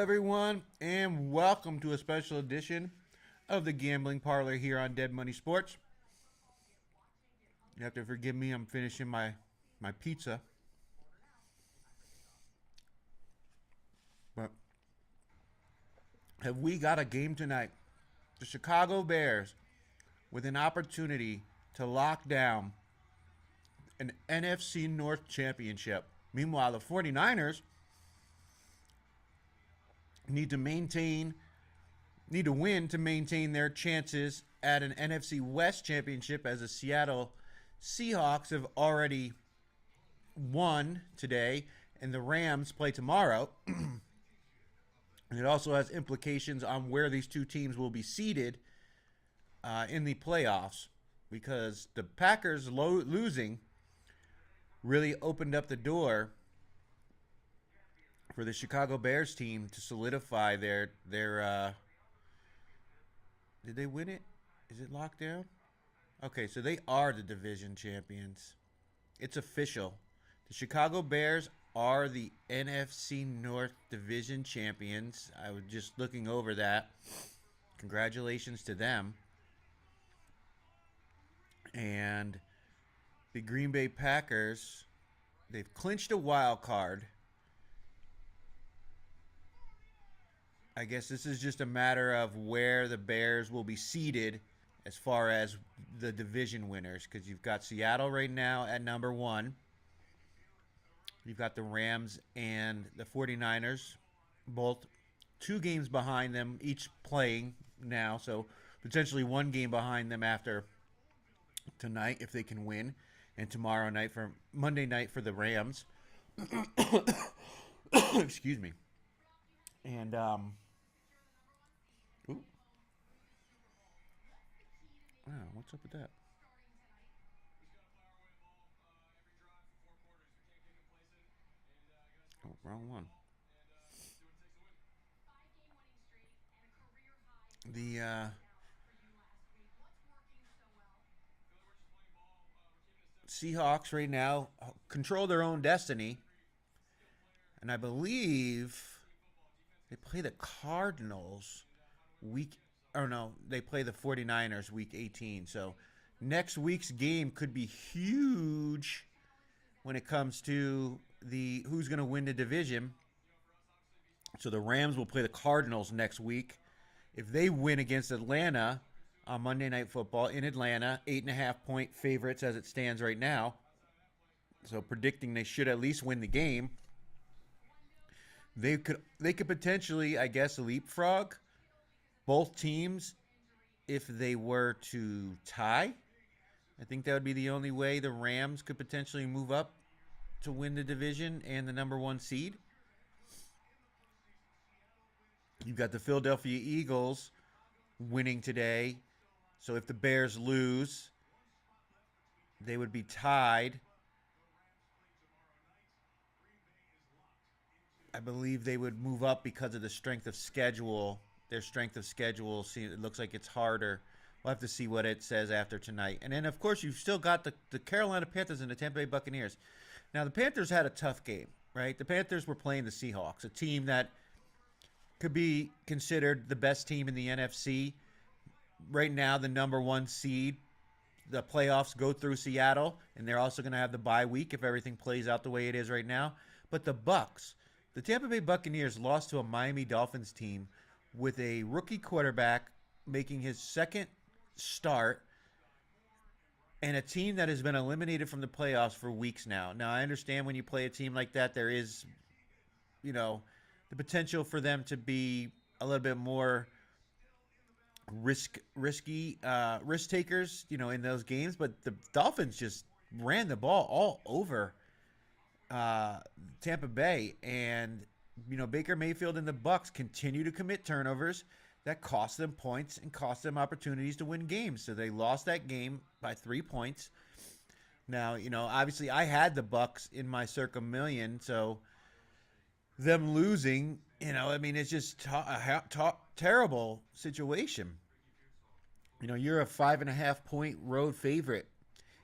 everyone, and welcome to a special edition of the Gambling Parlor here on Dead Money Sports. You have to forgive me, I'm finishing my pizza. But have we got a game tonight? The Chicago Bears with an opportunity to lock down an NFC North championship. Meanwhile, the 49ers need to win to maintain their chances at an NFC West championship, as the Seattle Seahawks have already won today and the Rams play tomorrow. And it also has implications on where these two teams will be seated in the playoffs, because the Packers losing really opened up the door for the Chicago Bears team to solidify their did they win it? Is it locked down? Okay, so they are the division champions. It's official. The Chicago Bears are the NFC North division champions. I was just looking over that. Congratulations to them. And the Green Bay Packers, they've clinched a wild card. I guess this is just a matter of where the Bears will be seated as far as the division winners, because you've got Seattle right now at number 1. You've got the Rams and the 49ers, both 2 games behind them, each playing now, so potentially 1 game behind them after tonight if they can win, and tomorrow night for Monday night for the Rams. Excuse me. And wow, what's up with that? Oh, wrong one. The Seahawks right now control their own destiny, and I believe they play the Cardinals they play the 49ers week 18. So next week's game could be huge when it comes to the who's going to win the division. So the Rams will play the Cardinals next week. If they win against Atlanta on Monday Night Football in Atlanta, 8.5-point favorites as it stands right now. So predicting they should at least win the game. They could potentially, I guess, leapfrog both teams if they were to tie. I think that would be the only way the Rams could potentially move up to win the division and the number 1 seed. You've got the Philadelphia Eagles winning today. So if the Bears lose, they would be tied. I believe they would move up because of the strength of schedule. Their strength of schedule, it looks like it's harder. We'll have to see what it says after tonight. And then, of course, you've still got the Carolina Panthers and the Tampa Bay Buccaneers. Now, the Panthers had a tough game, right? The Panthers were playing the Seahawks, a team that could be considered the best team in the NFC. Right now, the number 1 seed. The playoffs go through Seattle, and they're also going to have the bye week if everything plays out the way it is right now. But the Tampa Bay Buccaneers lost to a Miami Dolphins team with a rookie quarterback making his second start, and a team that has been eliminated from the playoffs for weeks now. Now, I understand when you play a team like that, there is, the potential for them to be a little bit more risk takers, in those games. But the Dolphins just ran the ball all over Tampa Bay, and Baker Mayfield and the Bucs continue to commit turnovers that cost them points and cost them opportunities to win games. So they lost that game by 3 points. Now, obviously I had the Bucs in my Circa Million, so them losing, it's just a terrible situation. You're a 5.5-point road favorite,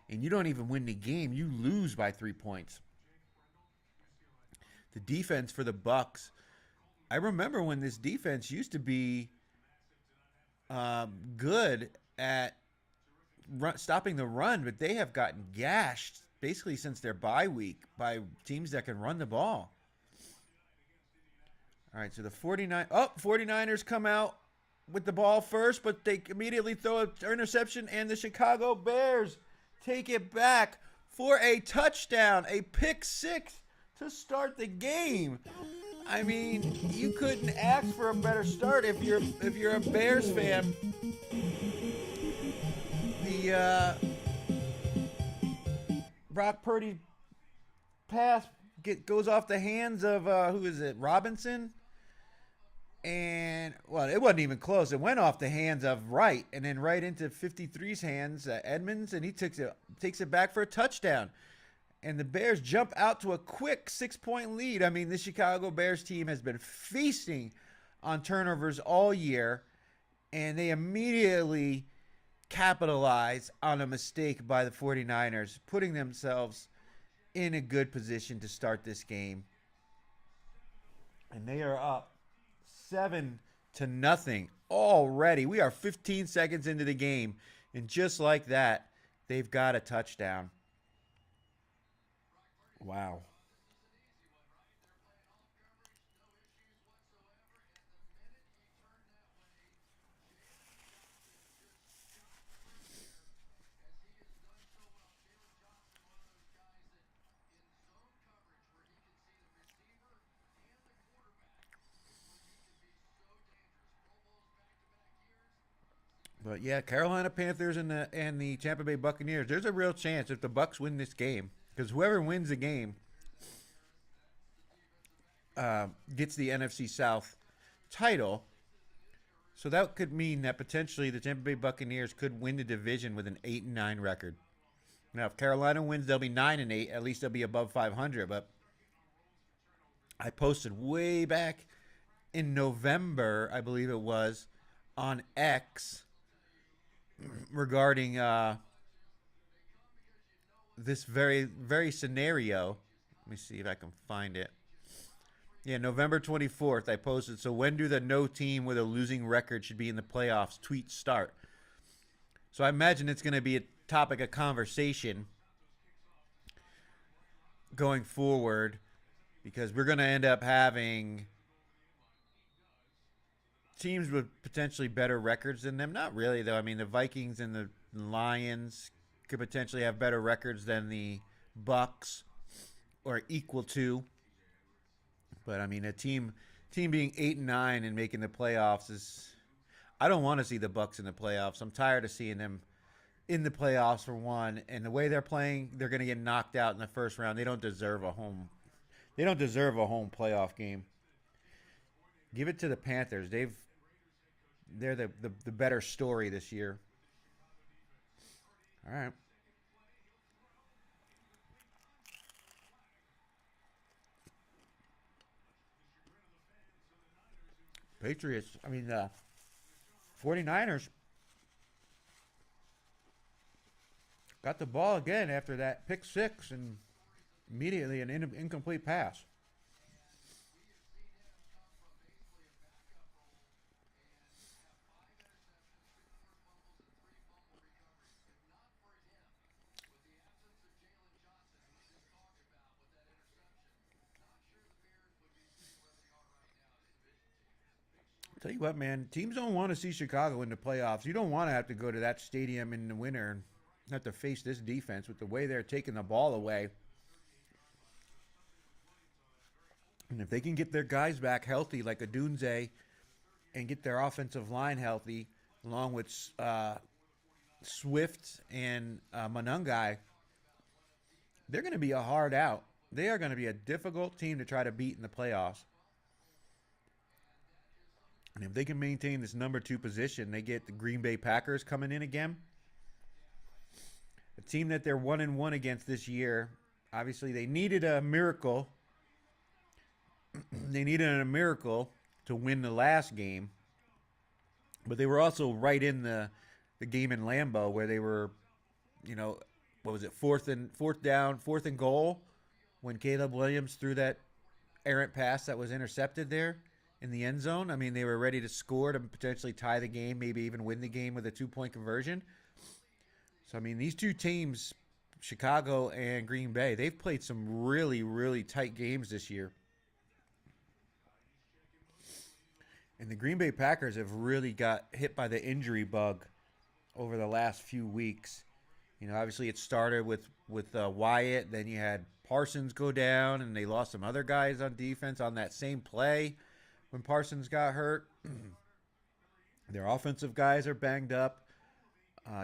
and you don't even win the game. You lose by 3 points. The defense for the Bucs I remember when this defense used to be good at stopping the run, but they have gotten gashed basically since their bye week by teams that can run the ball. All right, so the 49ers come out with the ball first, but they immediately throw an interception, and the Chicago Bears take it back for a touchdown, a pick six to start the game. I mean, you couldn't ask for a better start if you're a Bears fan. The Brock Purdy pass goes off the hands of who is it, Robinson? And, well, it wasn't even close. It went off the hands of Wright and then right into 53's hands, Edmonds, and he takes it back for a touchdown. And the Bears jump out to a quick 6-point lead. I mean, the Chicago Bears team has been feasting on turnovers all year, and they immediately capitalize on a mistake by the 49ers, putting themselves in a good position to start this game. And they are up 7-0 already. We are 15 seconds into the game, and just like that, they've got a touchdown. Wow. But yeah, Carolina Panthers and the Tampa Bay Buccaneers. There's a real chance if the Bucs win this game, because whoever wins the game gets the NFC South title. So that could mean that potentially the Tampa Bay Buccaneers could win the division with an 8-9 record. Now, if Carolina wins, they'll be 9-8. At least they'll be above 500. But I posted way back in November, I believe it was, on X regarding this very scenario. Let me see if I can find it. Yeah, November 24th, I posted. So when do the no team with a losing record should be in the playoffs tweets start? So I imagine it's going to be a topic of conversation going forward, because we're going to end up having teams with potentially better records than them. Not really, though. I mean, the Vikings and the Lions could potentially have better records than the Bucks, or equal to. But I mean, a team being 8-9 and making the playoffs is. I don't want to see the Bucks in the playoffs. I'm tired of seeing them in the playoffs for one. And the way they're playing, they're going to get knocked out in the first round. They don't deserve a home. They don't deserve a home playoff game. Give it to the Panthers. They're the better story this year. All right. Patriots, 49ers got the ball again after that pick six and immediately an incomplete pass. Tell you what, man, teams don't want to see Chicago in the playoffs. You don't want to have to go to that stadium in the winter and have to face this defense with the way they're taking the ball away. And if they can get their guys back healthy, like Adunze, and get their offensive line healthy, along with Swift and Monungai, they're going to be a hard out. They are going to be a difficult team to try to beat in the playoffs. And if they can maintain this number 2 position, they get the Green Bay Packers coming in again. A team that they're 1-1 against this year. Obviously, they needed a miracle. They needed a miracle to win the last game. But they were also right in the game in Lambeau where they were, what was it, fourth and goal when Caleb Williams threw that errant pass that was intercepted there. in the end zone. I mean, they were ready to score to potentially tie the game, maybe even win the game with a 2-point conversion. So, I mean, these two teams, Chicago and Green Bay, they've played some really, really tight games this year. And the Green Bay Packers have really got hit by the injury bug over the last few weeks. You know, obviously it started with Wyatt. Then you had Parsons go down, and they lost some other guys on defense on that same play when Parsons got hurt. Their offensive guys are banged up.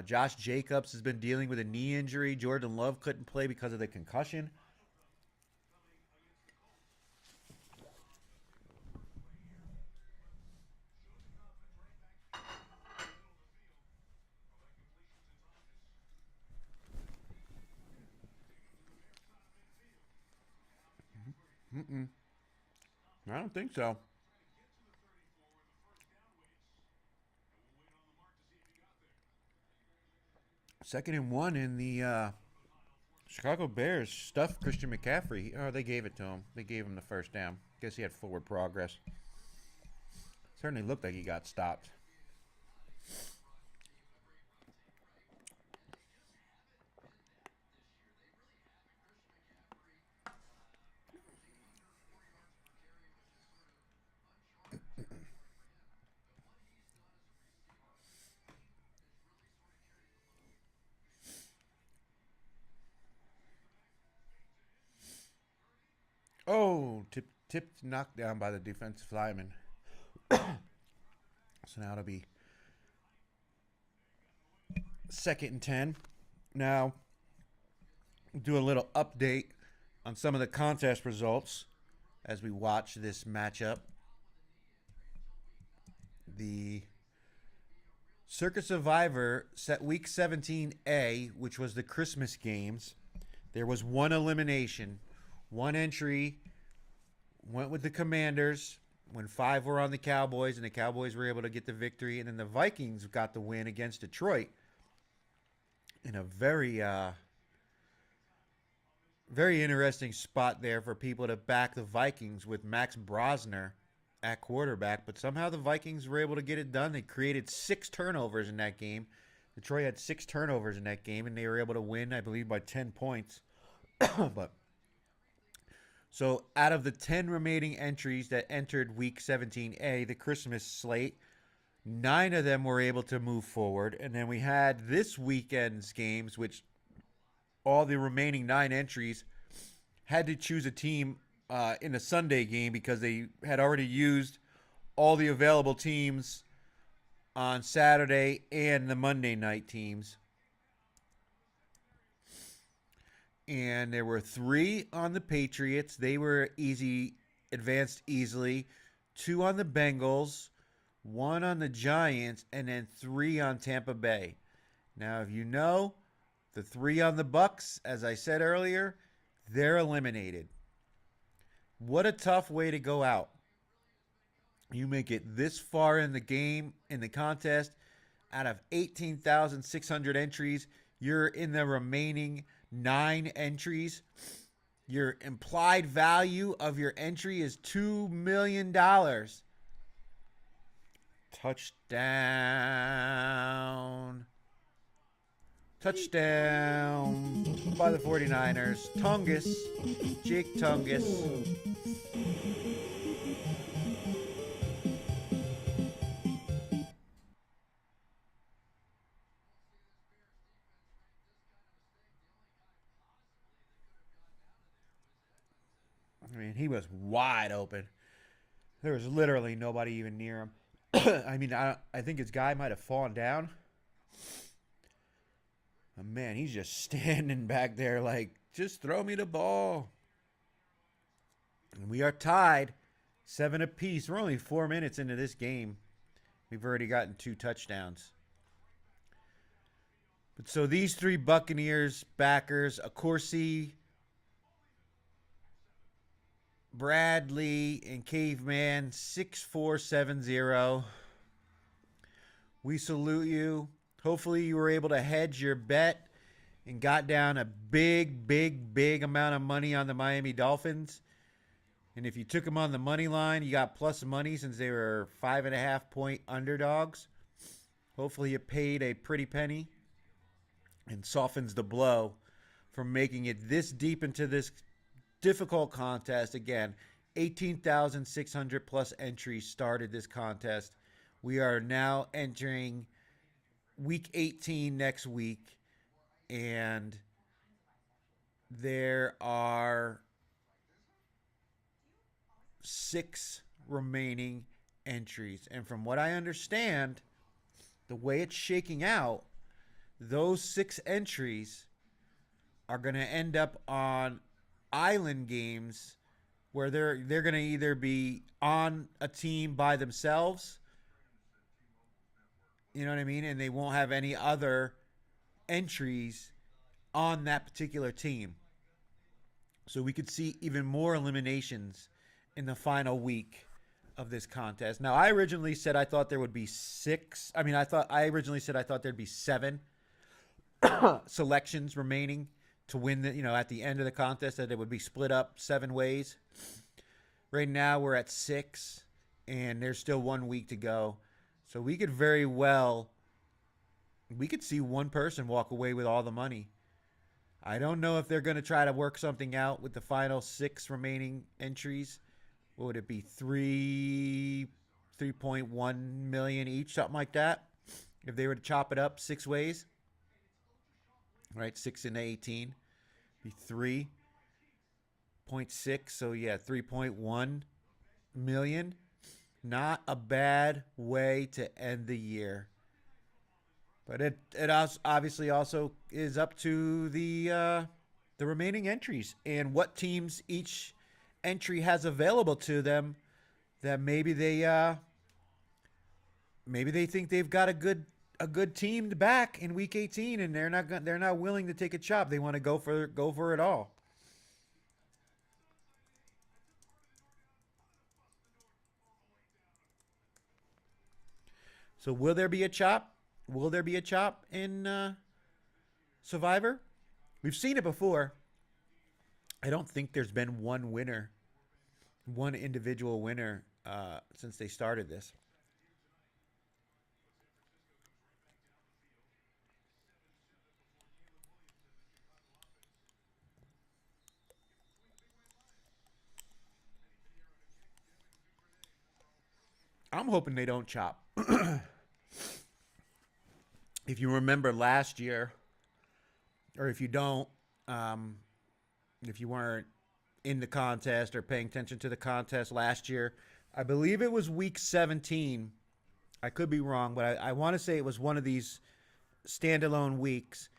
Josh Jacobs has been dealing with a knee injury. Jordan Love couldn't play because of the concussion. I don't think so. Second and 1 in the Chicago Bears stuffed Christian McCaffrey. Oh, they gave it to him. They gave him the first down. Guess he had forward progress. Certainly looked like he got stopped. Oh, tipped, knocked down by the defensive lineman. So now it'll be 2nd and 10. Now, do a little update on some of the contest results as we watch this matchup. The Circa Survivor set Week 17A, which was the Christmas games. There was one elimination. One entry went with the Commanders when 5 were on the Cowboys, and the Cowboys were able to get the victory. And then the Vikings got the win against Detroit in a very, very interesting spot there for people to back the Vikings with Max Brosner at quarterback. But somehow the Vikings were able to get it done. They created 6 turnovers in that game. Detroit had 6 turnovers in that game, and they were able to win, I believe, by 10 points. But so out of the 10 remaining entries that entered Week 17A, the Christmas slate, 9 of them were able to move forward. And then we had this weekend's games, which all the remaining 9 entries had to choose a team in the Sunday game because they had already used all the available teams on Saturday and the Monday night teams. And there were 3 on the Patriots. They were advanced easily. 2 on the Bengals, 1 on the Giants, and then 3 on Tampa Bay. Now, if you know, the 3 on the Bucks, as I said earlier, they're eliminated. What a tough way to go out. You make it this far in the game, in the contest, out of 18,600 entries, you're in the remaining 9 entries. Your implied value of your entry is $2 million. Touchdown. Touchdown by the 49ers. Tungus. Jake Tungus. I mean, he was wide open. There was literally nobody even near him. I mean, I think his guy might have fallen down. But man, he's just standing back there like, just throw me the ball. And we are tied 7 apiece. We're only 4 minutes into this game. We've already gotten 2 touchdowns. But so these 3 Buccaneers backers, Accorsi, Bradley, and Caveman, 6470. We salute you. Hopefully you were able to hedge your bet and got down a big amount of money on the Miami Dolphins. And if you took them on the money line, you got plus money since they were 5.5 point underdogs. Hopefully, you paid a pretty penny and softens the blow from making it this deep into this difficult contest. Again, 18,600 plus entries started this contest. We are now entering week 18 next week, and there are 6 remaining entries. And from what I understand, the way it's shaking out, those 6 entries are going to end up on island games where they're going to either be on a team by themselves, you know what I mean, and they won't have any other entries on that particular team. So we could see even more eliminations in the final week of this contest. Now, I originally said I thought there would be 6. I originally said I thought there'd be 7 selections remaining to win at the end of the contest, that it would be split up 7 ways. Right now we're at 6, and there's still 1 week to go. So we could see one person walk away with all the money. I don't know if they're going to try to work something out with the final 6 remaining entries. What would it be? 3.1 million each, something like that. If they were to chop it up 6 ways, right? 6 and 18, be 3.6. So yeah, 3.1 million. Not a bad way to end the year. But it obviously also is up to the remaining entries and what teams each entry has available to them, that maybe they think they've got a good team to back in week 18, and they're not willing to take a chop. They want to go for it all. So will there be a chop? Will there be a chop in Survivor? We've seen it before. I don't think there's been one individual winner since they started this. I'm hoping they don't chop. If you remember last year, or if you don't, if you weren't in the contest or paying attention to the contest last year, I believe it was week 17. I could be wrong, but I want to say it was one of these standalone weeks.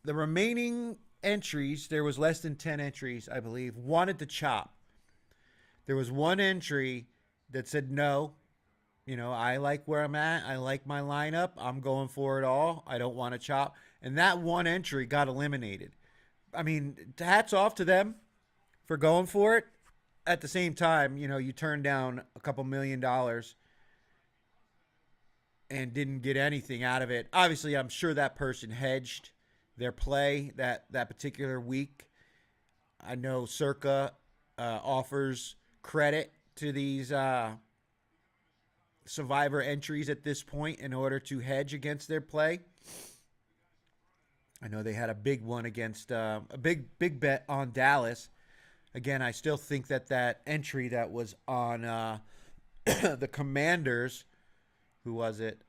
The remaining entries, there was less than 10 entries, I believe, wanted to chop. There was one entry that said, no, I like where I'm at. I like my lineup. I'm going for it all. I don't want to chop. And that one entry got eliminated. I mean, hats off to them for going for it. At the same time, you turned down a couple $1 million and didn't get anything out of it. Obviously, I'm sure that person hedged their play that particular week. I know Circa offers credit to these Survivor entries at this point in order to hedge against their play. I know they had a big one against a big bet on Dallas. Again, I still think that entry that was on the Commanders, who was it?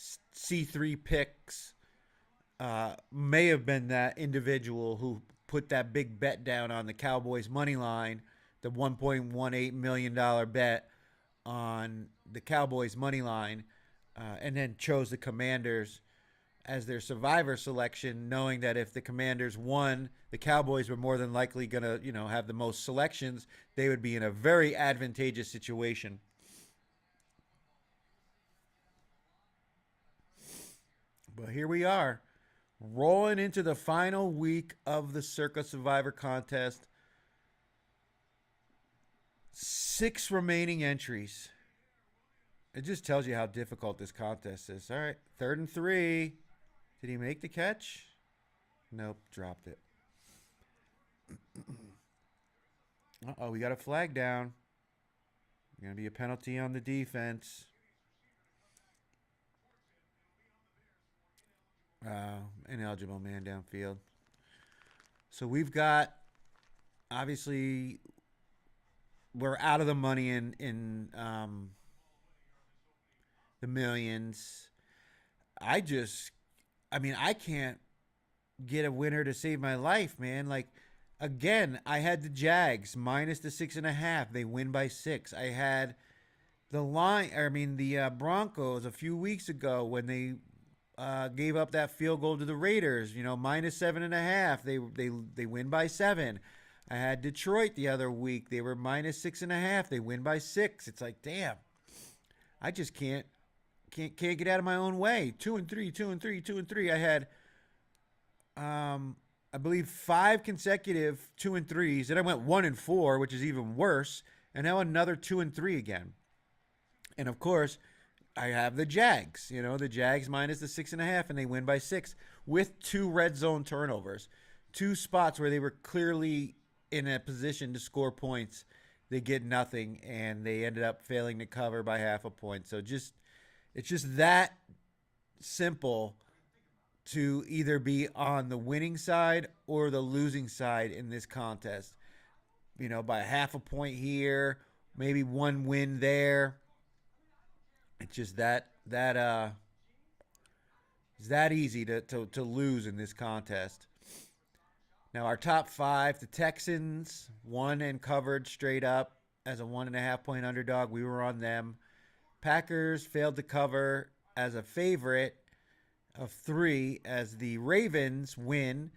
C3 picks may have been that individual who put that big bet down on the Cowboys money line, the $1.18 million bet on the Cowboys money line, and then chose the Commanders as their Survivor selection, knowing that if the Commanders won, the Cowboys were more than likely going to, have the most selections. They would be in a very advantageous situation. But here we are, rolling into the final week of the Circa Survivor contest. 6 remaining entries. It just tells you how difficult this contest is. All right, 3rd and 3. Did he make the catch? Nope, dropped it. Uh-oh, we got a flag down. Going to be a penalty on the defense. Ineligible man downfield. So we've got, obviously, we're out of the money in the millions. I just, I mean, I can't get a winner to save my life, man. Like, again, I had the Jags minus the 6.5. They win by 6. I had the Broncos a few weeks ago when they gave up that field goal to the Raiders. You know, minus 7.5. They win by 7. I had Detroit the other week. They were minus 6.5. They win by 6. It's like, damn, I just can't get out of my own way. 2-3, 2-3, 2-3. I had I believe 5 consecutive 2-3s. Then I went 1-4, which is even worse, and now another 2-3 again. And of course, I have the Jags. You know, the Jags minus the 6.5, and they win by 6 with 2 red zone turnovers, 2 spots where they were clearly in a position to score points. They get nothing, and they ended up failing to cover by half a point. So it's just that simple to either be on the winning side or the losing side in this contest. You know, by half a point here, maybe one win there. It's just it's that easy to lose in this contest. Now our top 5, the Texans won and covered straight up as a 1.5 point underdog. We were on them. Packers failed to cover as a favorite of 3 as the Ravens win,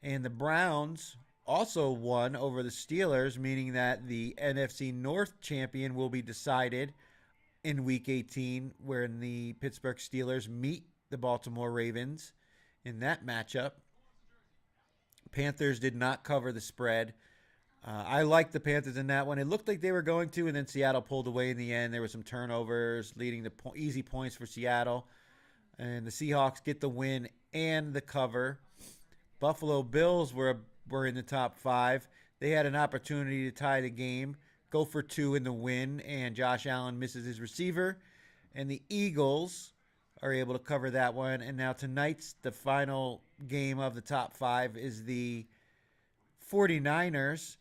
and the Browns also won over the Steelers, meaning that the NFC North champion will be decided in Week 18, wherein the Pittsburgh Steelers meet the Baltimore Ravens in that matchup. Panthers did not cover the spread. I liked the Panthers in that one. It looked like they were going to, and then Seattle pulled away in the end. There were some turnovers leading to easy points for Seattle. And the Seahawks get the win and the cover. Buffalo Bills were in the top 5. They had an opportunity to tie the game, go for 2 in the win, and Josh Allen misses his receiver. And the Eagles are able to cover that one. And now tonight's the final game of the top 5 is the 49ers.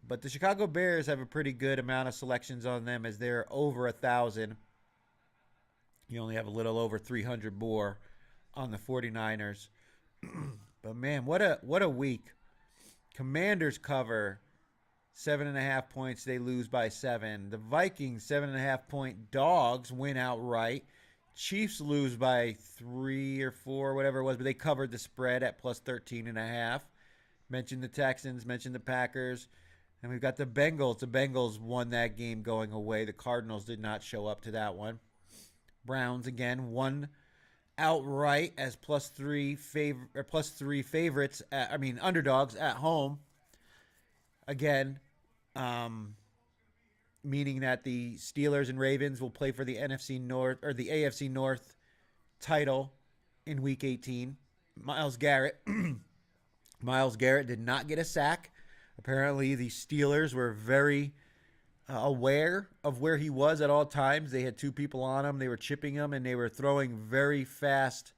But the Chicago Bears have a pretty good amount of selections on them as they're over 1,000. You only have a little over 300 more on the 49ers. But man, what a week. Commanders cover 7.5 points. They lose by 7. The Vikings 7.5 point dogs win outright. Chiefs lose by 3 or 4, whatever it was, but they covered the spread at plus 13.5. Mentioned the Texans, mentioned the Packers. And we've got the Bengals. The Bengals won that game going away. The Cardinals did not show up to that one. Browns again won outright as +3 favorites. Underdogs at home. Again, meaning that the Steelers and Ravens will play for the NFC North or the AFC North title in Week 18. Myles Garrett did not get a sack. Apparently, the Steelers were very aware of where he was at all times. They had 2 people on him. They were chipping him, and they were throwing very fast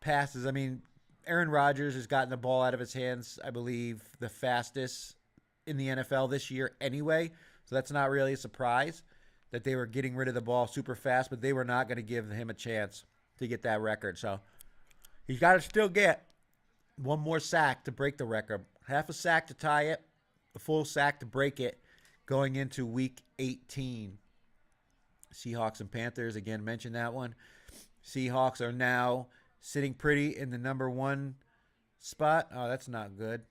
passes. I mean, Aaron Rodgers has gotten the ball out of his hands, I believe, the fastest in the NFL this year anyway. So that's not really a surprise that they were getting rid of the ball super fast, but they were not going to give him a chance to get that record. So he's got to still get one more sack to break the record. Half a sack to tie it, a full sack to break it going into Week 18. Seahawks and Panthers, again, mentioned that one. Seahawks are now sitting pretty in the number 1 spot. Oh, that's not good.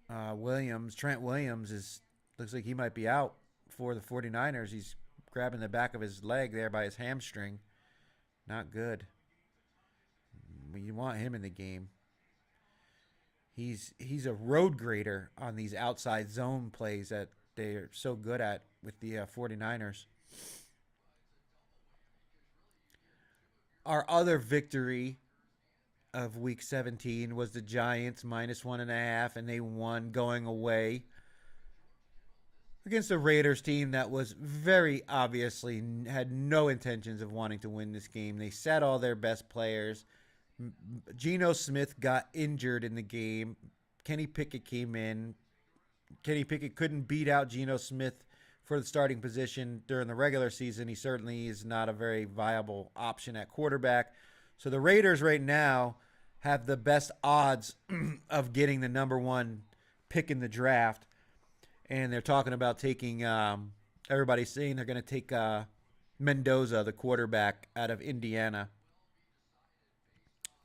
Trent Williams looks like he might be out for the 49ers. He's grabbing the back of his leg there by his hamstring. Not good. You want him in the game. He's a road grader on these outside zone plays that they're so good at with the 49ers. Our other victory of Week 17 was the Giants -1.5, and they won going away against the Raiders team that was very obviously had no intentions of wanting to win this game. They sat all their best players. Geno Smith got injured in the game. Kenny Pickett came in. Kenny Pickett couldn't beat out Geno Smith for the starting position during the regular season. He certainly is not a very viable option at quarterback. So the Raiders right now have the best odds of getting the number one pick in the draft. And they're talking about taking, everybody's saying they're going to take Mendoza, the quarterback out of Indiana,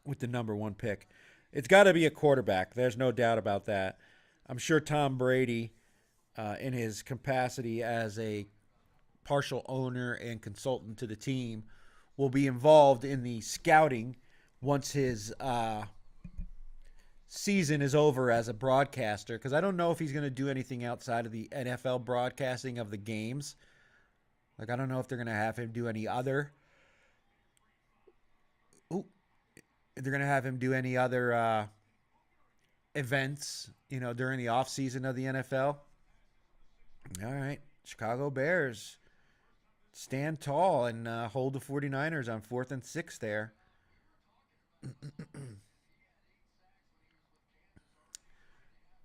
with the number one pick. It's got to be a quarterback. There's no doubt about that. I'm sure Tom Brady, in his capacity as a partial owner and consultant to the team, will be involved in the scouting once his season is over as a broadcaster, because I don't know if he's going to do anything outside of the NFL broadcasting of the games. Like, I don't know if they're going to have him do any other. They're going to have him do any other events, during the off season of the NFL. All right, Chicago Bears stand tall and hold the 49ers on 4th and 6 there.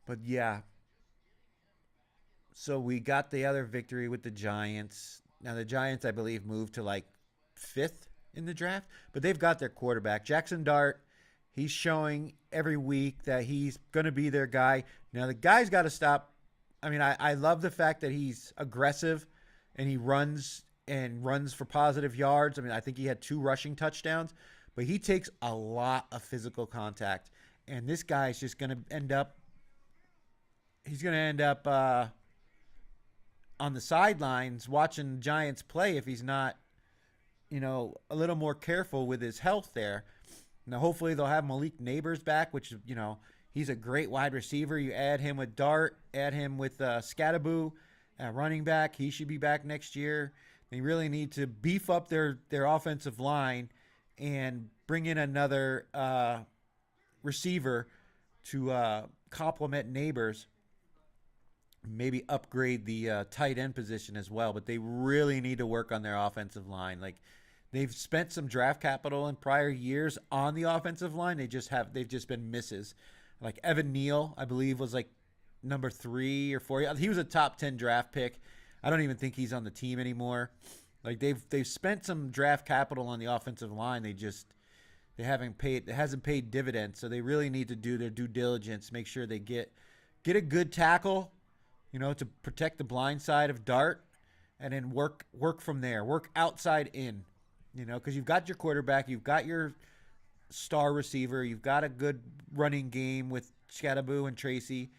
But yeah, so we got the other victory with the Giants. Now the Giants, I believe, moved to like 5th in the draft, but they've got their quarterback, Jackson Dart. He's showing every week that he's going to be their guy. Now the guy's got to stop. I mean, I love the fact that he's aggressive and he runs for positive yards. I mean, I think he had 2 rushing touchdowns, but he takes a lot of physical contact. And this guy's just going to end up on the sidelines watching Giants play if he's not, a little more careful with his health there. Now, hopefully they'll have Malik Neighbors back, which, he's a great wide receiver. You add him with Dart, add him with Scattaboo, running back. He should be back next year. They really need to beef up their offensive line and bring in another receiver to complement Neighbors. Maybe upgrade the tight end position as well. But they really need to work on their offensive line. Like, they've spent some draft capital in prior years on the offensive line. They've just been misses. Like Evan Neal, I believe, was like number 3 or 4. He was a top 10 draft pick. I don't even think he's on the team anymore. Like, they've spent some draft capital on the offensive line. It hasn't paid dividends. So they really need to do their due diligence, make sure they get a good tackle, to protect the blind side of Dart, and then work from there. Work outside in, because you've got your quarterback, you've got your star receiver, you've got a good running game with Scattaboo and Tracy.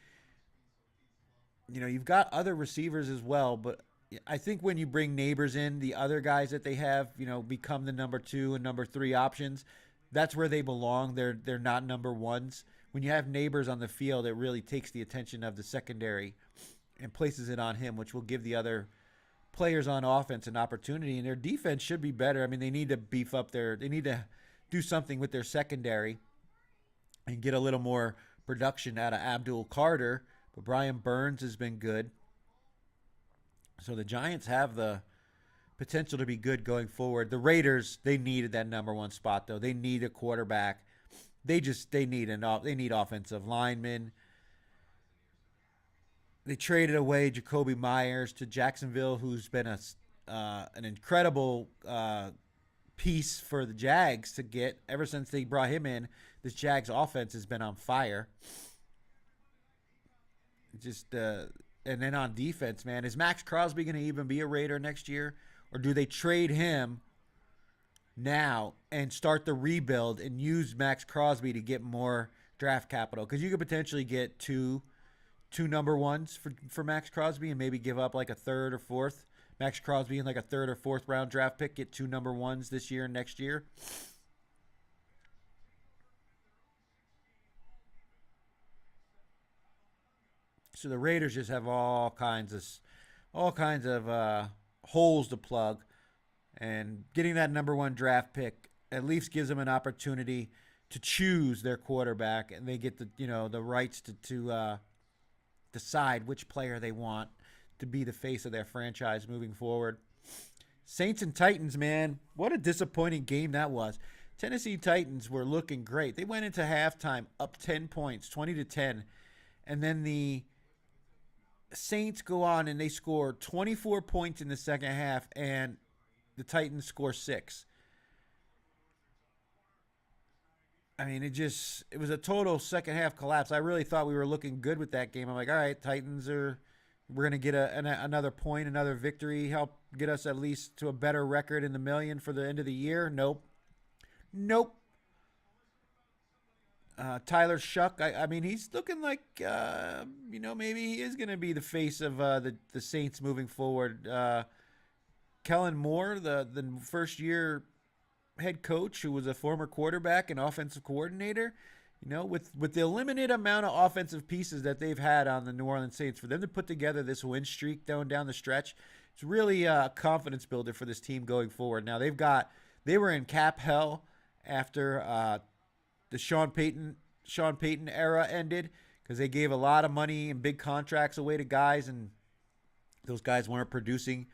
You've got other receivers as well, but I think when you bring Neighbors in, the other guys that they have, become the number 2 and number 3 options. That's where they belong. They're not number ones. When you have Neighbors on the field, it really takes the attention of the secondary and places it on him, which will give the other players on offense an opportunity. And their defense should be better. I mean, they need to beef up they need to do something with their secondary and get a little more production out of Abdul Carter. But Brian Burns has been good. So the Giants have the potential to be good going forward. The Raiders, they needed that number 1 spot, though. They need a quarterback. They need offensive linemen. They traded away Jacoby Myers to Jacksonville, who's been an incredible piece for the Jags to get. Ever since they brought him in, this Jags offense has been on fire. And then on defense, man, is Max Crosby going to even be a Raider next year? Or do they trade him now and start the rebuild and use Max Crosby to get more draft capital? Because you could potentially get two number 1s for Max Crosby and maybe give up like a 3rd or 4th. Max Crosby in like a 3rd or 4th round draft pick, get 2 number 1s this year and next year. So the Raiders just have all kinds of holes to plug, and getting that number 1 draft pick at least gives them an opportunity to choose their quarterback, and they get the rights to decide which player they want to be the face of their franchise moving forward. Saints and Titans, man, what a disappointing game that was. Tennessee Titans were looking great. They went into halftime up 10 points, 20-10, and then the Saints go on and they score 24 points in the second half, and the Titans score 6. I mean, it was a total second half collapse. I really thought we were looking good with that game. I'm like, all right, we're going to get another point, another victory, help get us at least to a better record in the million for the end of the year. Nope. Tyler Shuck, I mean, he's looking like, maybe he is going to be the face of the Saints moving forward. Kellen Moore, the first-year head coach who was a former quarterback and offensive coordinator, with the limited amount of offensive pieces that they've had on the New Orleans Saints, for them to put together this win streak down the stretch, it's really a confidence builder for this team going forward. Now, they were in cap hell after the Sean Payton era ended, because they gave a lot of money and big contracts away to guys, and those guys weren't producing.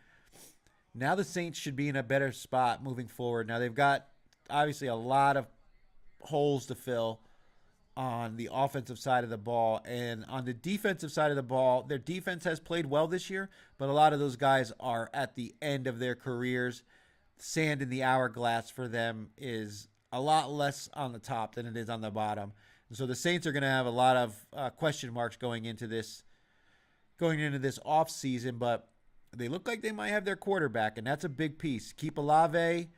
Now the Saints should be in a better spot moving forward. Now they've got obviously a lot of holes to fill on the offensive side of the ball, and on the defensive side of the ball, their defense has played well this year, but a lot of those guys are at the end of their careers. Sand in the hourglass for them is a lot less on the top than it is on the bottom. And so the Saints are going to have a lot of question marks going into this offseason, but they look like they might have their quarterback, and that's a big piece. Keep Olave,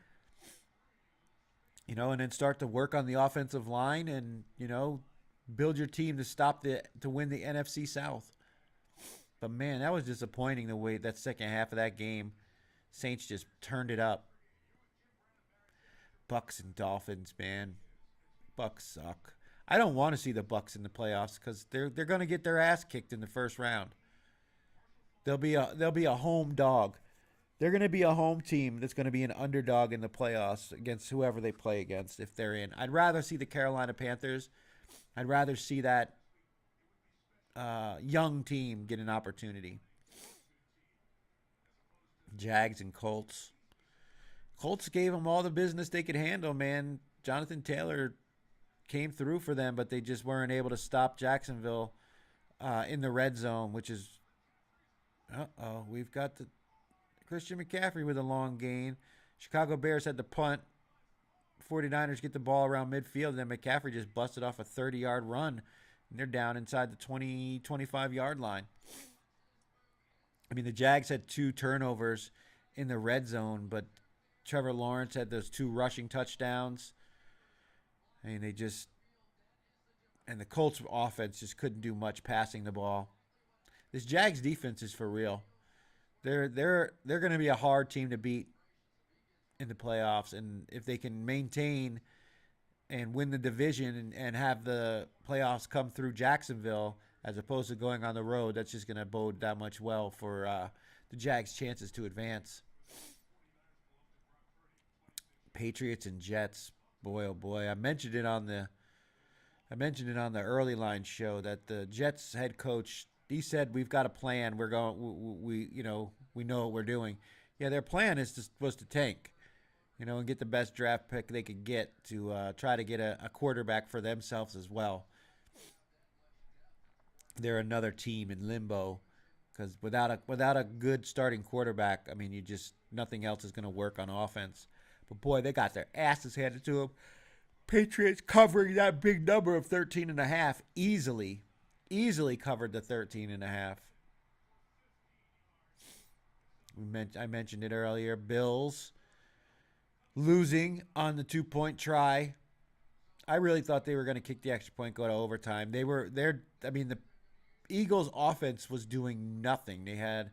and then start to work on the offensive line and, build your team to win the NFC South. But, man, that was disappointing the way that second half of that game. Saints just turned it up. Bucks and Dolphins, man. Bucks suck. I don't want to see the Bucks in the playoffs because they're going to get their ass kicked in the first round. They'll be a home dog. They're going to be a home team that's going to be an underdog in the playoffs against whoever they play against if they're in. I'd rather see the Carolina Panthers. I'd rather see that young team get an opportunity. Jags and Colts. Colts gave them all the business they could handle, man. Jonathan Taylor came through for them, but they just weren't able to stop Jacksonville in the red zone, which is... we've got the Christian McCaffrey with a long gain. Chicago Bears had the punt. 49ers get the ball around midfield, and then McCaffrey just busted off a 30-yard run, and they're down inside the 20, 25-yard line. I mean, the Jags had 2 turnovers in the red zone, but Trevor Lawrence had those 2 rushing touchdowns. I mean, and the Colts offense just couldn't do much passing the ball. This Jags defense is for real. They're going to be a hard team to beat in the playoffs, and if they can maintain and win the division and have the playoffs come through Jacksonville as opposed to going on the road, that's just going to bode that much well for the Jags' chances to advance. Patriots and Jets, boy oh boy. I mentioned it on the early line show that the Jets head coach, he said, we've got a plan. We know what we're doing. Yeah, their plan was to tank, and get the best draft pick they could get to try to get a quarterback for themselves as well. They're another team in limbo because without a good starting quarterback, I mean, nothing else is going to work on offense. But boy, they got their asses handed to them. Patriots covering that big number of 13.5 easily covered the 13.5. I mentioned it earlier. Bills losing on the 2-point try. I really thought they were going to kick the extra point, go to overtime. The Eagles' offense was doing nothing. They had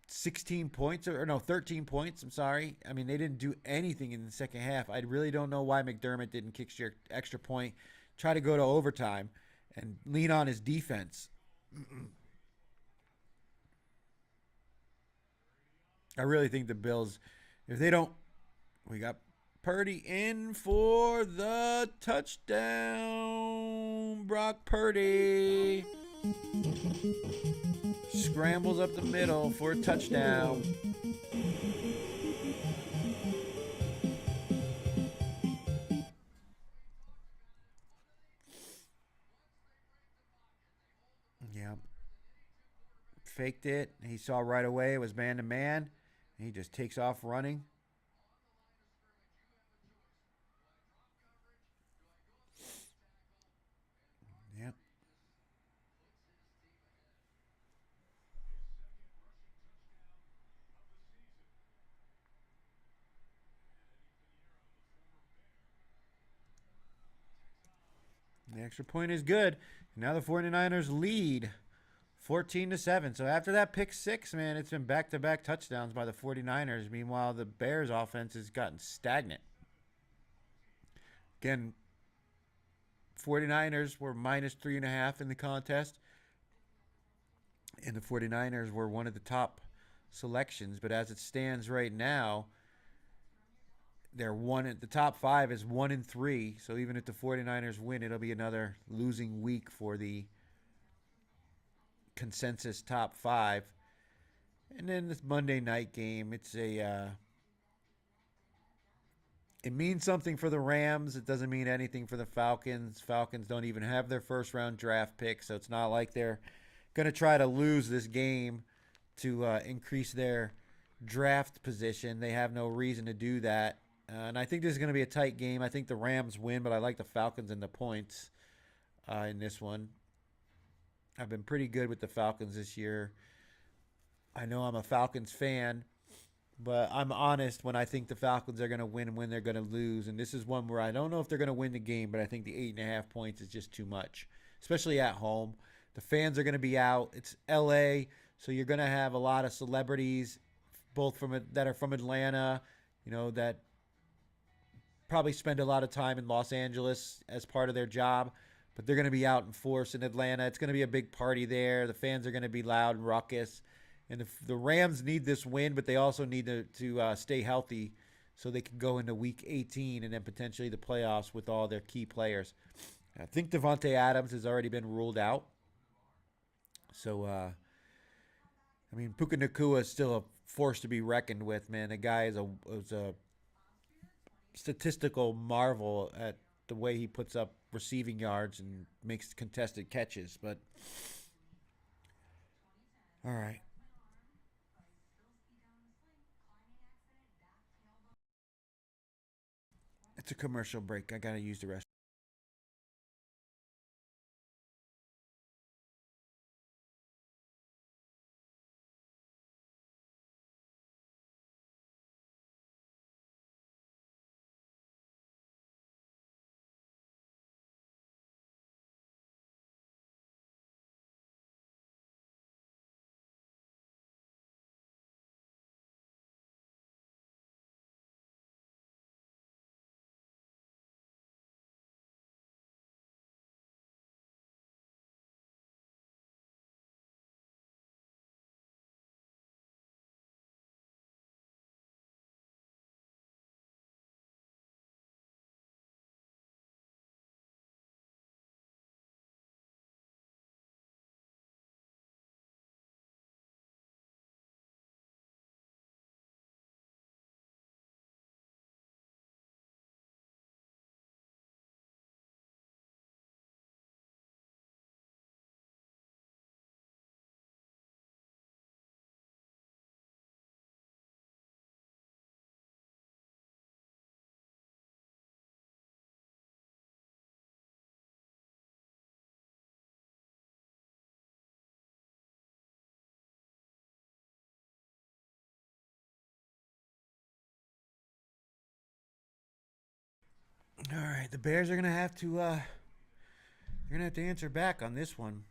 13 points. I'm sorry. I mean, they didn't do anything in the second half. I really don't know why McDermott didn't kick your extra point, try to go to overtime, and lean on his defense. I really think the Bills, if they don't, we got Purdy in for the touchdown. Brock Purdy. Scrambles up the middle for a touchdown. Yeah. Faked it. He saw right away it was man to man. And he just takes off running. Yep. The extra point is good. Now the 49ers lead 14-7. So after that pick six, man, it's been back-to-back touchdowns by the 49ers. Meanwhile, the Bears offense has gotten stagnant. Again, 49ers were minus 3.5 in the contest. And the 49ers were one of the top selections. But as it stands right now, they're one at the top five is 1-3. So even if the 49ers win, it'll be another losing week for the consensus top five. And then this Monday night game, it means something for the Rams. It doesn't mean anything for the Falcons. Falcons don't even have their first round draft pick, so it's not like they're going to try to lose this game to increase their draft position. They have no reason to do that. And I think this is going to be a tight game. I think the Rams win, but I like the Falcons and the points in this one. I've been pretty good with the Falcons this year. I know I'm a Falcons fan, but I'm honest when I think the Falcons are going to win and when they're going to lose. And this is one where I don't know if they're going to win the game, but I think the 8.5 points is just too much, especially at home. The fans are going to be out. It's LA, so you're going to have a lot of celebrities, both that are from Atlanta, that probably spend a lot of time in Los Angeles as part of their job, but they're going to be out in force in Atlanta. It's going to be a big party there. The fans are going to be loud and raucous. And the Rams need this win, but they also need to stay healthy so they can go into Week 18 and then potentially the playoffs with all their key players. I think Devontae Adams has already been ruled out. So, Puka Nacua is still a force to be reckoned with, man. The guy is a statistical marvel at the way he puts up receiving yards and makes contested catches. But, all right. It's a commercial break. I got to use the rest. All right, the Bears are gonna have to answer back on this one.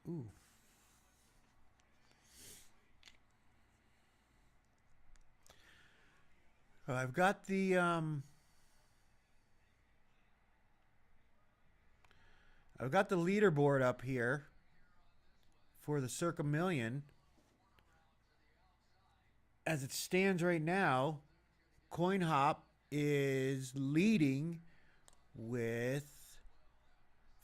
Ooh. I've got the leaderboard up here for the Circa Million. As it stands right now, Coin Hop is leading with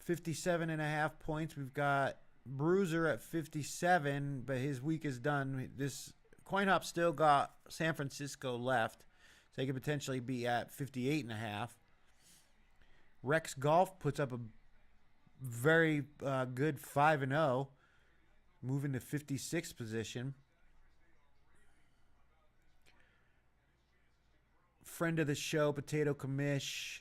57.5 points. We've got Bruiser at 57, but his week is done. This Coin Hop still got San Francisco left, so he could potentially be at 58.5. Rex Golf puts up a very good 5-0, moving to 56th position. Friend of the show, Potato Commish,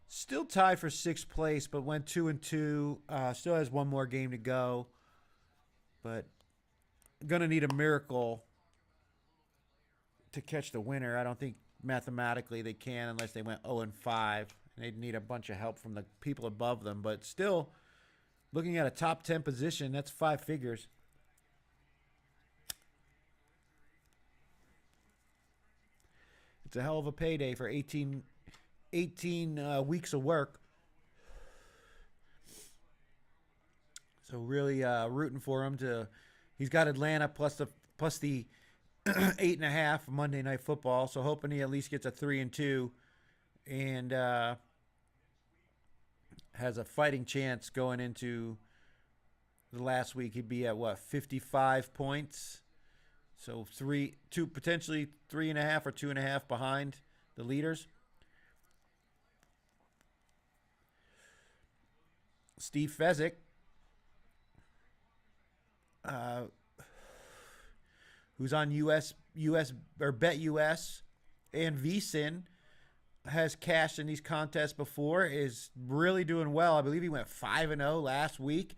still tied for 6th place, but went 2-2. Still has one more game to go, but gonna need a miracle to catch the winner. I don't think mathematically they can unless they went 0-5. And they'd need a bunch of help from the people above them, but still, looking at a top 10 position, that's 5 figures. It's a hell of a payday for 18 weeks of work. So really rooting for him to. He's got Atlanta plus the 8.5 Monday Night Football. So hoping he at least gets a 3-2, and has a fighting chance going into the last week. He'd be at 55 points. So potentially 3.5 or 2.5 behind the leaders. Steve Fezzik, who's on US or Bet US and VSiN, has cashed in these contests before, is really doing well. I believe he went 5-0 last week,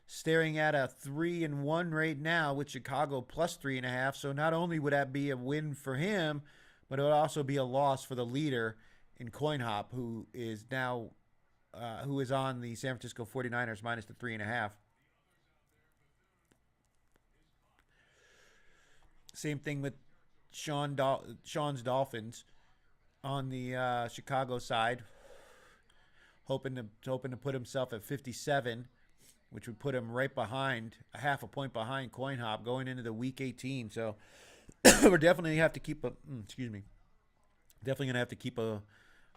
staring at a 3-1 right now with Chicago plus 3.5. So not only would that be a win for him, but it would also be a loss for the leader in Coin Hop, who is now who is on the San Francisco 49ers minus the 3.5. Same thing with Sean's Dolphins on the Chicago side, hoping to put himself at 57, which would put him right behind, a half a point behind Coin Hop going into the week 18. So we're definitely have to keep definitely gonna have to keep a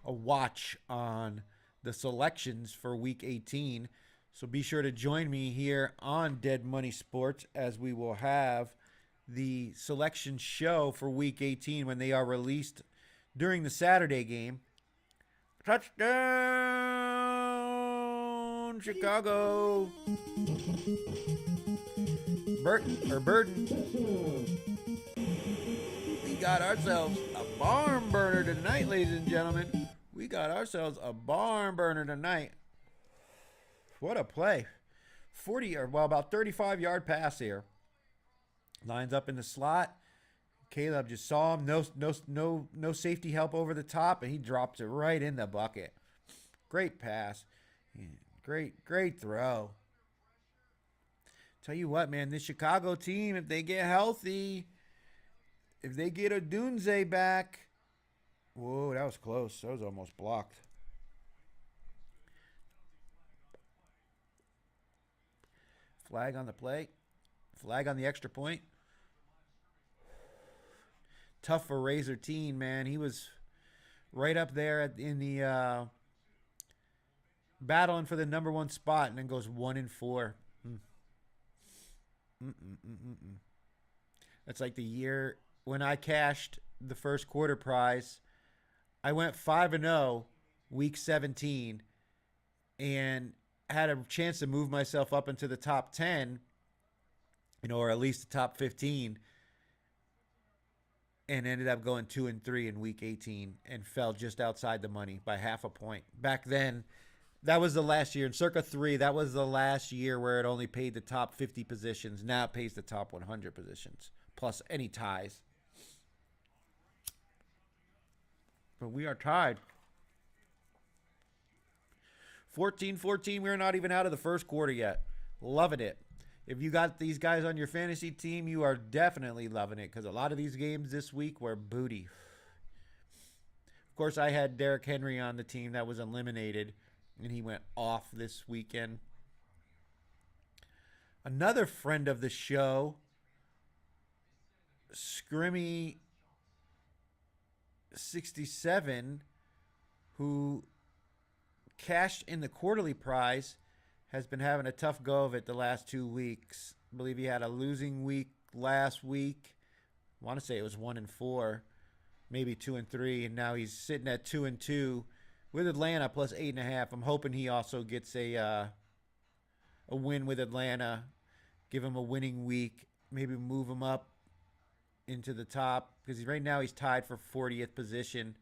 watch on the selections for week 18. So be sure to join me here on Dead Money Sports as we will have the selection show for week 18 when they are released during the Saturday game. Touchdown, Chicago. Burton. We got ourselves a barn burner tonight, ladies and gentlemen. We got ourselves a barn burner tonight. What a play. About 35-yard pass here. Lines up in the slot. Caleb just saw him. No safety help over the top, and he drops it right in the bucket. Great pass. Great throw. Tell you what, man, this Chicago team, if they get healthy, if they get a Dunze back, whoa, that was close. That was almost blocked. Flag on the play. Flag on the extra point. Tough for Razor Teen, man. He was right up there in the battling for the number 1 spot, and then goes 1-4. That's like the year when I cashed the first quarter prize. I went 5-0 week 17 and had a chance to move myself up into the top 10, or at least the top 15, and ended up going 2-3 in week 18 and fell just outside the money by half a point. Back then, that was the last year. In Circa 3, that was the last year where it only paid the top 50 positions. Now it pays the top 100 positions, plus any ties. But we are tied. 14-14, we're not even out of the first quarter yet. Loving it. If you got these guys on your fantasy team, you are definitely loving it, because a lot of these games this week were booty. course, I had Derrick Henry on the team that was eliminated, and he went off this weekend. Another friend of the show, Scrimmy 67, who cashed in the quarterly prize, has been having a tough go of it the last 2 weeks. I believe he had a losing week last week. I want to say it was 1-4, maybe 2-3, and now he's sitting at 2-2 with Atlanta plus 8.5. I'm hoping he also gets a win with Atlanta, give him a winning week, maybe move him up into the top, because right now he's tied for 40th position,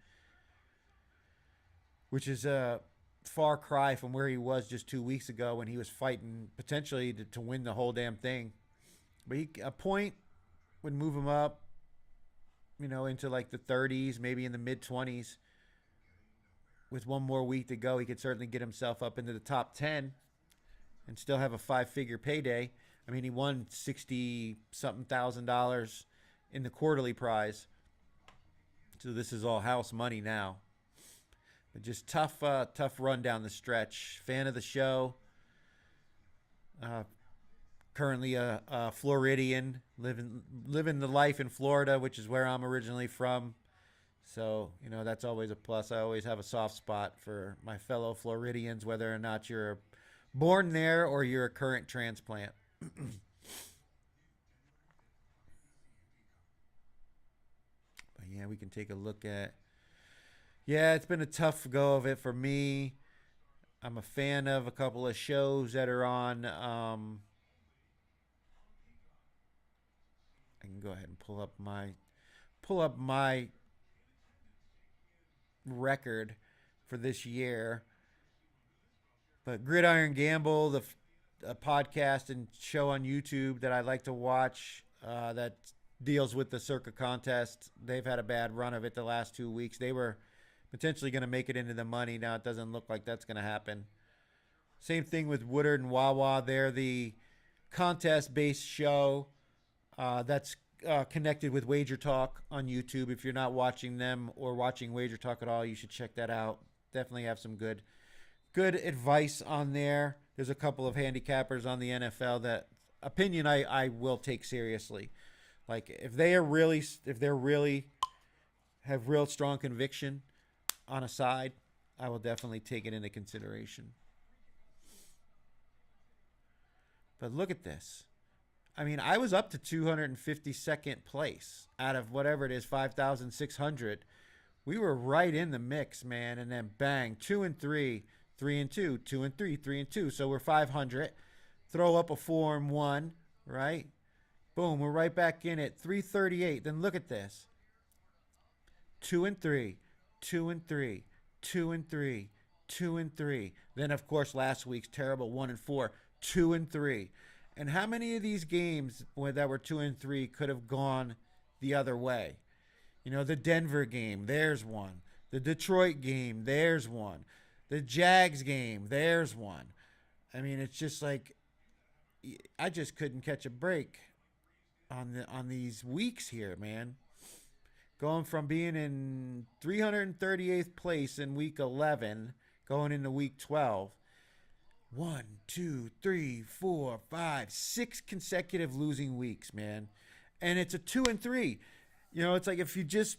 which is a far cry from where he was just 2 weeks ago when he was fighting potentially to win the whole damn thing. But a point would move him up, into like the 30s, maybe in the mid 20s. With one more week to go, he could certainly get himself up into the top 10 and still have a 5-figure payday. I mean, he won $60-something thousand in the quarterly prize. So this is all house money now. But just tough run down the stretch. Fan of the show. Currently a Floridian, living the life in Florida, which is where I'm originally from. So, that's always a plus. I always have a soft spot for my fellow Floridians, whether or not you're born there or you're a current transplant. But yeah, we can take a look at. Yeah, it's been a tough go of it for me. I'm a fan of a couple of shows that are on. I can go ahead and pull up my record for this year. But Gridiron Gamble, the podcast and show on YouTube that I like to watch, that deals with the Circa contest. They've had a bad run of it the last 2 weeks. They were potentially going to make it into the money. Now it doesn't look like that's going to happen. Same thing with Woodard and Wawa. They're the contest-based show that's connected with Wager Talk on YouTube. If you're not watching them or watching Wager Talk at all, you should check that out. Definitely have some good advice on there. There's a couple of handicappers on the NFL that opinion I will take seriously. Like if they're really have real strong conviction on a side, I will definitely take it into consideration. But look at this. I mean, I was up to 252nd place out of whatever it is, 5,600. We were right in the mix, man. And then bang, 2-3, 3-2, 2-3, 3-2. So we're 500. Throw up a 4-1, right? Boom, we're right back in it. 338. Then look at this. 2-3, 2-3, 2-3, 2-3. Then of course last week's terrible 1-4, 2-3. And how many of these games that were 2-3 could have gone the other way? The Denver game, there's one. The Detroit game, there's one. The Jags game, there's one. I mean, it's just like I just couldn't catch a break on these weeks here, man. Going from being in 338th place in week 11, going into week 12. 1, 2, 3, 4, 5, 6 consecutive losing weeks, man. And it's a 2-3. It's like if you just,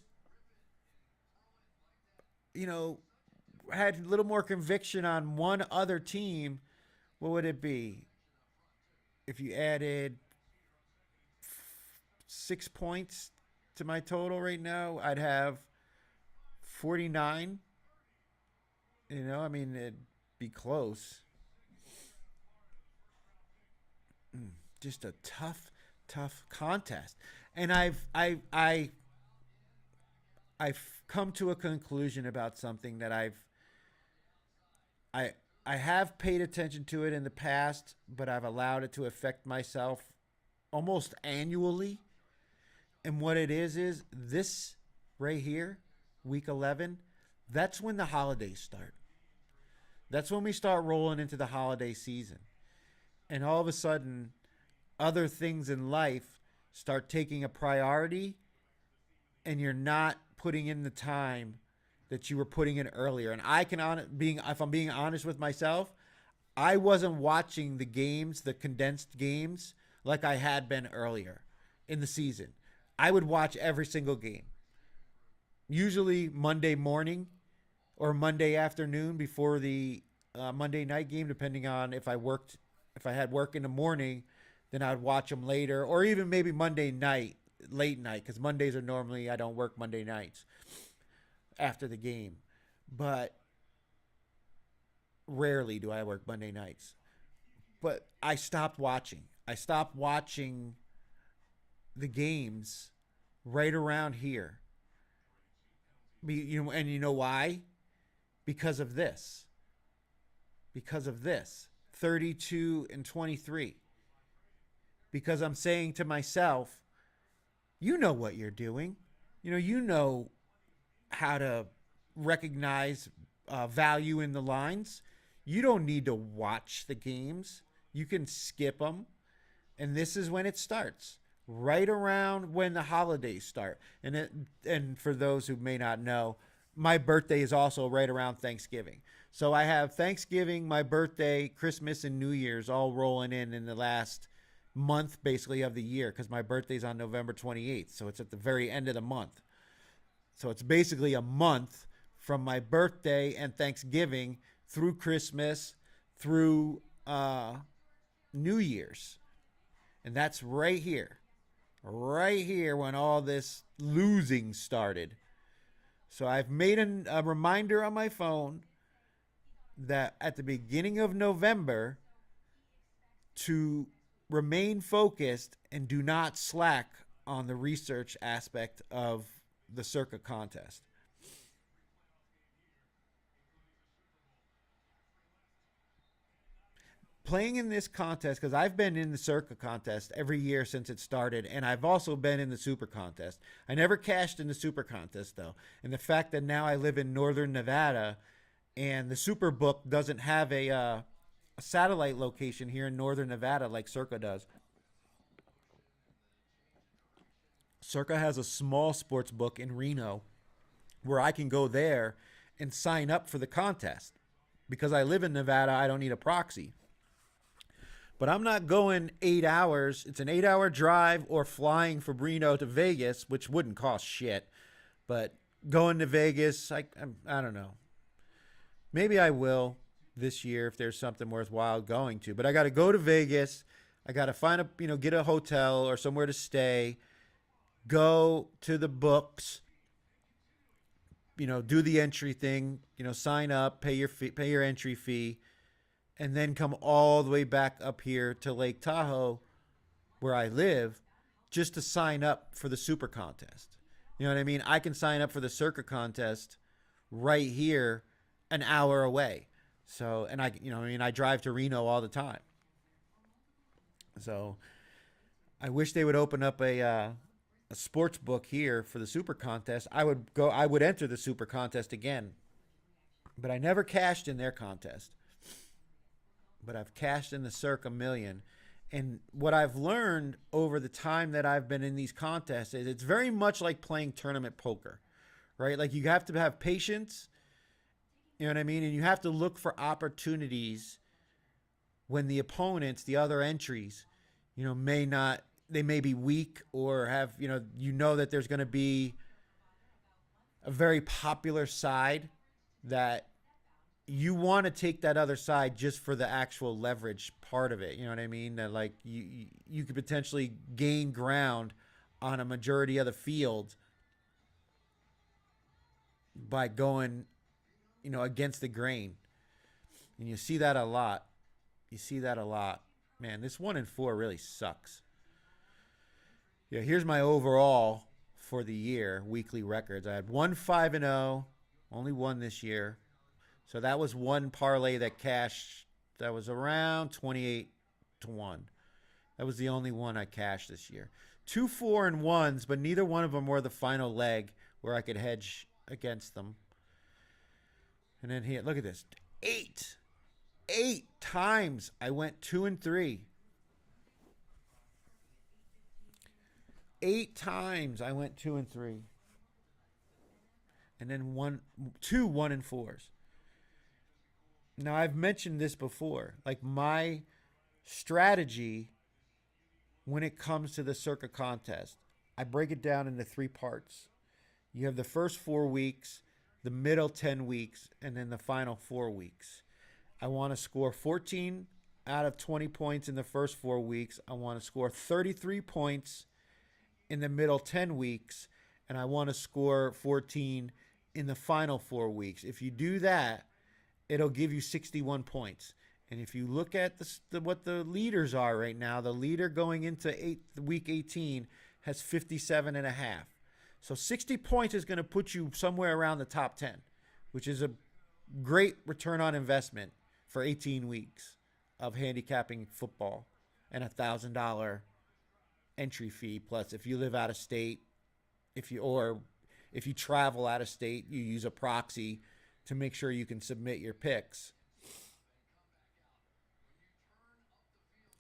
had a little more conviction on one other team, what would it be? If you added 6 points to my total right now, I'd have 49. I mean, it'd be close. Just a tough contest. And I've come to a conclusion about something that I have paid attention to it in the past, but I've allowed it to affect myself almost annually. And what it is this right here, week 11, that's when the holidays start. That's when we start rolling into the holiday season. And all of a sudden, other things in life start taking a priority, and you're not putting in the time that you were putting in earlier. And I can if I'm being honest with myself, I wasn't watching the games, the condensed games, like I had been earlier in the season. I would watch every single game. Usually Monday morning or Monday afternoon before the Monday night game, depending on if I had work in the morning, then I'd watch them later, or even maybe Monday night, late night, because Mondays are normally, I don't work Monday nights after the game. But rarely do I work Monday nights. But I stopped watching. I stopped watching the games right around here. And you know why? Because of this. Because of this. 32 and 23. Because I'm saying to myself, you know what you're doing. You know how to recognize value in the lines. You don't need to watch the games. You can skip them. And this is when it starts. Right around when the holidays start. And for those who may not know, my birthday is also right around Thanksgiving. So I have Thanksgiving, my birthday, Christmas, and New Year's all rolling in the last month basically of the year, because my birthday's on November 28th. So it's at the very end of the month. So it's basically a month from my birthday and Thanksgiving through Christmas, through New Year's. And that's right here when all this losing started. So I've made a reminder on my phone that at the beginning of November to remain focused and do not slack on the research aspect of the Circa contest. Playing in this contest, because I've been in the Circa contest every year since it started, and I've also been in the Super contest. I never cashed in the Super contest, though. And the fact that now I live in northern Nevada, and the Super book doesn't have a satellite location here in northern Nevada like Circa does. Circa has a small sports book in Reno where I can go there and sign up for the contest. Because I live in Nevada, I don't need a proxy. But I'm not going 8 hours. It's an 8-hour drive or flying from Reno to Vegas, which wouldn't cost shit. But going to Vegas, I don't know. Maybe I will this year if there's something worthwhile going to. But I got to go to Vegas. I got to find get a hotel or somewhere to stay. Go to the books. Do the entry thing. Sign up, pay your entry fee. And then come all the way back up here to Lake Tahoe, where I live, just to sign up for the Super contest. You know what I mean? I can sign up for the Circa contest right here, an hour away. So, and I drive to Reno all the time. So, I wish they would open up a sports book here for the Super contest. I would enter the Super contest again, but I never cashed in their contest. But I've cashed in the Circa Million. And what I've learned over the time that I've been in these contests is it's very much like playing tournament poker, right? Like you have to have patience, you know what I mean? And you have to look for opportunities when the opponents, the other entries, they may be weak or have, that there's going to be a very popular side that you want to take that other side just for the actual leverage part of it. You know what I mean? That like you could potentially gain ground on a majority of the field by going, against the grain. And you see that a lot. Man, this 1-4 really sucks. Yeah, here's my overall for the year, weekly records. I had 1-5-0, only one this year. So that was one parlay that cashed. That was around 28-1. That was the only one I cashed this year. 2 4-1s, but neither one of them were the final leg where I could hedge against them. And then here, look at this. 8 times I went 2-3. 8 times I went 2-3. and then two 1-4s. Now I've mentioned this before. Like my strategy when it comes to the Circa contest, I break it down into three parts. You have the first 4 weeks, the middle 10 weeks, and then the final 4 weeks. I want to score 14 out of 20 points in the first 4 weeks. I want to score 33 points in the middle 10 weeks, and I want to score 14 in the final 4 weeks. If you do that, it'll give you 61 points. And if you look at what the leaders are right now, the leader going into week 18 has 57 and a half. So 60 points is going to put you somewhere around the top 10, which is a great return on investment for 18 weeks of handicapping football and $1,000 entry fee. Plus, if you live out of state, if you travel out of state, you use a proxy to make sure you can submit your picks.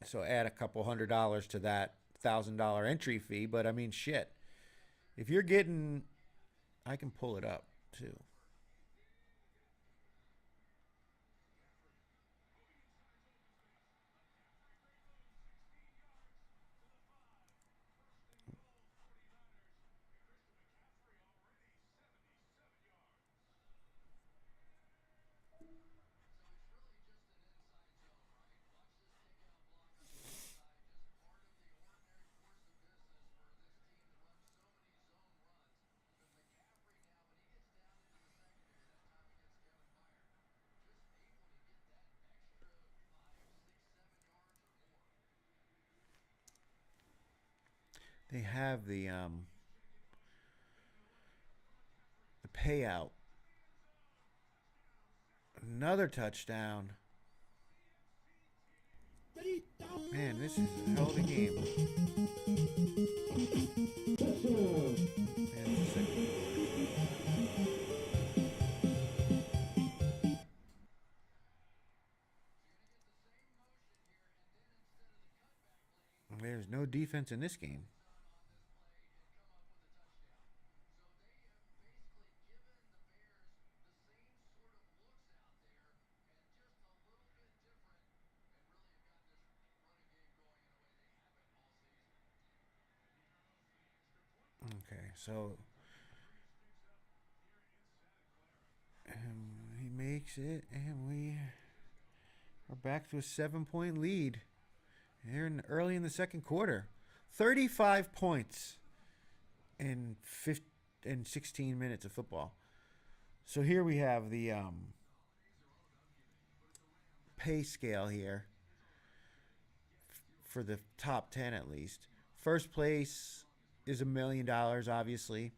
So add a couple $100 to that $1,000 entry fee. But I mean, shit. If you're getting, I can pull it up too. They have the payout. Another touchdown. Man, this is a hell of a game. There's no defense in this game. Okay, so he makes it, and we are back to a 7-point lead. They're early in the second quarter. 35 points in 16 minutes of football. So here we have the pay scale here for the top 10 at least. First place is $1 million, obviously.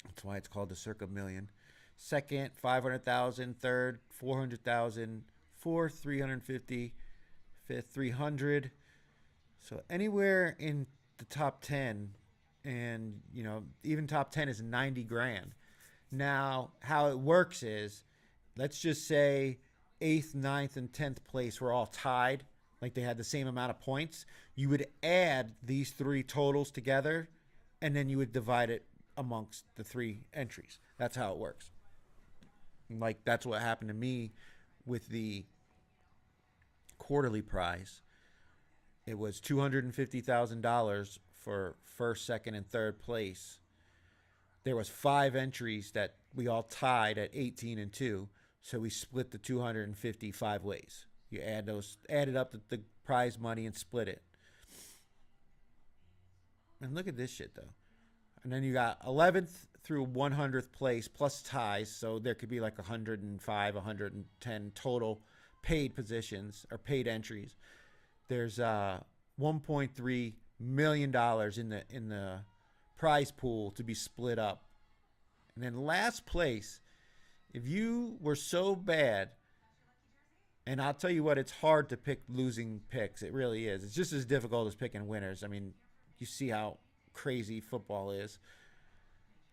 That's why it's called the Circa Million. Second, 500,000. Third, 400,000. Fourth, 350. Fifth, 300. So anywhere in the top 10, and even top 10 is 90 grand. Now, how it works is, let's just say 8th, 9th, and 10th place were all tied, like they had the same amount of points. You would add these three totals together, and then you would divide it amongst the three entries. That's how it works. Like, that's what happened to me with the quarterly prize. It was $250,000 for first, second, and third place. There was 5 entries that we all tied at 18 and 2, so we split the 255 ways. You added up the prize money and split it. And look at this shit though. And then you got 11th through 100th place plus ties, so there could be like 105, 110 total paid positions or paid entries. There's $1.3 million in the prize pool to be split up. And then last place, if you were so bad, and I'll tell you what, it's hard to pick losing picks. It really is. It's just as difficult as picking winners. I mean, you see how crazy football is.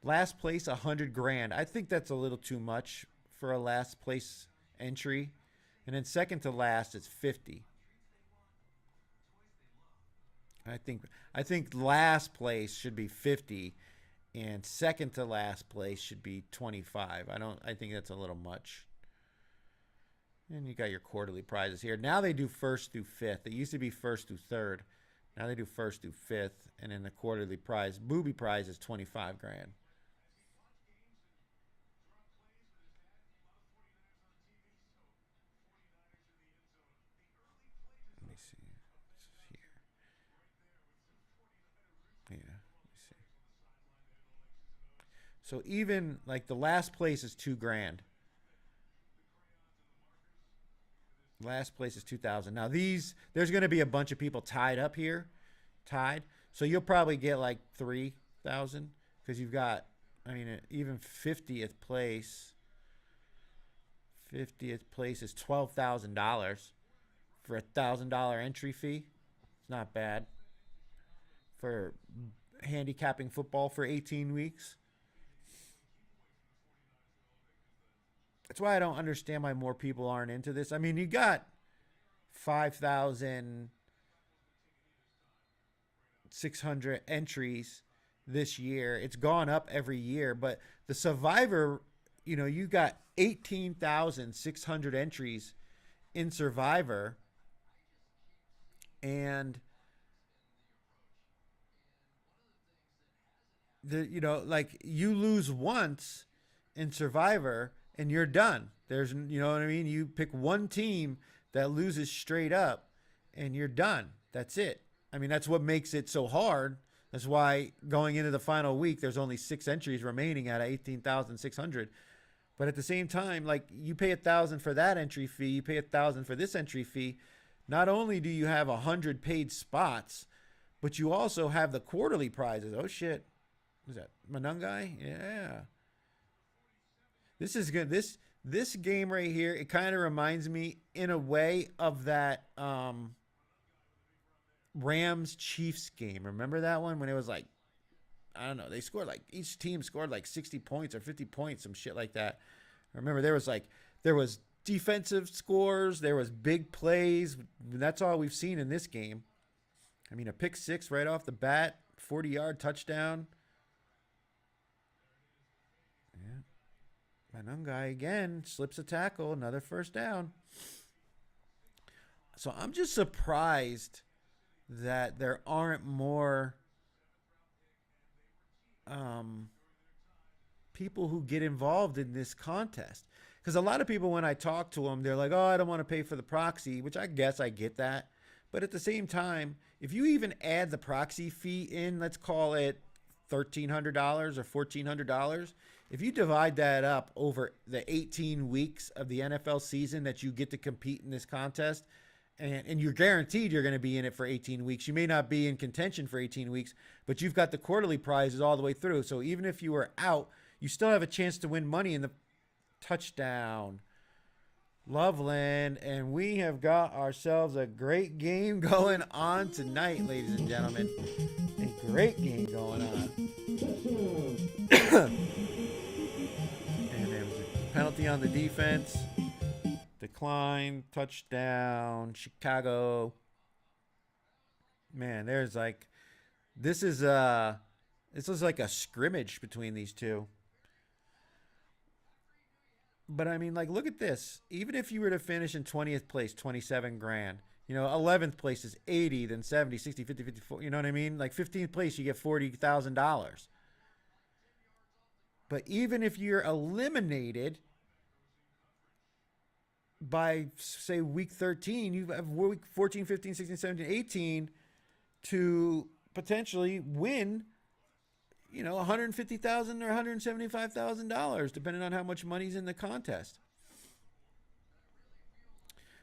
Last place, 100 grand. I think that's a little too much for a last place entry. And then second to last, it's 50. I think last place should be 50, and second to last place should be 25. I think that's a little much. And you got your quarterly prizes here. Now they do first through fifth. It used to be first through third. Now they do first through fifth, and then the quarterly prize, booby prize, is 25 grand. Let me see. It's here. Yeah. Let me see. So even like the last place is 2 grand. Last place is 2,000. Now there's going to be a bunch of people tied up here, tied. So you'll probably get like 3,000 because you've got, I mean, even 50th place. 50th place is $12,000 for $1,000 entry fee. It's not bad for handicapping football for 18 weeks. That's why I don't understand why more people aren't into this. I mean, you got 5,600 entries this year. It's gone up every year, but the Survivor, you got 18,600 entries in Survivor, and like you lose once in Survivor and you're done. You know what I mean? You pick one team that loses straight up and you're done. That's it. I mean, that's what makes it so hard. That's why going into the final week, there's only 6 entries remaining out of 18,600. But at the same time, like you pay 1,000 for that entry fee, you pay 1,000 for this entry fee. Not only do you have 100 paid spots, but you also have the quarterly prizes. Oh shit. Is that Manungai? Yeah. This is good. This game right here, it kind of reminds me in a way of that Rams Chiefs game. Remember that one when it was like, I don't know, they scored like, each team scored like 60 points or 50 points, some shit like that. I remember there was defensive scores, there was big plays. That's all we've seen in this game. I mean, a pick six right off the bat, 40-yard touchdown. Yeah. Manungai again slips a tackle, another first down. So I'm just surprised that there aren't more people who get involved in this contest. Because a lot of people, when I talk to them, they're like, oh, I don't want to pay for the proxy, which I guess I get that. But at the same time, if you even add the proxy fee in, let's call it $1,300 or $1,400, if you divide that up over the 18 weeks of the NFL season that you get to compete in this contest, and you're guaranteed you're going to be in it for 18 weeks. You may not be in contention for 18 weeks, but you've got the quarterly prizes all the way through. So even if you were out, you still have a chance to win money in the touchdown. Loveland, and we have got ourselves a great game going on tonight, ladies and gentlemen. A great game going on. And there was a penalty on the defense. Decline, touchdown, Chicago. Man, there's like, this is like a scrimmage between these two. But I mean, like, look at this. Even if you were to finish in 20th place, 27 grand. 11th place is 80, then 70, 60, 50, 54. You know what I mean? Like 15th place, you get $40,000. But even if you're eliminated by, say, week 13, you have week 14, 15, 16, 17, 18 to potentially win, $150,000 or $175,000, depending on how much money's in the contest.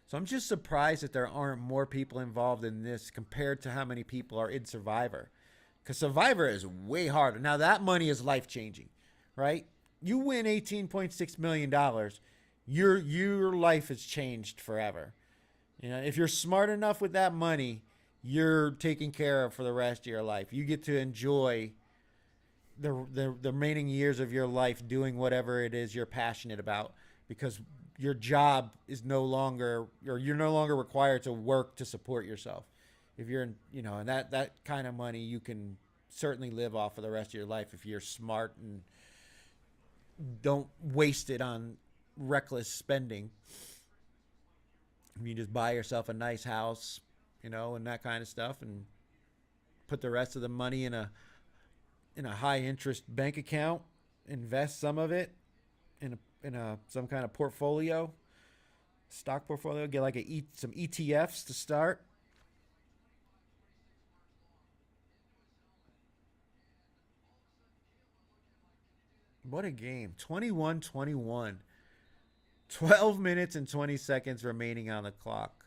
So I'm just surprised that there aren't more people involved in this compared to how many people are in Survivor. Because Survivor is way harder. Now, that money is life-changing, right? You win $18.6 million, your life has changed forever. If you're smart enough with that money, you're taken care of for the rest of your life. You get to enjoy the remaining years of your life doing whatever it is you're passionate about, because your job is no longer, or you're no longer required to work to support yourself. If you're in, and that kind of money, you can certainly live off for the rest of your life if you're smart and don't waste it on reckless spending. You just buy yourself a nice house, and that kind of stuff, and put the rest of the money in a high interest bank account, invest some of it in a some kind of portfolio, stock portfolio, get like some ETFs to start. What a game. 21-21. 12 minutes and 20 seconds remaining on the clock.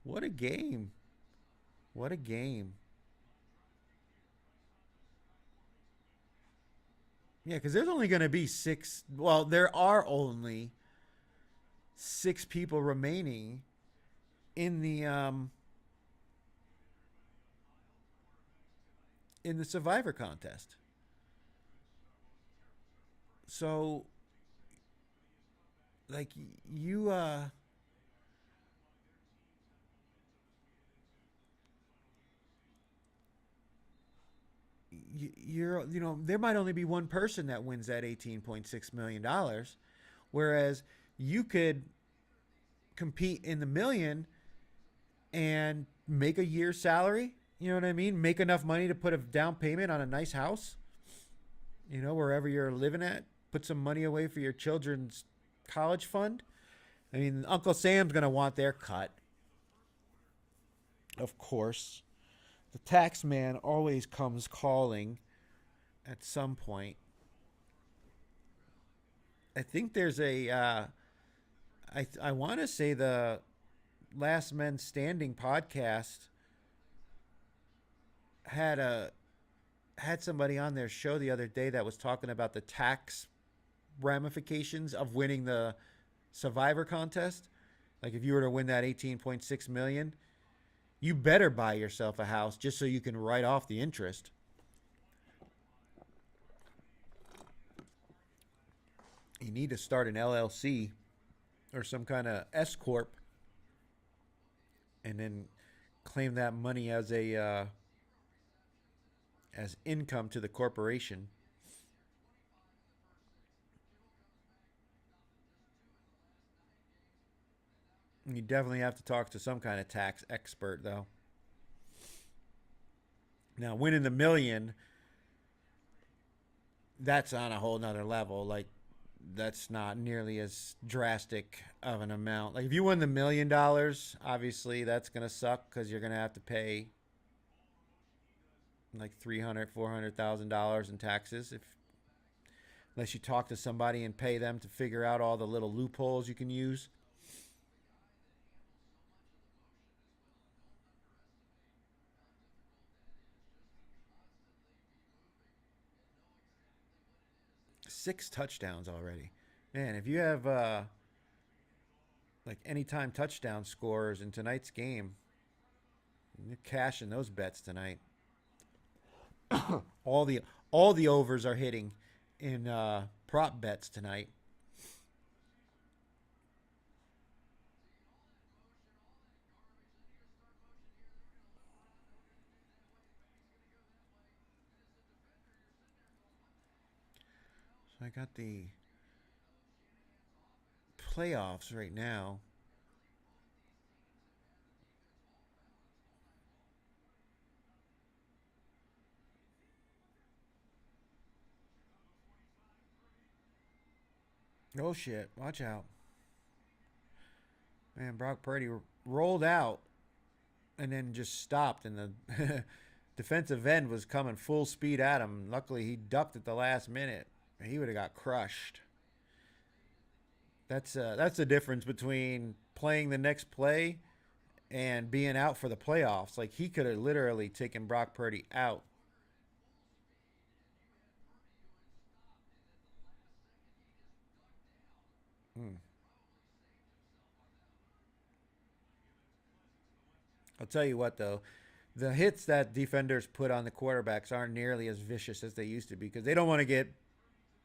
What a game. What a game. Yeah, because there's only going to be six. Well, there are only six people remaining in the Survivor contest. So, like you're there might only be one person that wins that $18.6 million, whereas you could compete in the million and make a year's salary. You know what I mean? Make enough money to put a down payment on a nice house. Wherever you're living at, put some money away for your children's college fund. I mean, Uncle Sam's gonna want their cut, of course. The tax man always comes calling at some point. I think there's I want to say the Last Men Standing podcast had somebody on their show the other day that was talking about the tax ramifications of winning the Survivor contest. Like if you were to win that 18.6 million, you better buy yourself a house just so you can write off the interest. You need to start an LLC or some kind of S corp, and then claim that money as income to the corporation. You definitely have to talk to some kind of tax expert, though. Now, winning the million, that's on a whole nother level. Like, that's not nearly as drastic of an amount. Like, if you win the $1 million, obviously that's going to suck because you're going to have to pay like $300,000-$400,000 in taxes unless you talk to somebody and pay them to figure out all the little loopholes you can use. Six touchdowns already. Man, if you have like anytime touchdown scores in tonight's game, you're cashing those bets tonight. all the overs are hitting in prop bets tonight. So I got the playoffs right now. Oh shit, watch out. Man, Brock Purdy rolled out and then just stopped, and the defensive end was coming full speed at him. Luckily, he ducked at the last minute. He would have got crushed. That's the difference between playing the next play and being out for the playoffs. Like, he could have literally taken Brock Purdy out. Hmm. I'll tell you what, though. The hits that defenders put on the quarterbacks aren't nearly as vicious as they used to be because they don't want to get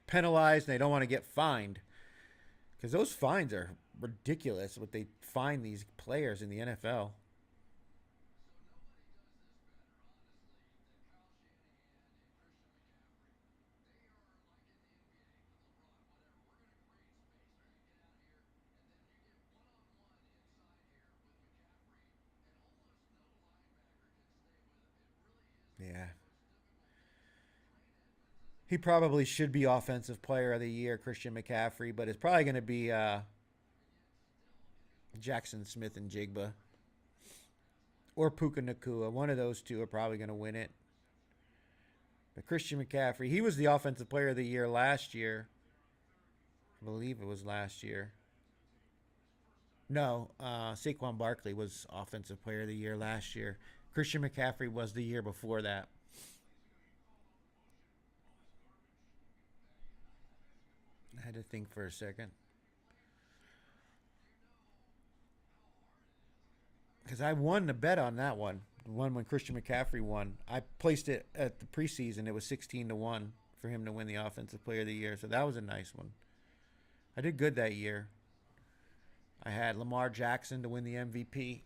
penalized and they don't want to get fined. Because those fines are ridiculous, what they fine these players in the NFL. Yeah. He probably should be offensive player of the year, Christian McCaffrey, but it's probably going to be Jackson Smith and Jigba or Puka Nakua. One of those two are probably going to win it. But Christian McCaffrey, he was the offensive player of the year last year. I believe it was last year. No, Saquon Barkley was offensive player of the year last year. Christian McCaffrey was the year before that. I had to think for a second. Because I won the bet on that one. The one when Christian McCaffrey won. I placed it at the preseason. It was 16-1 for him to win the offensive player of the year. So that was a nice one. I did good that year. I had Lamar Jackson to win the MVP.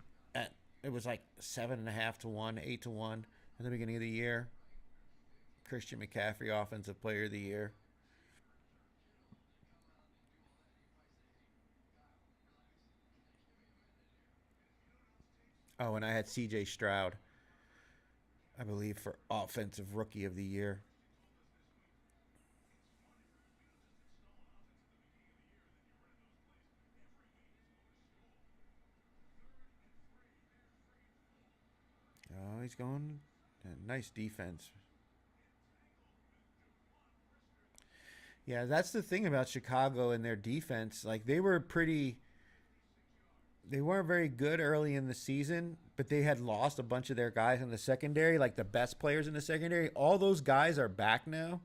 It was like 7.5-1, 8-1 at the beginning of the year. Christian McCaffrey, offensive player of the year. Oh, and I had C.J. Stroud, I believe, for offensive rookie of the year. Oh, he's going. Nice defense. Yeah, that's the thing about Chicago and their defense. Like they weren't very good early in the season, but they had lost a bunch of their guys in the secondary, like the best players in the secondary. All those guys are back now.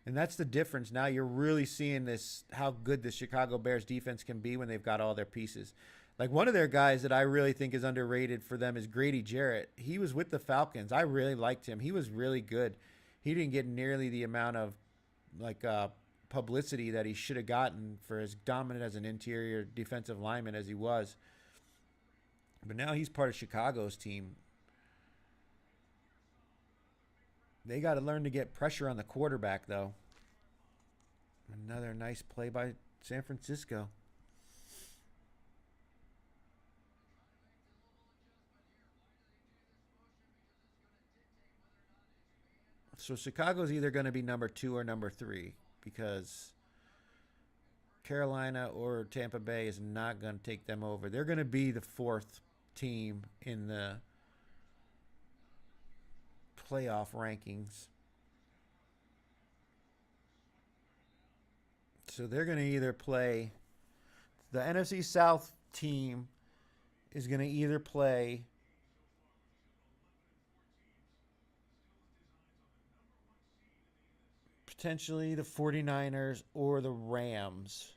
And that's the difference. Now you're really seeing this how good the Chicago Bears defense can be when they've got all their pieces. Like one of their guys that I really think is underrated for them is Grady Jarrett. He was with the Falcons. I really liked him. He was really good. He didn't get nearly the amount of like publicity that he should have gotten for as dominant as an interior defensive lineman as he was. But now he's part of Chicago's team. They got to learn to get pressure on the quarterback, though. Another nice play by San Francisco. So Chicago's either going to be number 2 or number 3 because Carolina or Tampa Bay is not going to take them over. They're going to be the 4th team in the playoff rankings. So they're going to either play the NFC South team is going to either play potentially the 49ers or the Rams.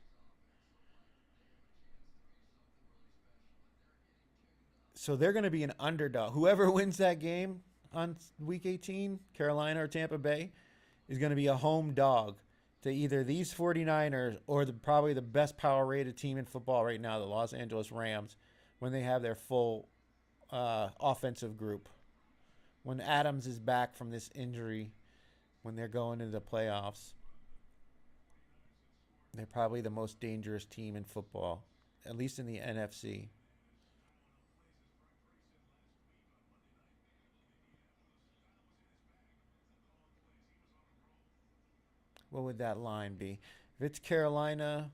So they're going to be an underdog. Whoever wins that game on week 18, Carolina or Tampa Bay, is going to be a home dog to either these 49ers or probably the best power rated team in football right now, the Los Angeles Rams, when they have their full offensive group. When Adams is back from this injury, when they're going into the playoffs, they're probably the most dangerous team in football, at least in the NFC. What would that line be? If it's Carolina,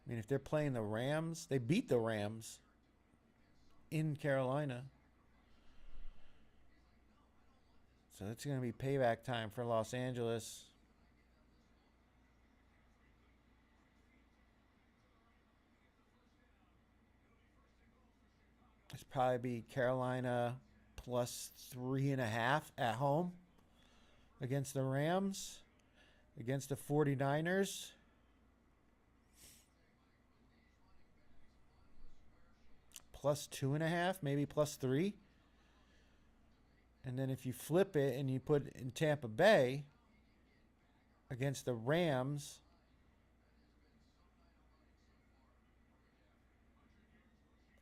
I mean, if they're playing the Rams, they beat the Rams in Carolina. So it's going to be payback time for Los Angeles. It's probably be Carolina plus 3.5 at home against the Rams, against the 49ers. Plus 2.5, maybe plus 3. And then if you flip it and you put in Tampa Bay against the Rams,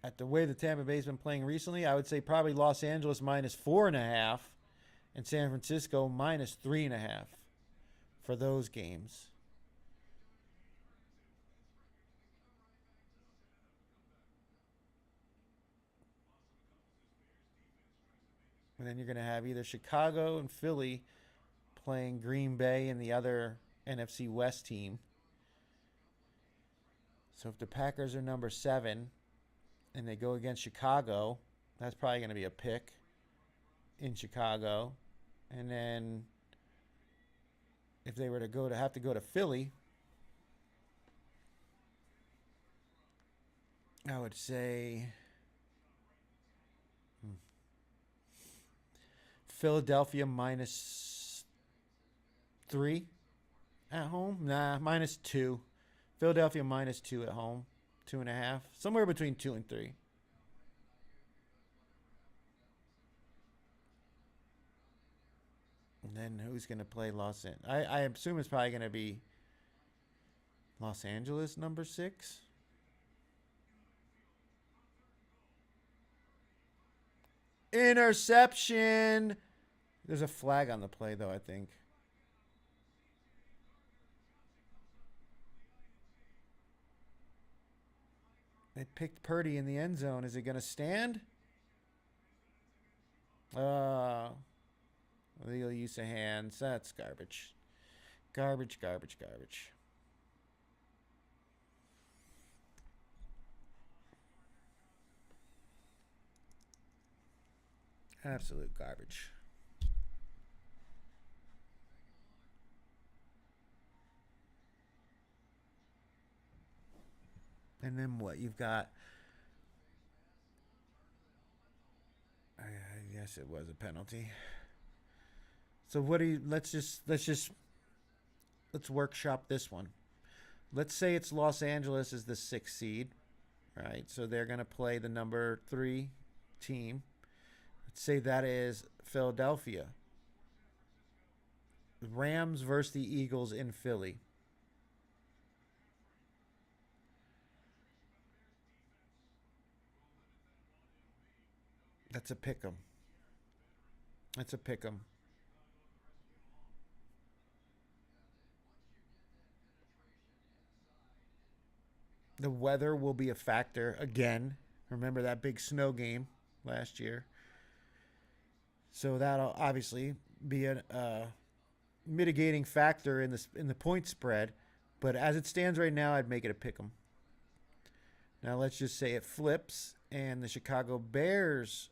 at the way the Tampa Bay's been playing recently, I would say probably Los Angeles minus 4.5 and San Francisco minus 3.5 for those games. And then you're going to have either Chicago and Philly playing Green Bay and the other NFC West team. So if the Packers are number 7 and they go against Chicago, that's probably going to be a pick in Chicago. And then if they were to have to go to Philly, I would say Philadelphia -3 at home. Nah, -2. Philadelphia -2 at home. 2.5. Somewhere between 2 and 3. And then who's going to play Los Angeles? I assume it's probably going to be Los Angeles number 6. Interception. There's a flag on the play, though, I think. They picked Purdy in the end zone. Is it going to stand? Legal use of hands. That's garbage. Garbage, garbage, garbage. Absolute garbage. And then what? You've got. I guess it was a penalty. So what do you? Let's workshop this one. Let's say it's Los Angeles is the 6th seed, right? So they're going to play the number 3 team. Let's say that is Philadelphia. Rams versus the Eagles in Philly. That's a pick 'em. That's a pick 'em. The weather will be a factor again. Remember that big snow game last year. So that'll obviously be a mitigating factor in the point spread. But as it stands right now, I'd make it a pick 'em. Now let's just say it flips and the Chicago Bears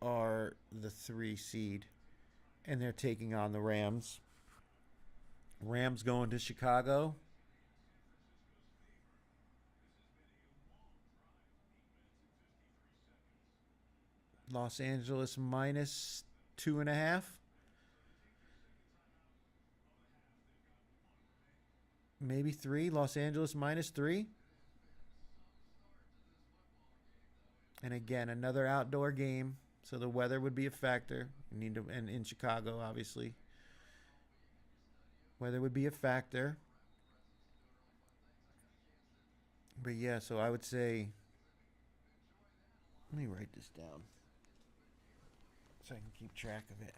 are the 3 seed and they're taking on the Rams. Rams going to Chicago. Los Angeles -2.5. Maybe 3. Los Angeles -3. And again, another outdoor game. So the weather would be a factor. You need to, and in Chicago, obviously. Weather would be a factor. But yeah, so I would say, let me write this down so I can keep track of it.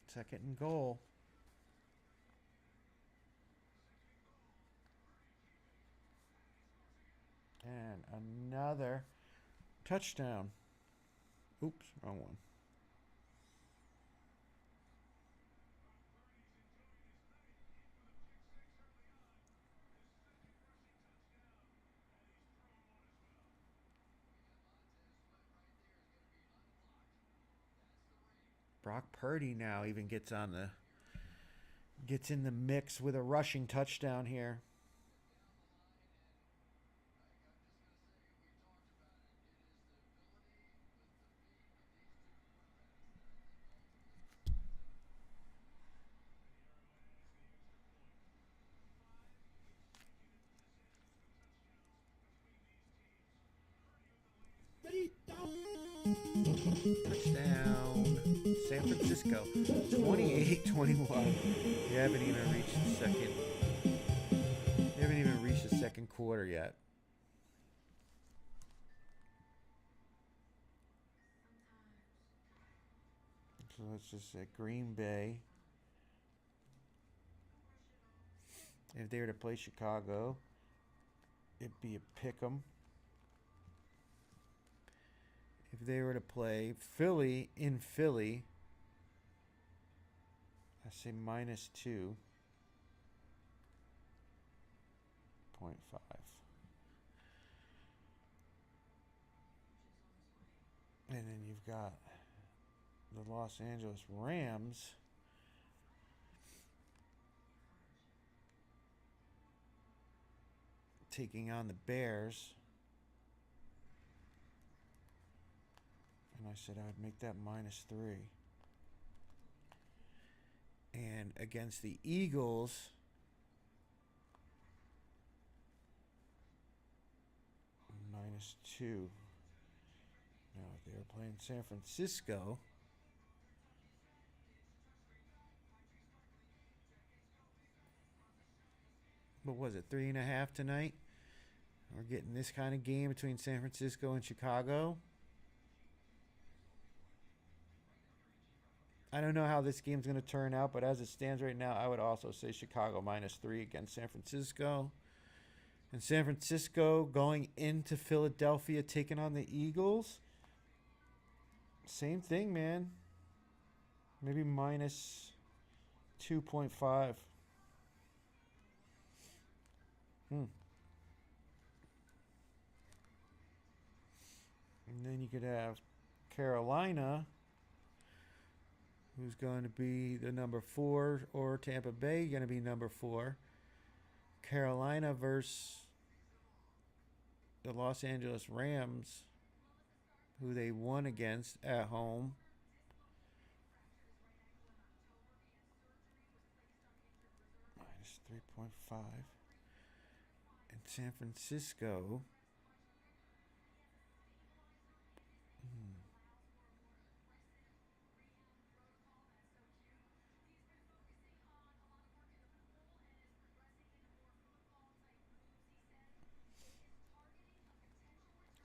Second and goal. And another touchdown. Oops, wrong one. Brock Purdy now even gets in the mix with a rushing touchdown here. Touchdown. San Francisco. 28-21. They haven't even reached the second quarter yet. So let's just say Green Bay. If they were to play Chicago, it'd be a pick 'em. If they were to play Philly in Philly, I say -2.5. And then you've got the Los Angeles Rams taking on the Bears. And I said I would make that -3. And against the Eagles, -2. Now, if they were playing San Francisco, what was it, 3.5 tonight? We're getting this kind of game between San Francisco and Chicago. I don't know how this game's going to turn out, but as it stands right now, I would also say Chicago -3 against San Francisco. And San Francisco going into Philadelphia taking on the Eagles. Same thing, man. Maybe -2.5. And then you could have Carolina, who's going to be the number 4, or Tampa Bay going to be number 4. Carolina versus the Los Angeles Rams, who they won against at home. -3.5. And San Francisco.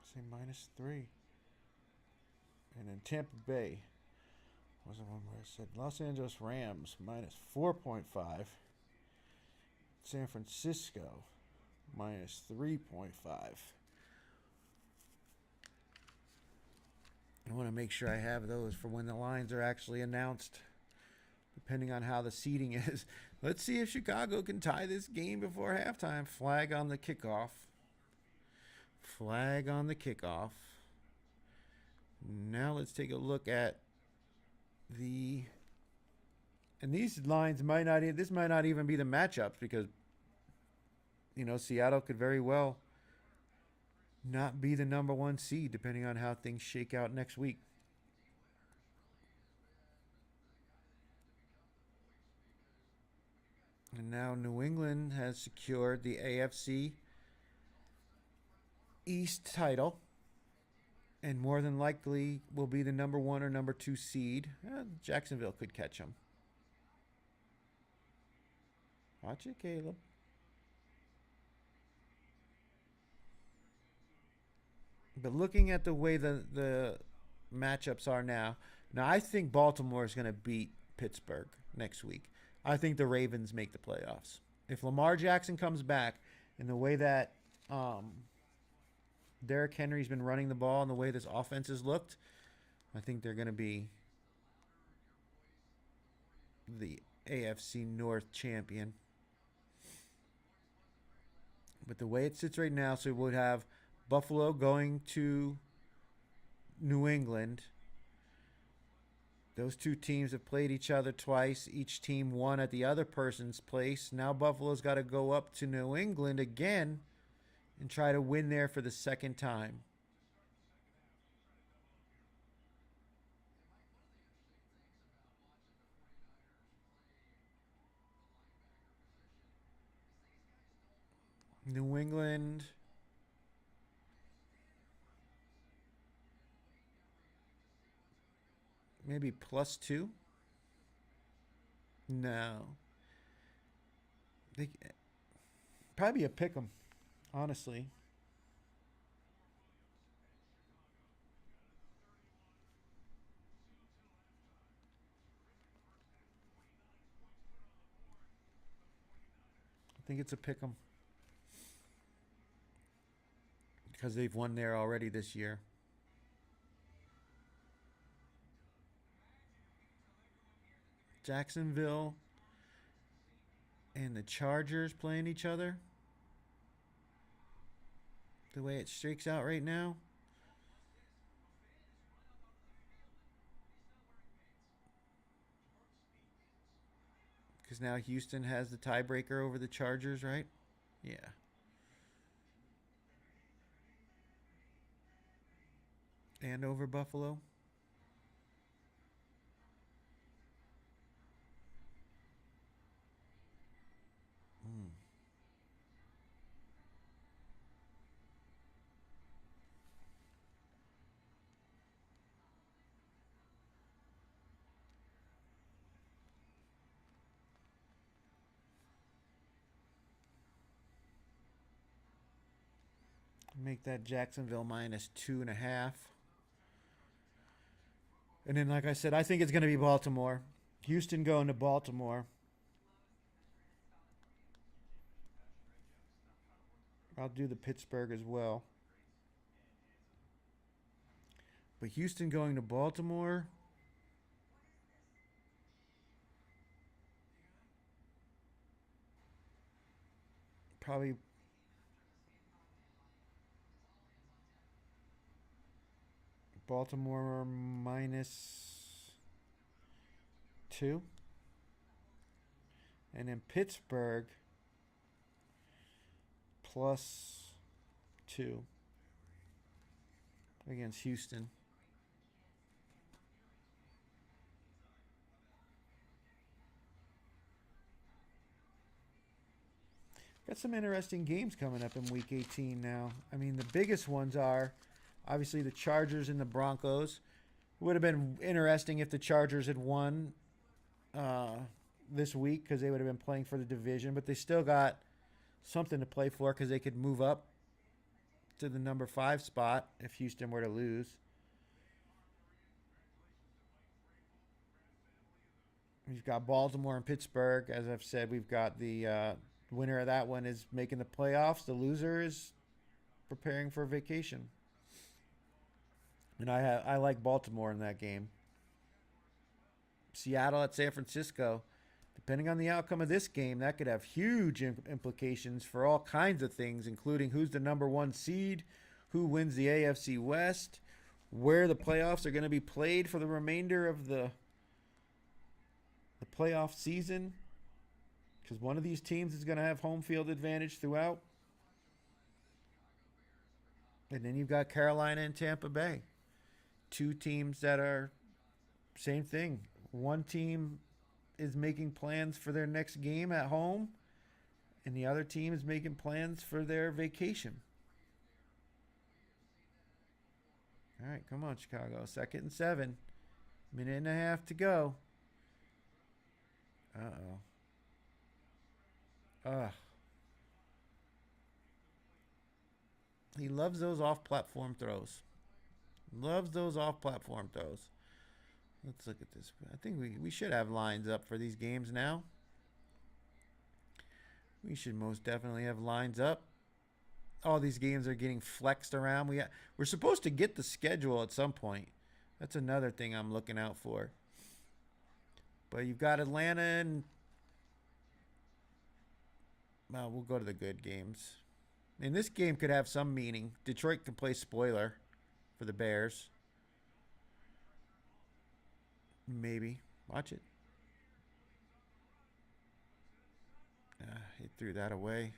Say -3. And then Tampa Bay was the one where I said Los Angeles Rams -4.5. San Francisco -3.5. I want to make sure I have those for when the lines are actually announced, depending on how the seating is. Let's see if Chicago can tie this game before halftime. Flag on the kickoff. Flag on the kickoff. Now let's take a look at the... And these lines might not... This might not even be the matchups because, you know, Seattle could very well not be the number 1 seed depending on how things shake out next week. And now New England has secured the AFC East title and more than likely will be the number 1 or number 2 seed. Jacksonville could catch them. Watch it, Caleb. But looking at the way the matchups are now, I think Baltimore is going to beat Pittsburgh next week. I think the Ravens make the playoffs. If Lamar Jackson comes back in the way that Derrick Henry's been running the ball and the way this offense has looked, I think they're going to be the AFC North champion. But the way it sits right now, so we would have Buffalo going to New England. Those two teams have played each other twice. Each team won at the other person's place. Now Buffalo's got to go up to New England again and try to win there for the second time. New England. Maybe +2? No. They probably a pick 'em, honestly. think it's a pick 'em because they've won there already this year. Jacksonville and the Chargers playing each other. The way it shakes out right now. Because now Houston has the tiebreaker over the Chargers, right? Yeah. And over Buffalo. Mm. Make that Jacksonville minus 2.5. And then, like I said, I think it's going to be Baltimore. Houston going to Baltimore. I'll do the Pittsburgh as well. But Houston going to Baltimore. Probably Baltimore minus 2. And then Pittsburgh plus 2 against Houston. Got some interesting games coming up in Week 18 now. I mean, the biggest ones are obviously the Chargers and the Broncos. It would have been interesting if the Chargers had won this week because they would have been playing for the division. But they still got something to play for because they could move up to the number 5 spot if Houston were to lose. We've got Baltimore and Pittsburgh. As I've said, we've got the winner of that one is making the playoffs. The loser is preparing for vacation. And I like Baltimore in that game. Seattle at San Francisco. Depending on the outcome of this game, that could have huge implications for all kinds of things, including who's the number 1 seed, who wins the AFC West, where the playoffs are going to be played for the remainder of the playoff season. Because one of these teams is going to have home field advantage throughout. And then you've got Carolina and Tampa Bay. 2 teams that are same thing. One team is making plans for their next game at home, and the other team is making plans for their vacation. All right, come on, Chicago. 2nd and 7. Minute and a half to go. Uh-oh. He loves those off-platform throws. Loves those off-platform throws. Let's look at this. I think we should have lines up for these games now. We should most definitely have lines up. All these games are getting flexed around. We're supposed to get the schedule at some point. That's another thing I'm looking out for. But you've got Atlanta and... Well, we'll go to the good games. And this game could have some meaning. Detroit can play spoiler for the Bears. Maybe. Watch it. He threw that away.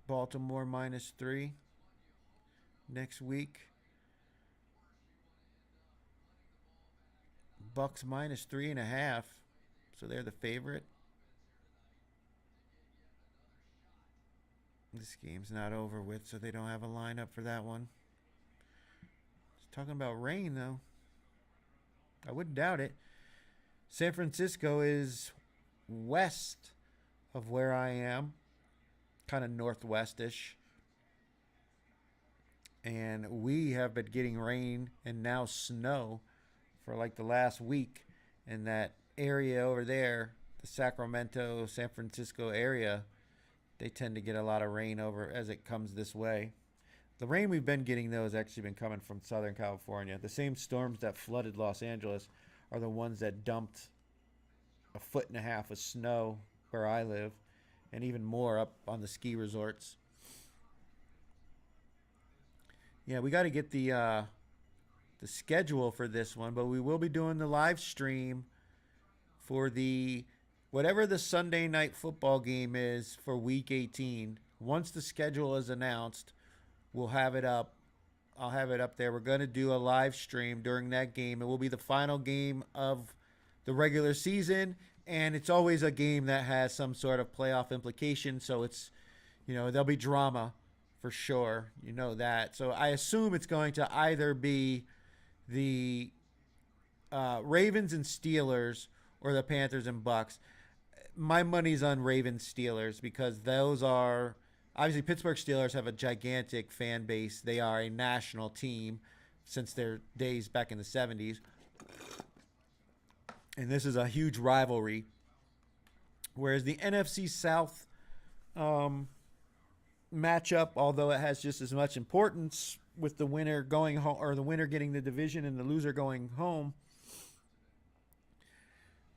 Baltimore minus 3 next week. Bucks minus 3.5. So they're the favorite. This game's not over with, so they don't have a lineup for that one. Just talking about rain, though. I wouldn't doubt it. San Francisco is west of where I am. Kind of northwestish. And we have been getting rain and now snow for like the last week in that area over there, the Sacramento, San Francisco area. They tend to get a lot of rain over as it comes this way. The rain we've been getting, though, has actually been coming from Southern California. The same storms that flooded Los Angeles are the ones that dumped a foot and a half of snow where I live, and even more up on the ski resorts. Yeah, we got to get the schedule for this one, but we will be doing the live stream for the whatever the Sunday night football game is for week 18. Once the schedule is announced, we'll have it up. I'll have it up there. We're going to do a live stream during that game. It will be the final game of the regular season, and it's always a game that has some sort of playoff implication, so it's, there'll be drama for sure. You know that. So I assume it's going to either be the Ravens and Steelers or the Panthers and Bucks. My money's on Ravens Steelers because those are obviously Pittsburgh Steelers have a gigantic fan base. They are a national team since their days back in the 70s. And this is a huge rivalry. Whereas the NFC South matchup, although it has just as much importance with the winner going home or the winner getting the division and the loser going home,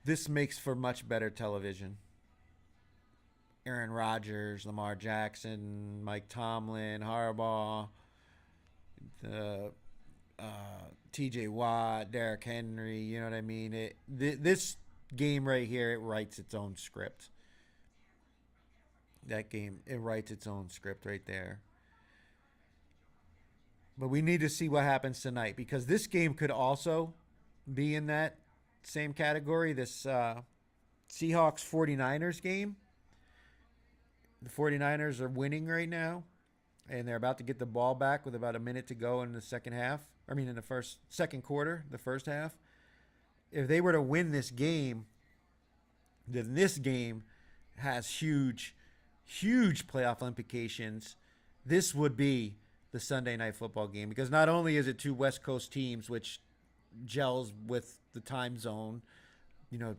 this makes for much better television. Aaron Rodgers, Lamar Jackson, Mike Tomlin, Harbaugh, TJ Watt, Derrick Henry, you know what I mean? This game right here, it writes its own script. That game, it writes its own script right there. But we need to see what happens tonight because this game could also be in that same category, this Seahawks 49ers game. The 49ers are winning right now, and they're about to get the ball back with about a minute to go in the second half. I mean, in the second quarter, the first half. If they were to win this game, then this game has huge playoff implications. This would be the Sunday night football game because not only is it two West Coast teams, which gels with the time zone,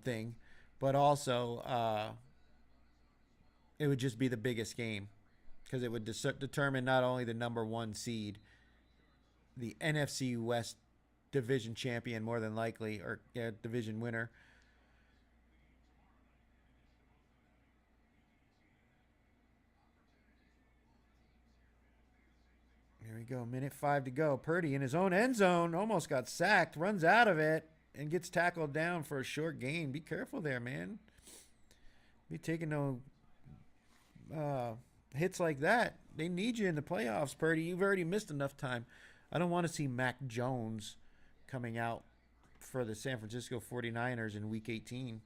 thing, but also it would just be the biggest game because it would determine not only the number one seed, the NFC West division champion more than likely, or division winner. Here we go. Minute 5 to go. Purdy in his own end zone almost got sacked, runs out of it, and gets tackled down for a short gain. Be careful there, man. Be taking no hits like that. They need you in the playoffs, Purdy. You've already missed enough time. I don't want to see Mac Jones coming out for the San Francisco 49ers in Week 18.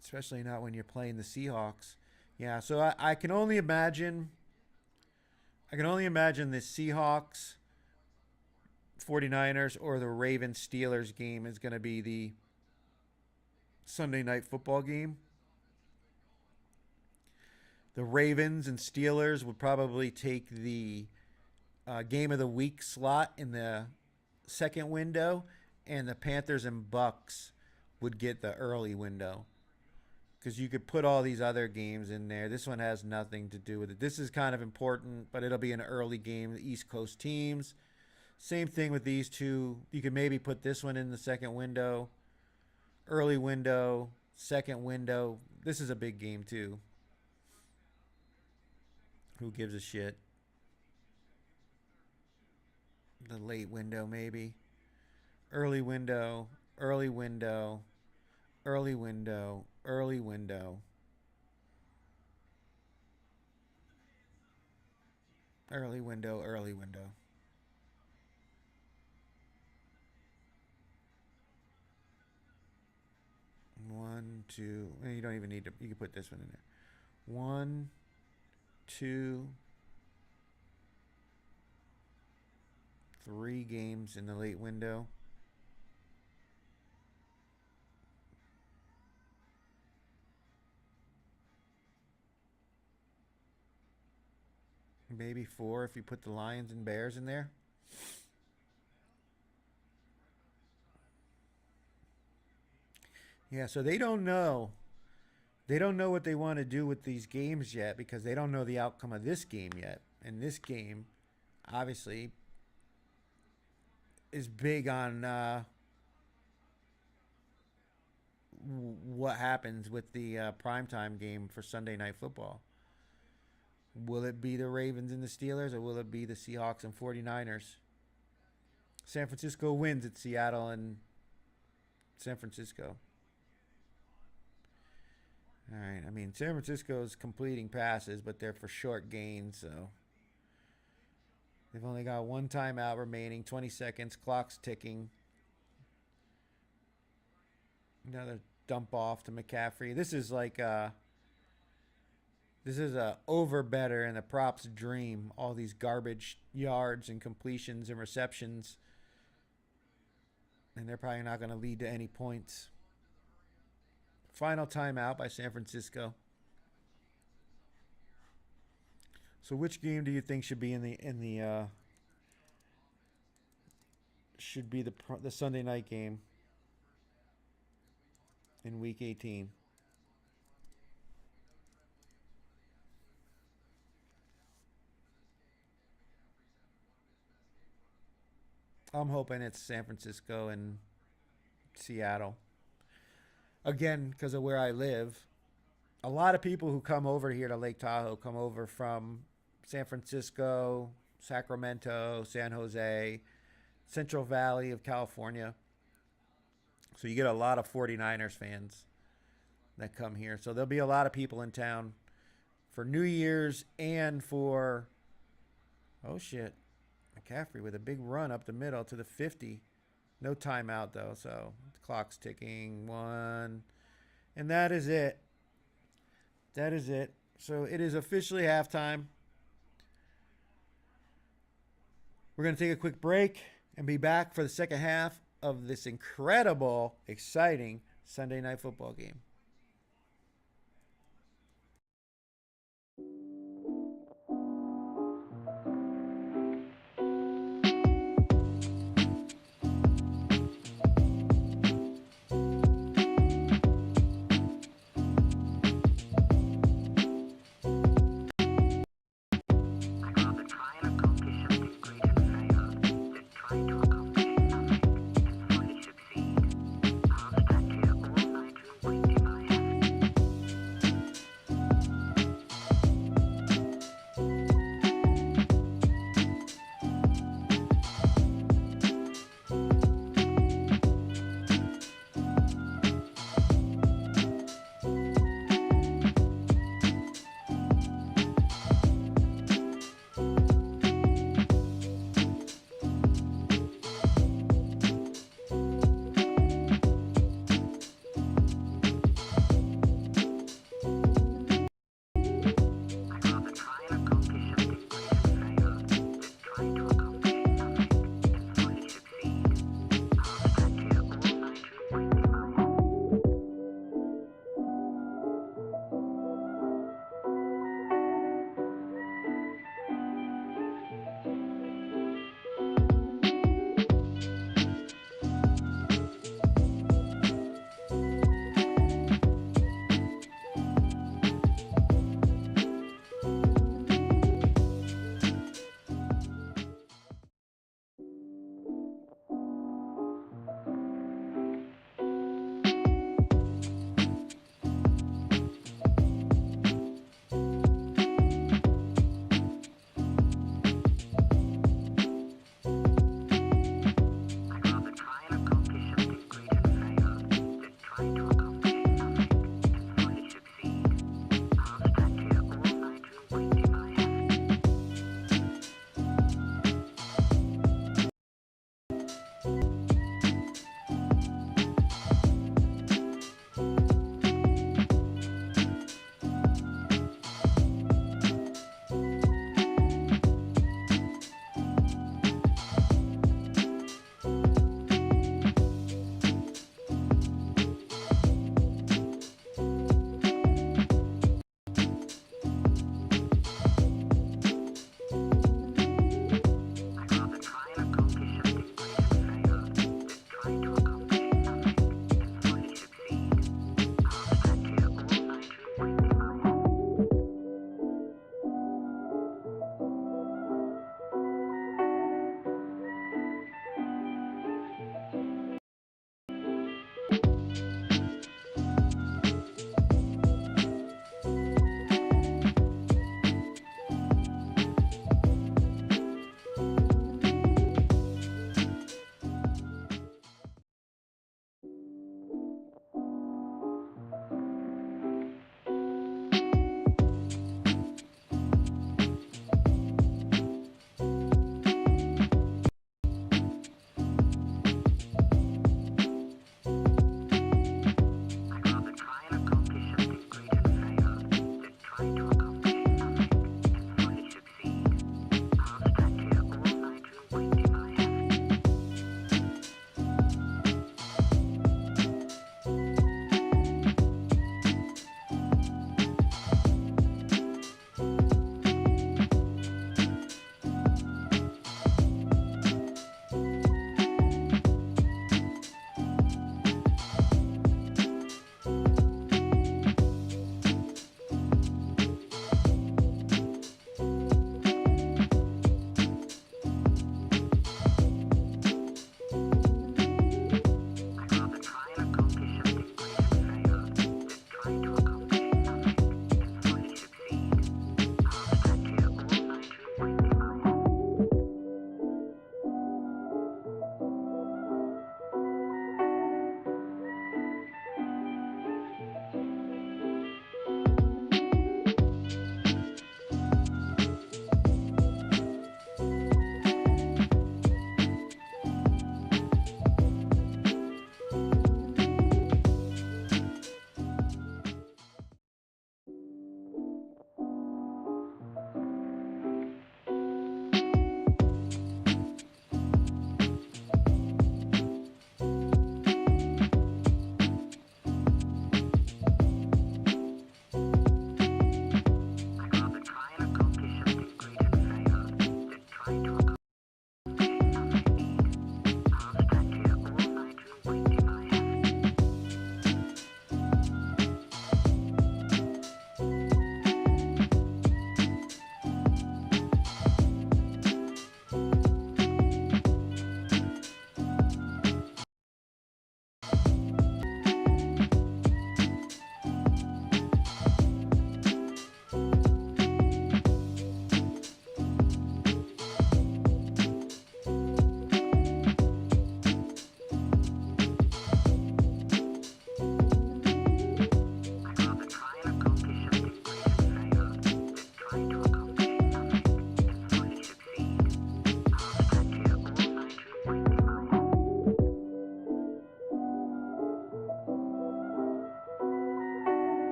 Especially not when you're playing the Seahawks. Yeah, so I can only imagine the Seahawks 49ers or the Ravens Steelers game is going to be the Sunday night football game. The Ravens and Steelers would probably take the game of the week slot in the second window, and the Panthers and Bucks would get the early window. Because you could put all these other games in there. This one has nothing to do with it. This is kind of important, but it'll be an early game. The East Coast teams. Same thing with these two. You could maybe put this one in the second window. Early window. Second window. This is a big game too. Who gives a shit? The late window maybe. Early window. Early window. Early window. Early window. Early window. Early window. One, two. You don't even need to. You can put this one in there. 1, 2, 3 games in the late window. Maybe 4 if you put the Lions and Bears in there. Yeah, so they don't know. They don't know what they want to do with these games yet because they don't know the outcome of this game yet. And this game, obviously, is big on what happens with the primetime game for Sunday Night Football. Will it be the Ravens and the Steelers, or will it be the Seahawks and 49ers? San Francisco wins at Seattle and San Francisco. All right. I mean, San Francisco's completing passes, but they're for short gains, so they've only got one timeout remaining, 20 seconds, clock's ticking. Another dump off to McCaffrey. This is like this is a over better and the props dream. All these garbage yards and completions and receptions, and they're probably not going to lead to any points. Final timeout by San Francisco. So, which game do you think should be should be the Sunday night game in Week 18? I'm hoping it's San Francisco and Seattle. Again, because of where I live, a lot of people who come over here to Lake Tahoe come over from San Francisco, Sacramento, San Jose, Central Valley of California. So you get a lot of 49ers fans that come here. So there'll be a lot of people in town for New Year's and for, oh shit, McCaffrey with a big run up the middle to the 50. No timeout though, so the clock's ticking. One. And that is it. That is it. So it is officially halftime. We're going to take a quick break and be back for the second half of this incredible, exciting Sunday night football game.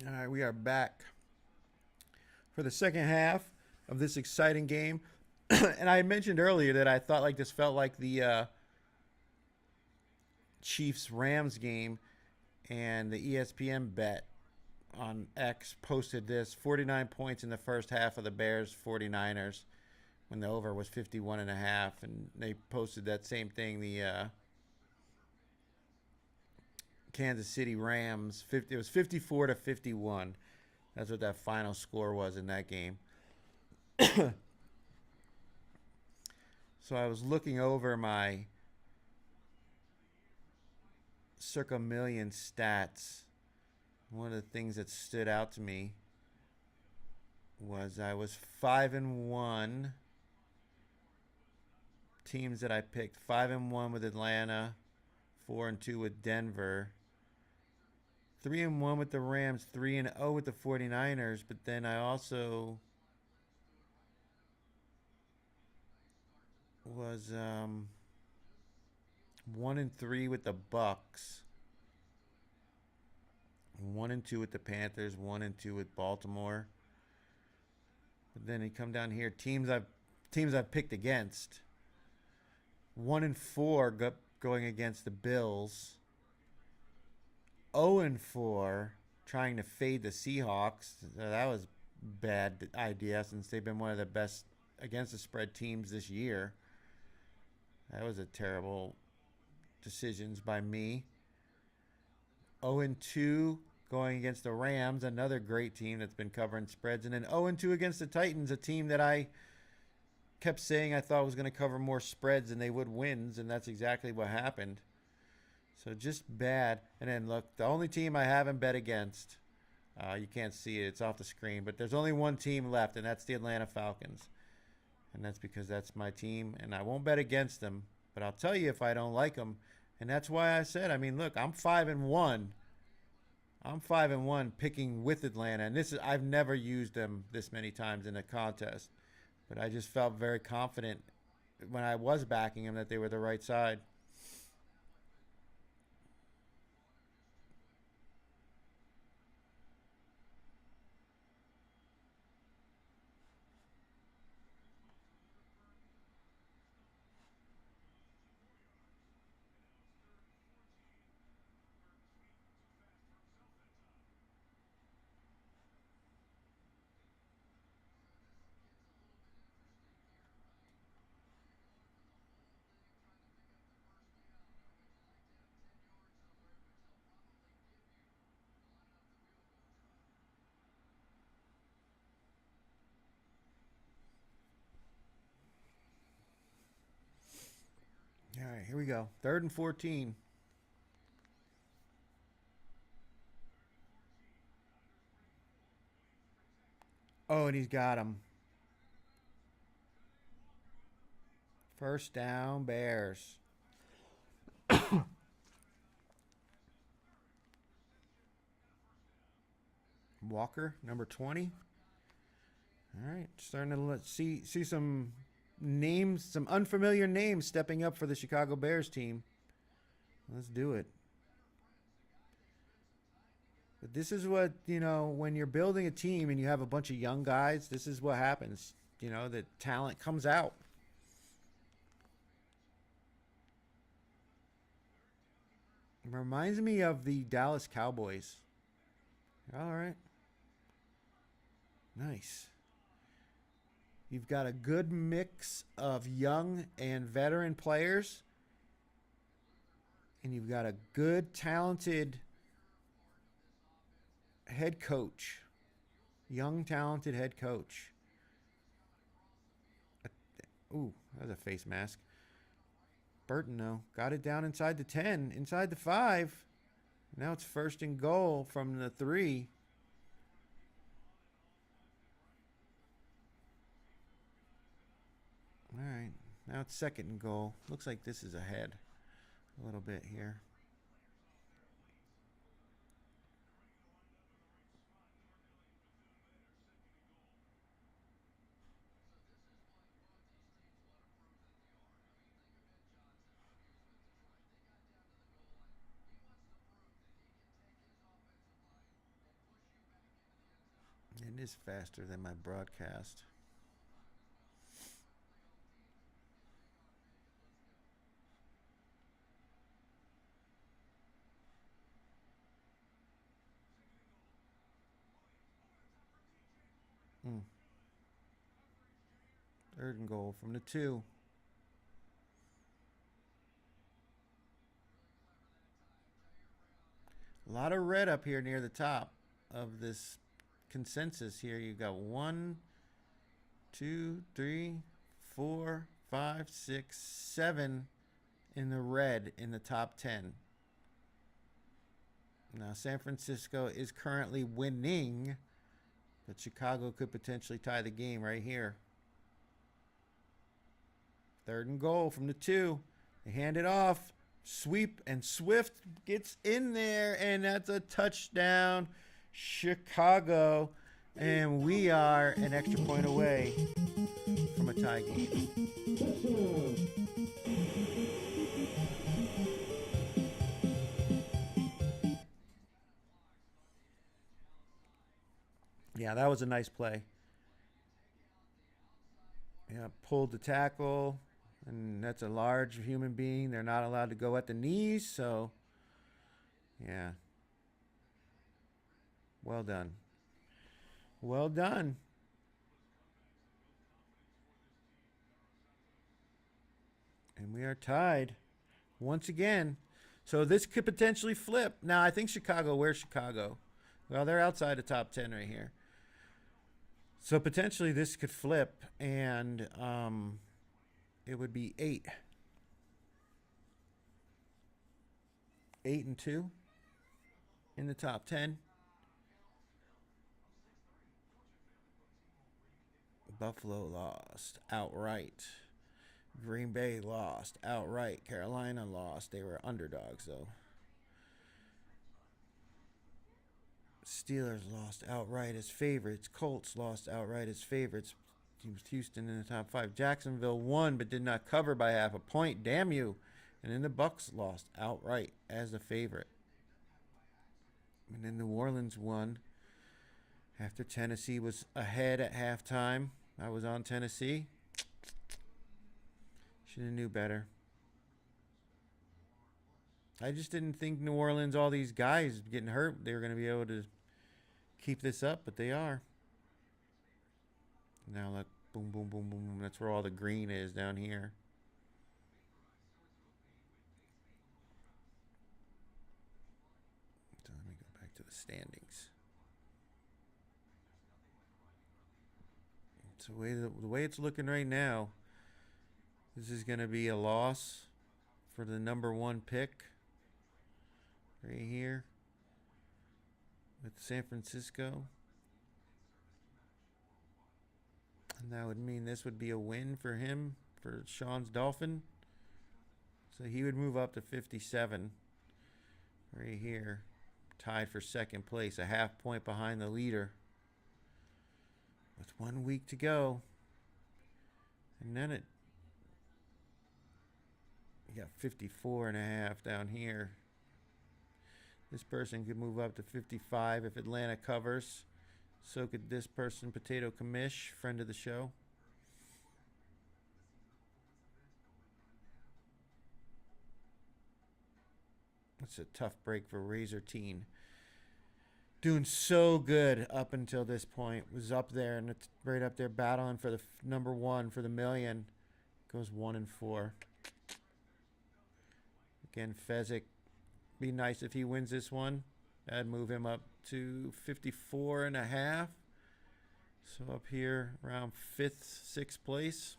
All right, we are back for the second half of this exciting game. And I mentioned earlier that I thought like this felt like the Chiefs Rams game, and the ESPN bet on X posted this 49 points in the first half of the Bears 49ers when the over was 51 and a half, and they posted that same thing, the Kansas City Rams 50, it was 54 to 51. That's what that final score was in that game. So I was looking over my Circa Million stats. One of the things that stood out to me was I was 5-1 teams that I picked. 5-1 with Atlanta, 4-2 with Denver, 3-1 with the Rams, 3-0 with the 49ers. But then I also was 1-3 with the Bucks, 1-2 with the Panthers, 1-2 with Baltimore. But then you come down here, teams I've picked against. 1-4 going against the Bills. 0-4 trying to fade the Seahawks. That was a bad idea since they've been one of the best against the spread teams this year. That was a terrible decisions by me. 0-2 going against the Rams, another great team that's been covering spreads. And then 0-2 against the Titans, a team that I kept saying I thought was going to cover more spreads than they would wins, and that's exactly what happened. So just bad. And then look, the only team I haven't bet against, you can't see it, it's off the screen, but there's only one team left, and that's the Atlanta Falcons. And that's because that's my team, and I won't bet against them, but I'll tell you if I don't like them. And that's why I said, I mean, look, I'm 5-1. I'm 5-1 picking with Atlanta, and this is I've never used them this many times in a contest, but I just felt very confident when I was backing them that they were the right side. All right, here we go. 3rd and 14. Oh, and he's got him. First down, Bears. Walker, number 20. All right, starting to see some names, some unfamiliar names stepping up for the Chicago Bears team. Let's do it. But this is what, when you're building a team and you have a bunch of young guys, this is what happens. The talent comes out. It reminds me of the Dallas Cowboys. All right. Nice. You've got a good mix of young and veteran players, and you've got a good, talented head coach. Young, talented head coach. Ooh, that was a face mask. Burton, though, got it down inside the 10, inside the 5. Now it's 1st and goal from the 3. All right, now it's 2nd and goal. Looks like this is ahead a little bit here. It is faster than my broadcast. Mm. Third and goal from the 2. A lot of red up here near the top of this consensus here. You got 1, 2, 3, 4, 5, 6, 7 in the red in the top 10. Now, San Francisco is currently winning, but Chicago could potentially tie the game right here. Third and goal from the 2. They hand it off. Sweep, and Swift gets in there, and that's a touchdown, Chicago. And we are an extra point away from a tie game. Yeah, that was a nice play. Yeah, pulled the tackle, and that's a large human being. They're not allowed to go at the knees, so yeah. Well done. Well done. And we are tied once again. So this could potentially flip. Now, I think Chicago, where's Chicago? Well, they're outside the top 10 right here. So potentially this could flip, and it would be 8. 8 and 2 in the top 10. Buffalo lost outright. Green Bay lost outright. Carolina lost. They were underdogs, though. Steelers lost outright as favorites. Colts lost outright as favorites. Houston in the top 5. Jacksonville won but did not cover by half a point. Damn you. And then the Bucks lost outright as a favorite. And then New Orleans won after Tennessee was ahead at halftime. I was on Tennessee. Should have knew better. I just didn't think New Orleans, all these guys getting hurt, they were going to be able to keep this up, but they are. Now look, boom, boom, boom, boom, boom. That's where all the green is down here. So let me go back to the standings. So the way it's looking right now, this is going to be a loss for the number 1 pick right here with San Francisco. And that would mean this would be a win for him, for Sean's Dolphin. So he would move up to 57 right here, tied for second place, a half point behind the leader with 1 week to go. And then you got 54 and a half down here. This person could move up to 55 if Atlanta covers. So could this person, Potato Commish, friend of the show. It's a tough break for Razor Teen. Doing so good up until this point. Was up there, and it's right up there battling for the number 1 for the million. Goes 1 and 4. Again, Fezzik. Be nice if he wins this one. That'd move him up to 54 and a half. So up here around 5th, 6th place.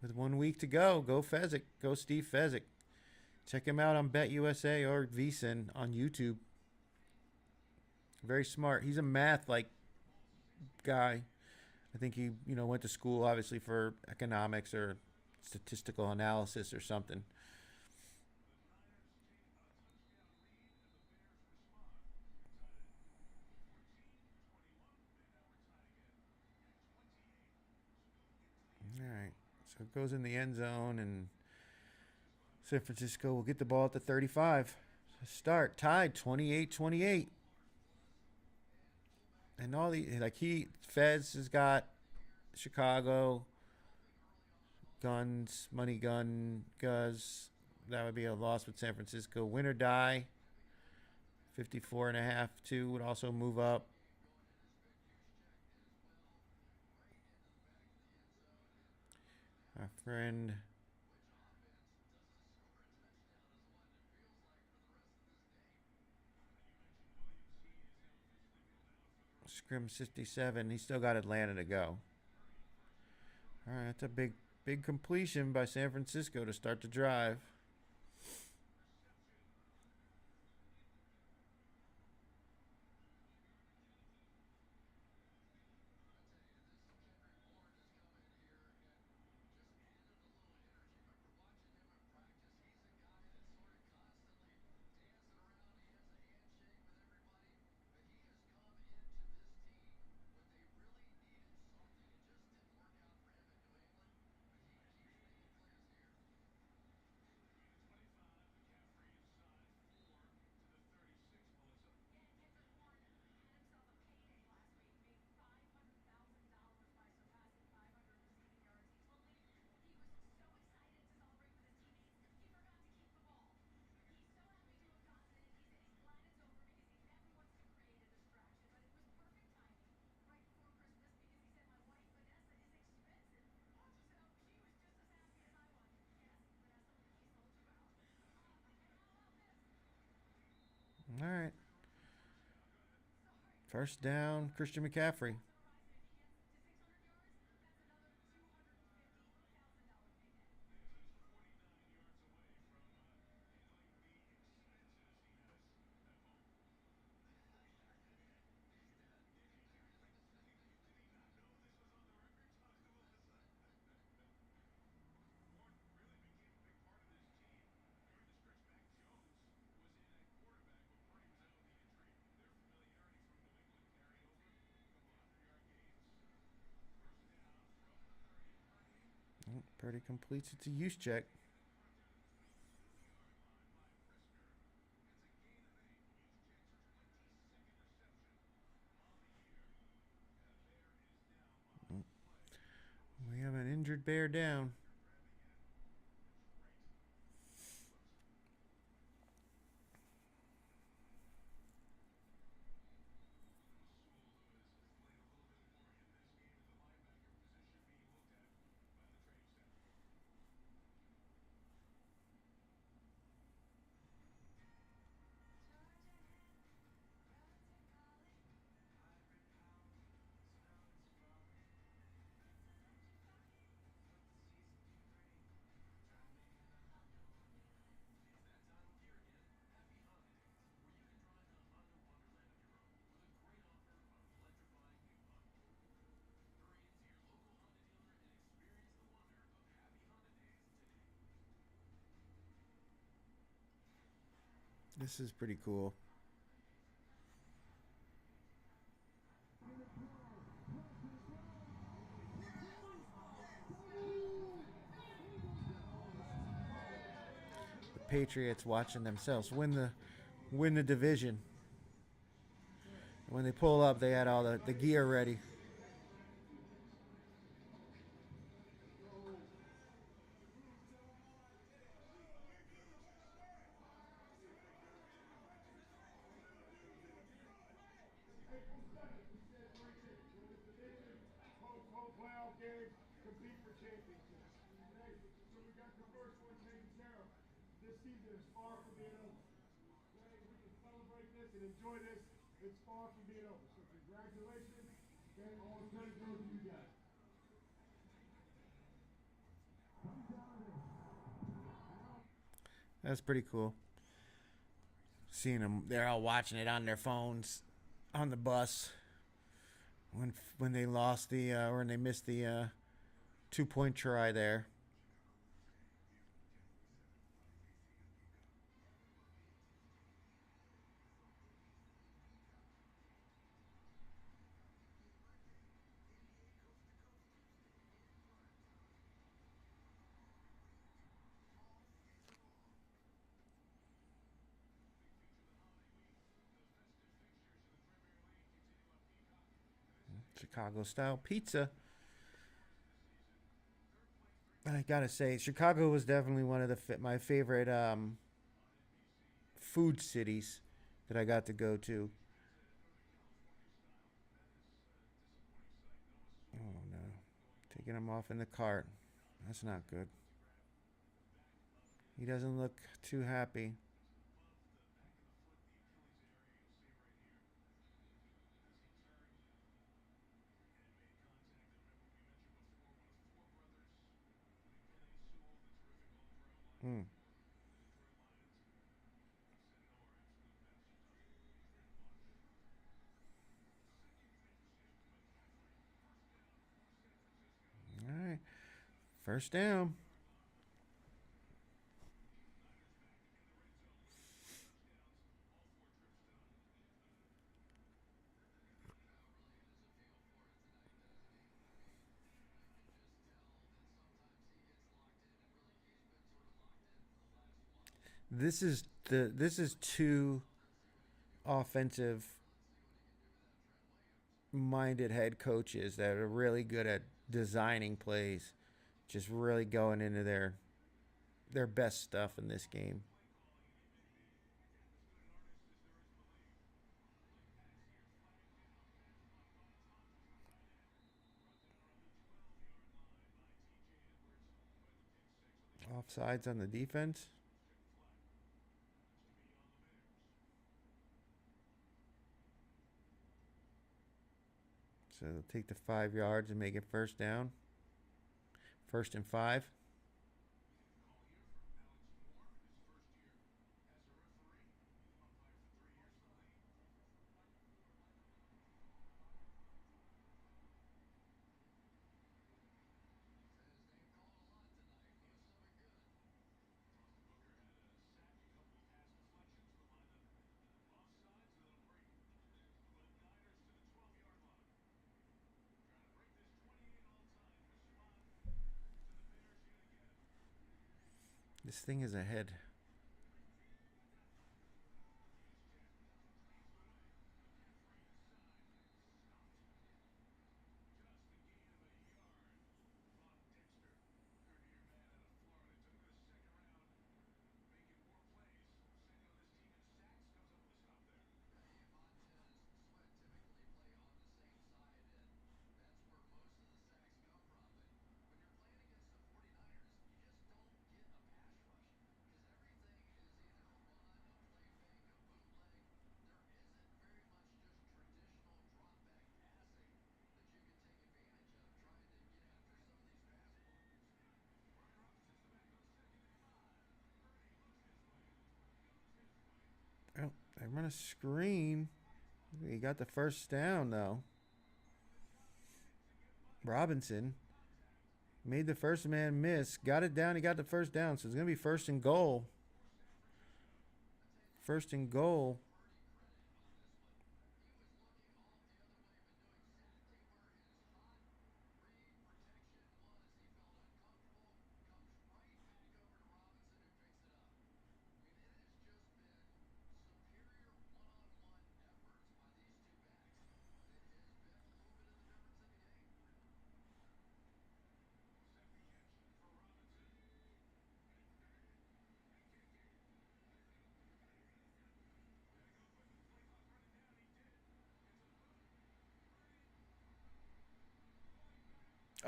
With 1 week to go. Go Fezzik. Go Steve Fezzik. Check him out on BetUSA or VSiN on YouTube. Very smart. He's a math guy. I think he, went to school obviously for economics or statistical analysis or something. All right. So it goes in the end zone, and San Francisco will get the ball at the 35. Start tied 28-28. And all the like he Fez has got Chicago, Guns, Money Gun, Guz. That would be a loss with San Francisco. Win or die. 54 and a half, 2 would also move up. Our friend Scrim 67, he's still got Atlanta to go. All right, that's a big completion by San Francisco to start the drive. All right, first down, Christian McCaffrey. Purdy completes it to use check. We have an injured bear down. This is pretty cool. The Patriots watching themselves win the division. When they pull up, they had all the gear ready. That's pretty cool. Seeing them, they're all watching it on their phones on the bus when they lost or when they missed the 2 point try there. Chicago style pizza. I gotta say, Chicago was definitely one of my favorite food cities that I got to go to. Oh no, taking him off in the cart. That's not good. He doesn't look too happy. Hmm. All right, first down. This is two offensive minded head coaches that are really good at designing plays, just really going into their best stuff in this game. Offsides on the defense, so they'll take the 5 yards and make it first down. First and 5. This thing is ahead. Oh, they run a screen. He got the first down though. Robinson made the first man miss. Got it down. He got the first down. So it's gonna be first and goal. First and goal.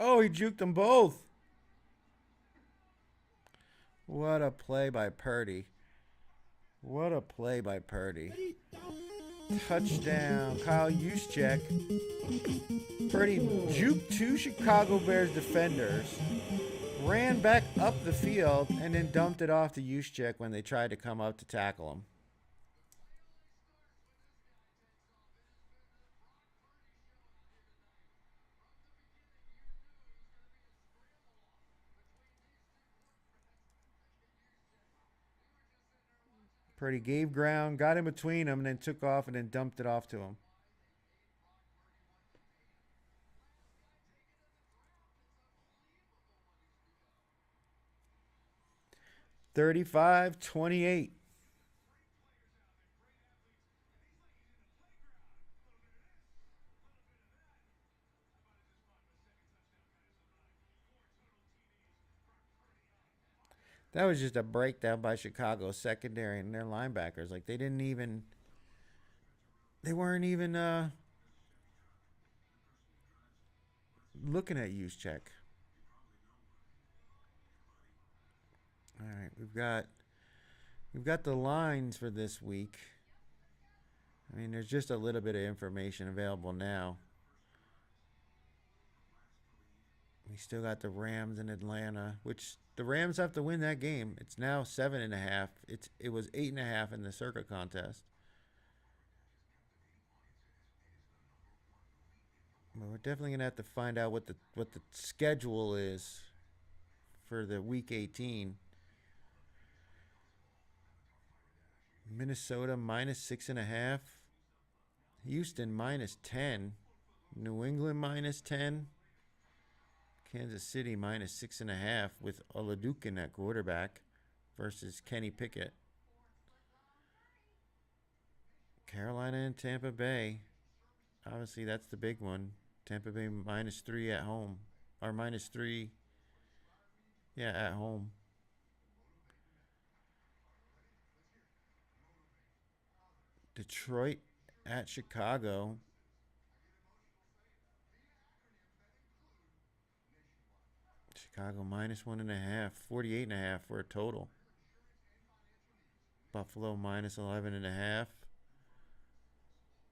Oh, he juked them both. What a play by Purdy. What a play by Purdy. Touchdown, Kyle Juszczyk. Purdy juked two Chicago Bears defenders, ran back up the field, and then dumped it off to Juszczyk when they tried to come up to tackle him. 'Purdy gave ground, got in between them, and then took off and then dumped it off to him. 35-28. That was just a breakdown by Chicago's secondary and their linebackers. Like they weren't even looking at use check. All right, we've got the lines for this week. I mean, there's just a little bit of information available now. We still got the Rams in Atlanta, which the Rams have to win that game. It's now 7.5. It was 8.5 in the Circa contest. But we're definitely gonna have to find out what the schedule is for the week 18. Minnesota -6.5. Houston -10. New England -10. Kansas City -6.5 with Oladukin at quarterback versus Kenny Pickett. Carolina and Tampa Bay. Obviously, that's the big one. Tampa Bay -3 at home. Or -3. Yeah, at home. Detroit at Chicago. Chicago -1.5. 48.5 for a total. Buffalo -11.5.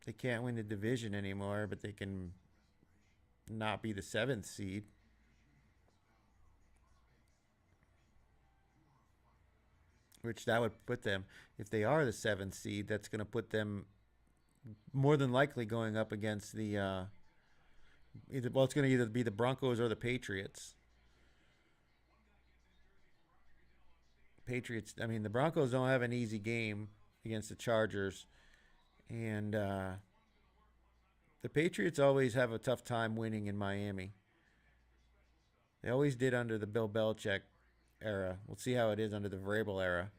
They can't win the division anymore, but they can not be the 7th seed. Which that would put them, if they are the 7th seed, that's going to put them more than likely going up against the it's going to either be the Broncos or the Patriots. I mean, the Broncos don't have an easy game against the Chargers, and the Patriots always have a tough time winning in Miami. They always did under the Bill Belichick era. We'll see how it is under the Vrabel era.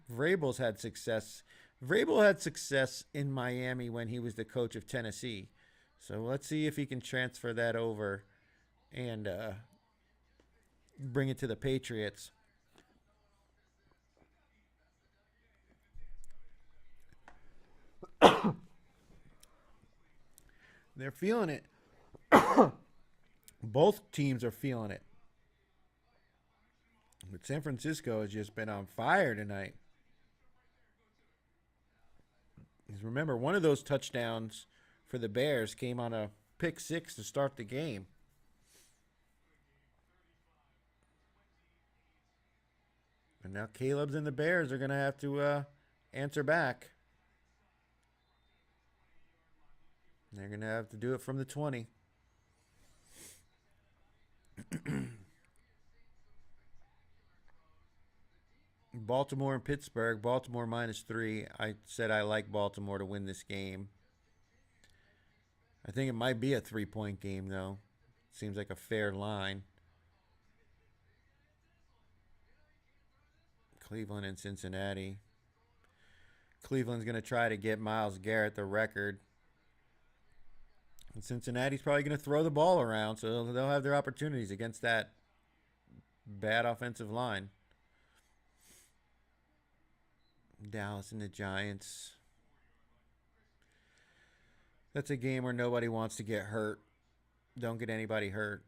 Vrabel's had success. Vrabel had success in Miami when he was the coach of Tennessee. So let's see if he can transfer that over and bring it to the Patriots. They're feeling it. Both teams are feeling it. But San Francisco has just been on fire tonight. Because remember, one of those touchdowns for the Bears came on a pick six to start the game. And now Caleb's and the Bears are going to have to answer back. They're going to have to do it from the 20. Baltimore and Pittsburgh. Baltimore -3. I said I like Baltimore to win this game. I think it might be a 3-point game, though. Seems like a fair line. Cleveland and Cincinnati. Cleveland's going to try to get Myles Garrett the record. And Cincinnati's probably going to throw the ball around, so they'll have their opportunities against that bad offensive line. Dallas and the Giants. That's a game where nobody wants to get hurt. Don't get anybody hurt.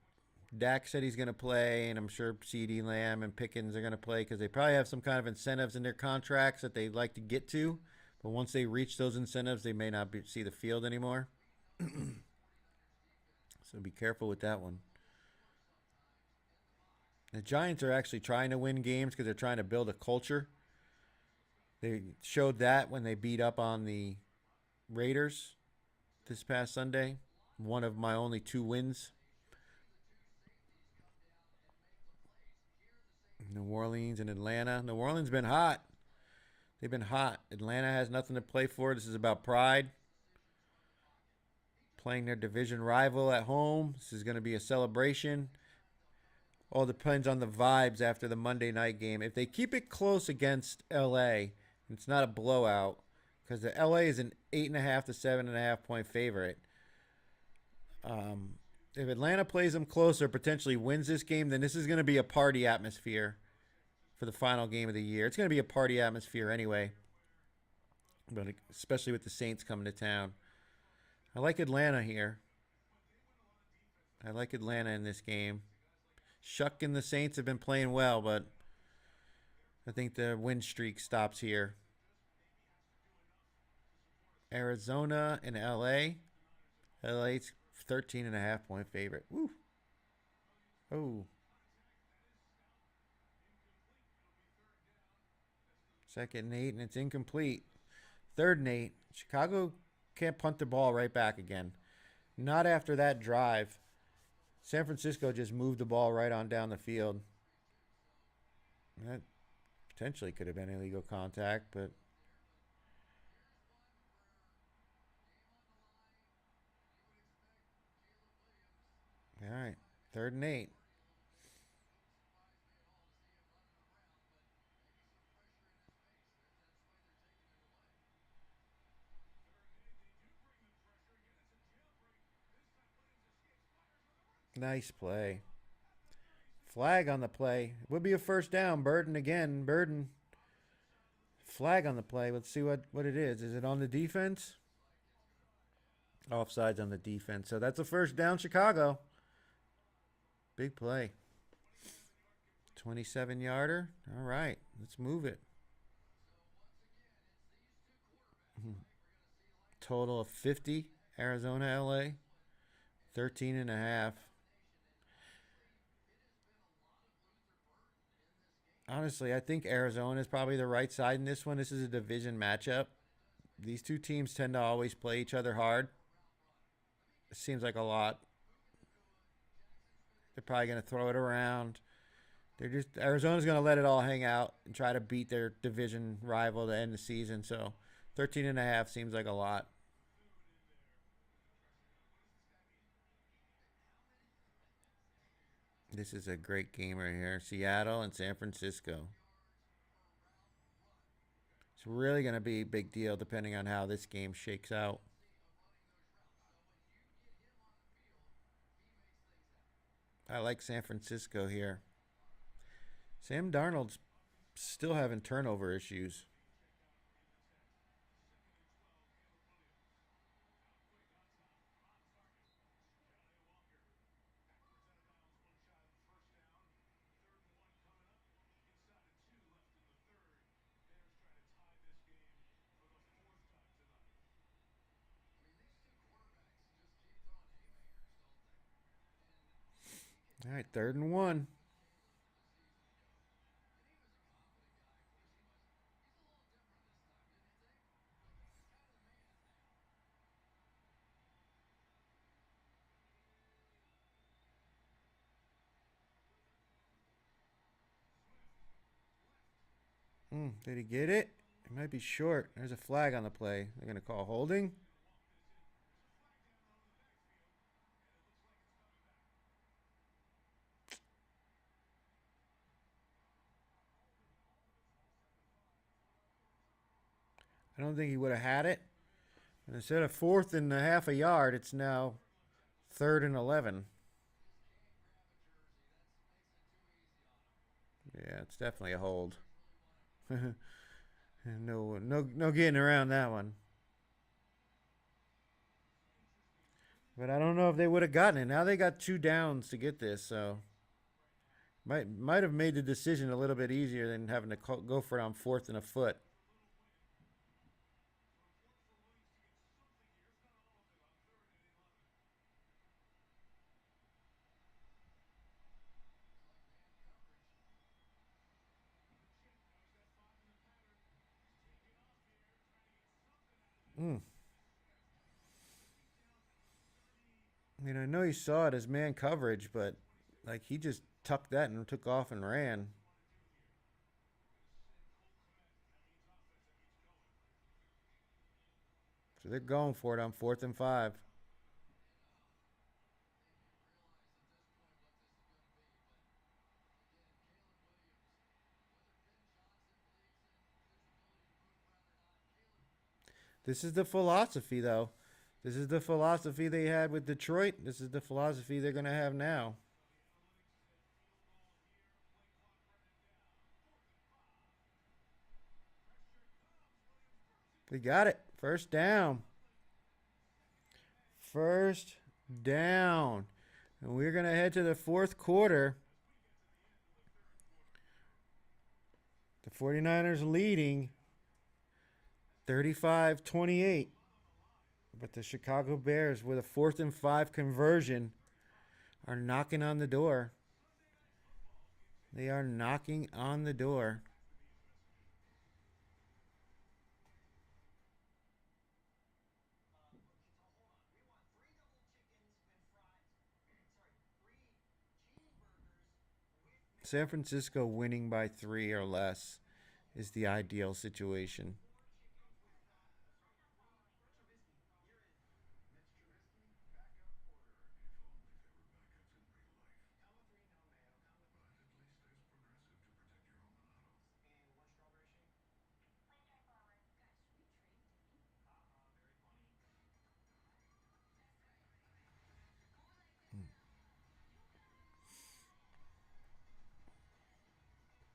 Dak said he's going to play, and I'm sure CeeDee Lamb and Pickens are going to play because they probably have some kind of incentives in their contracts that they'd like to get to. But once they reach those incentives, they may not see the field anymore. So be careful with that one. The Giants are actually trying to win games because they're trying to build a culture. They showed that when they beat up on the Raiders this past Sunday. One of my only 2 wins. New Orleans and Atlanta. New Orleans been hot. They've been hot. Atlanta has nothing to play for. This is about pride. Playing their division rival at home. This is going to be a celebration. All depends on the vibes after the Monday night game. If they keep it close against LA, it's not a blowout because the LA is an 8.5 to 7.5 point favorite. If Atlanta plays them closer, potentially wins this game, then this is going to be a party atmosphere for the final game of the year. It's going to be a party atmosphere anyway, but especially with the Saints coming to town. I like Atlanta here. I like Atlanta in this game. Shuck and the Saints have been playing well, but I think the win streak stops here. Arizona and LA. LA's 13.5 point favorite. Woo. Oh. Second and 8, and it's incomplete. Third and 8. Chicago can't punt the ball right back again. Not after that drive. San Francisco just moved the ball right on down the field. That potentially could have been illegal contact, but all right. Third and 8. Nice play. Flag on the play. It would be a first down. Burden again. Burden. Flag on the play. Let's see what it is. Is it on the defense? Offsides on the defense. So that's a first down, Chicago. Big play. 27-yarder. All right. Let's move it. Total of 50. Arizona, LA. 13 and a half. Honestly, I think Arizona is probably the right side in this one. This is a division matchup. These two teams tend to always play each other hard. It seems like a lot. They're probably going to throw it around. Arizona's going to let it all hang out and try to beat their division rival to end the season. So 13 and a half seems like a lot. This is a great game right here. Seattle and San Francisco. It's really going to be a big deal depending on how this game shakes out. I like San Francisco here. Sam Darnold's still having turnover issues. All right, 3rd and 1. Did he get it? It might be short. There's a flag on the play. They're going to call holding. I don't think he would have had it. And instead of 4.5 yards, it's now 3rd and 11. Yeah, it's definitely a hold. No getting around that one. But I don't know if they would have gotten it. Now they got 2 downs to get this, so might have made the decision a little bit easier than having to go for it on 4th and a foot. Mm. I mean, I know he saw it as man coverage, but like he just tucked that and took off and ran. So they're going for it on 4th and 5. This is the philosophy, though. This is the philosophy they had with Detroit. This is the philosophy they're going to have now. We got it. First down. First down. And we're going to head to the fourth quarter. The 49ers leading 35-28. But the Chicago Bears, with a 4th and 5 conversion, are knocking on the door. They are knocking on the door. San Francisco winning by 3 or less is the ideal situation.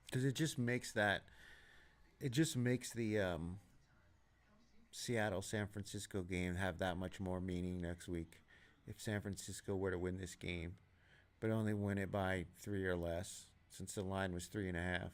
Because it just makes the Seattle San Francisco game have that much more meaning next week if San Francisco were to win this game, but only win it by 3 or less, since the line was 3.5.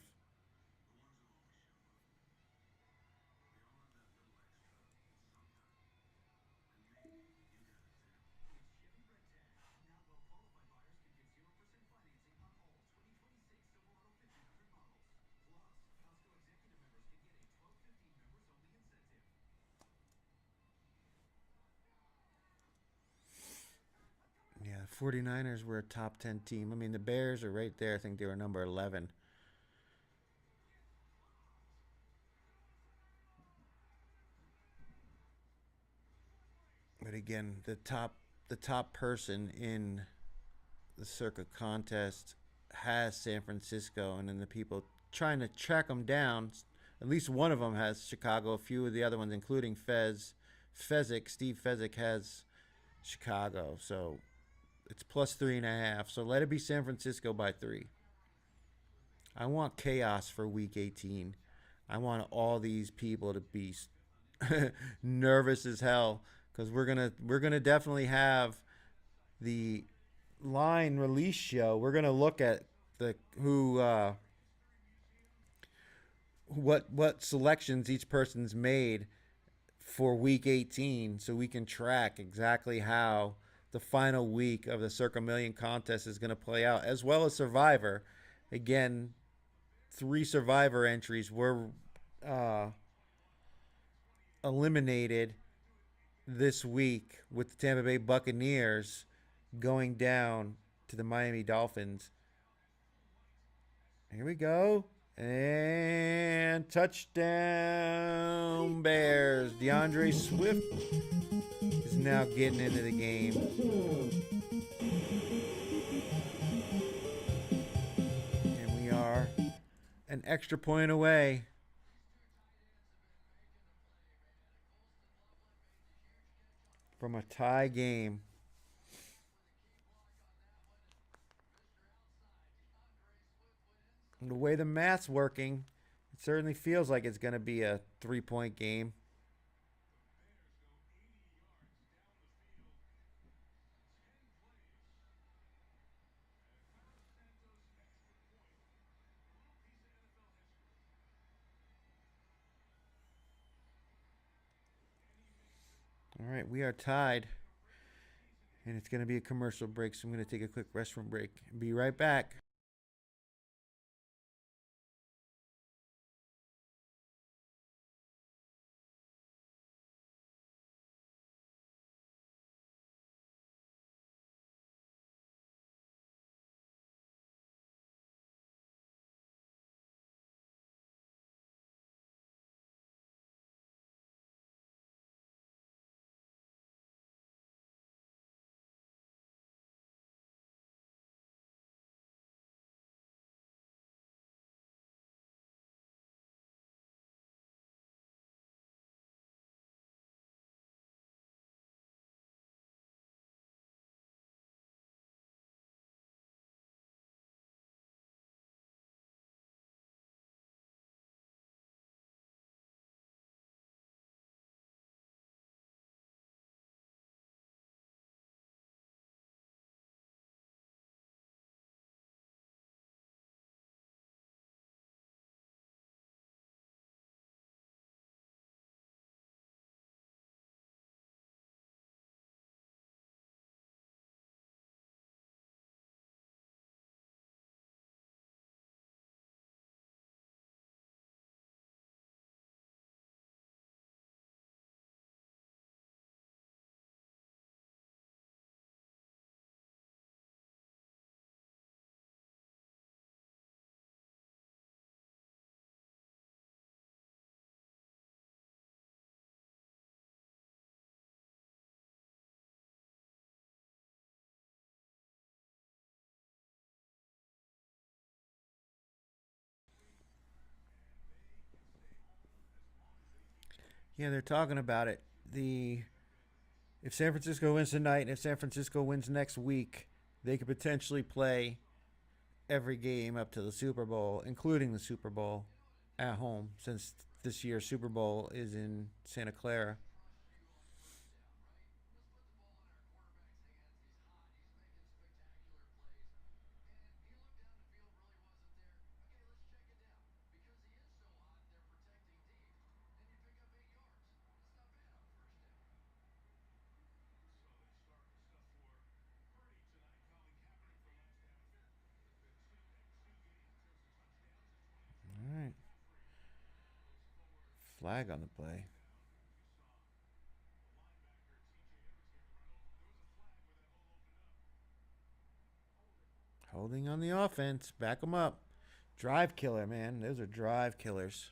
Yeah, 49ers were a top 10 team. I mean, the Bears are right there. I think they were number 11. But again, the top person in the Circa contest has San Francisco, and then the people trying to track them down. At least one of them has Chicago. A few of the other ones, including Steve Fezzik has Chicago. So it's plus 3.5. So let it be San Francisco by 3. I want chaos for Week 18. I want all these people to be nervous as hell because we're gonna definitely have the line release show. We're gonna look at the who what selections each person's made for week 18, so we can track exactly how the final week of the Circa Million contest is going to play out, as well as Survivor. Again, 3 Survivor entries were uh, eliminated this week, with the Tampa Bay Buccaneers going down to the Miami Dolphins. Here we go. And touchdown Bears. DeAndre Swift is now getting into the game. And we are an extra point away. From a tie game. And the way the math's working, it certainly feels like it's going to be a 3-point game. All right, we are tied. And it's going to be a commercial break, so I'm going to take a quick restroom break. Be right back. Yeah, they're talking about it. The If San Francisco wins tonight and if San Francisco wins next week, they could potentially play every game up to the Super Bowl, including the Super Bowl at home, since this year's Super Bowl is in Santa Clara. All right. Flag on the play. Holding on the offense. Back them up. Drive killer, man. Those are drive killers.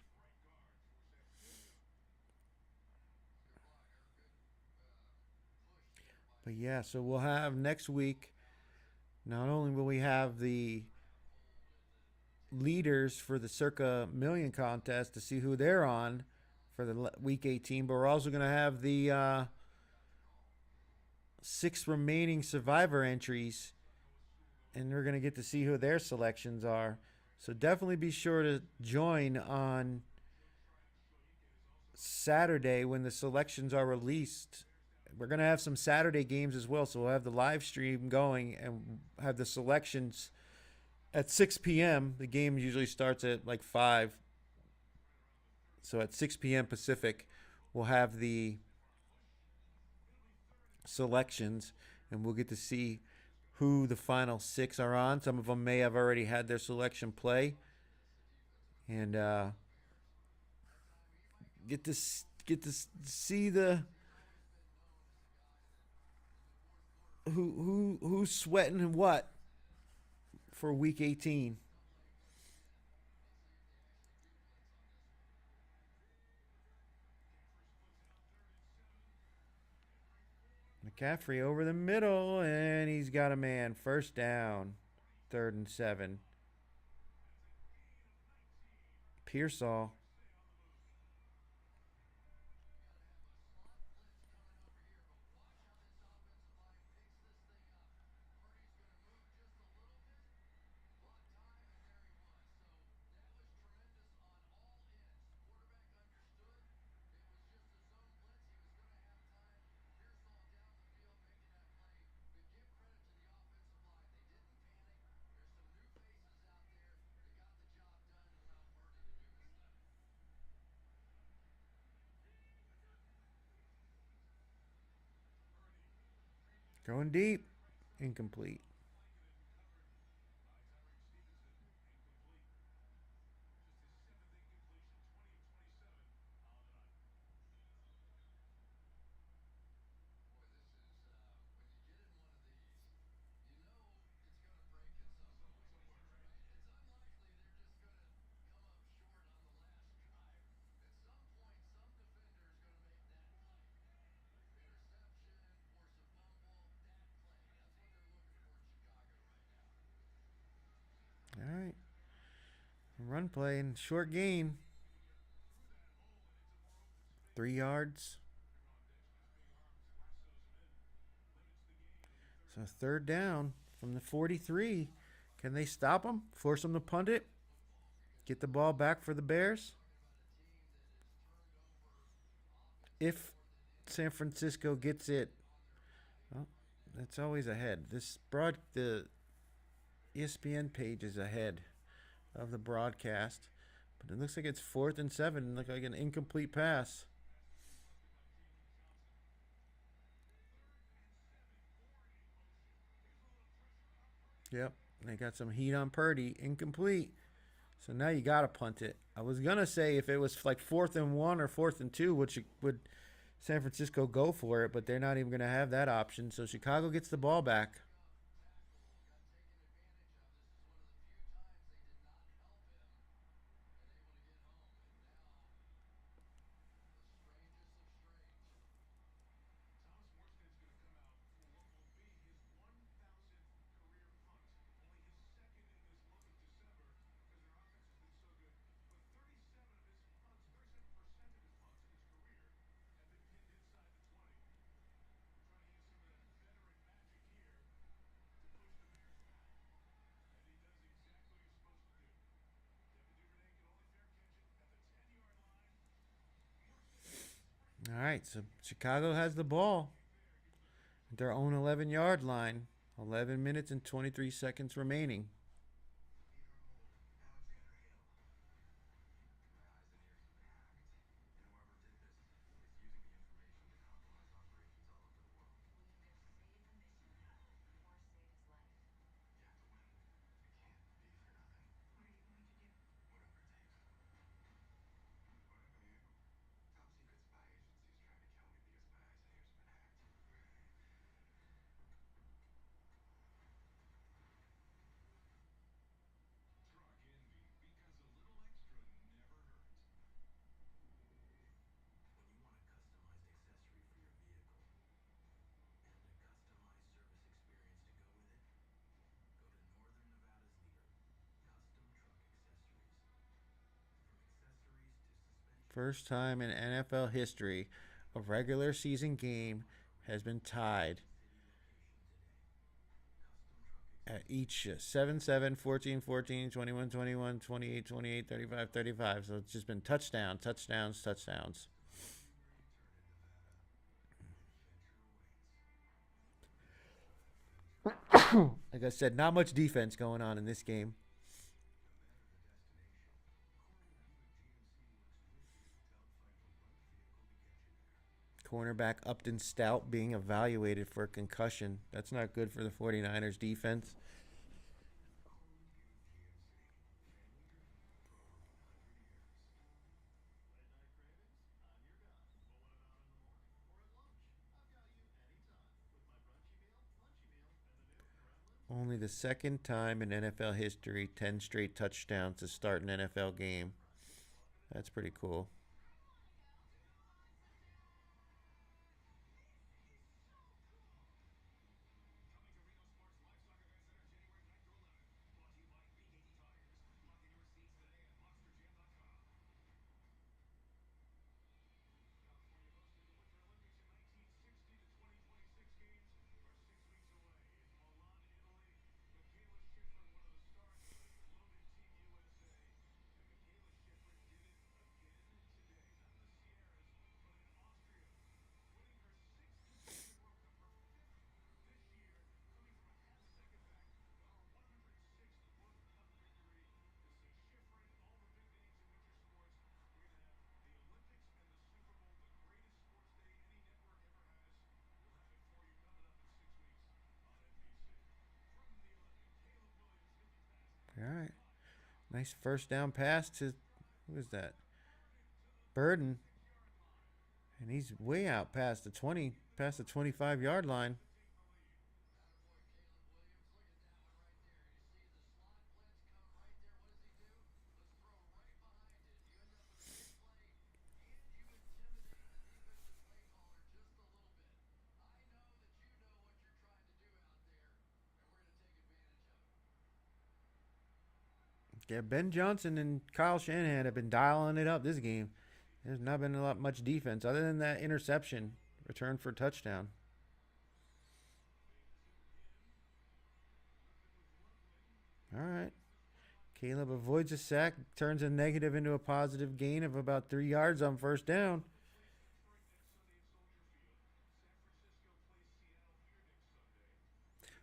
But yeah, so we'll have next week. Not only will we have the leaders for the Circa Million contest to see who they're on for the week 18, but we're also going to have the six remaining survivor entries, and we're going to get to see who their selections are. So definitely be sure to join on Saturday when the selections are released. We're going to have some Saturday games as well, so we'll have the live stream going and have the selections at 6 p.m. The game usually starts at like 5. So at 6 p.m. Pacific, we'll have the selections and we'll get to see who the final six are on. Some of them may have already had their selection play, and get to see the who's sweating and what for week 18. McCaffrey over the middle, and he's got a man. First down, 3rd and 7. Pearsall. Going deep. Incomplete. All right. Run play and short gain. 3 yards. So 3rd down from the 43. Can they stop them? Force them to punt it? Get the ball back for the Bears? If San Francisco gets it, well, that's always ahead. The ESPN page is ahead of the broadcast, but it looks like it's 4th and 7. Look like an incomplete pass. Yep, they got some heat on Purdy. Incomplete. So now you got to punt it. I was gonna say if it was like 4th and 1 or 4th and 2, which would San Francisco go for it, but they're not even gonna have that option. So Chicago gets the ball back. All right, so Chicago has the ball at their own 11-yard line. 11 minutes and 23 seconds remaining. First time in NFL history, a regular season game has been tied at each 7 7, 14 14, 21 21, 28 28, 35 35. So it's just been touchdown, touchdowns, touchdowns. Like I said, not much defense going on in this game. Cornerback Upton Stout being evaluated for a concussion. That's not good for the 49ers defense. Only the second time in NFL history, 10 straight touchdowns to start an NFL game. That's pretty cool. All right. Nice first down pass to, who is that? Burden. And he's way out past the 20, past the 25-yard line. Yeah, Ben Johnson and Kyle Shanahan have been dialing it up this game. There's not been a lot much defense other than that interception return for a touchdown. All right. Caleb avoids a sack, turns a negative into a positive gain of about 3 yards on first down.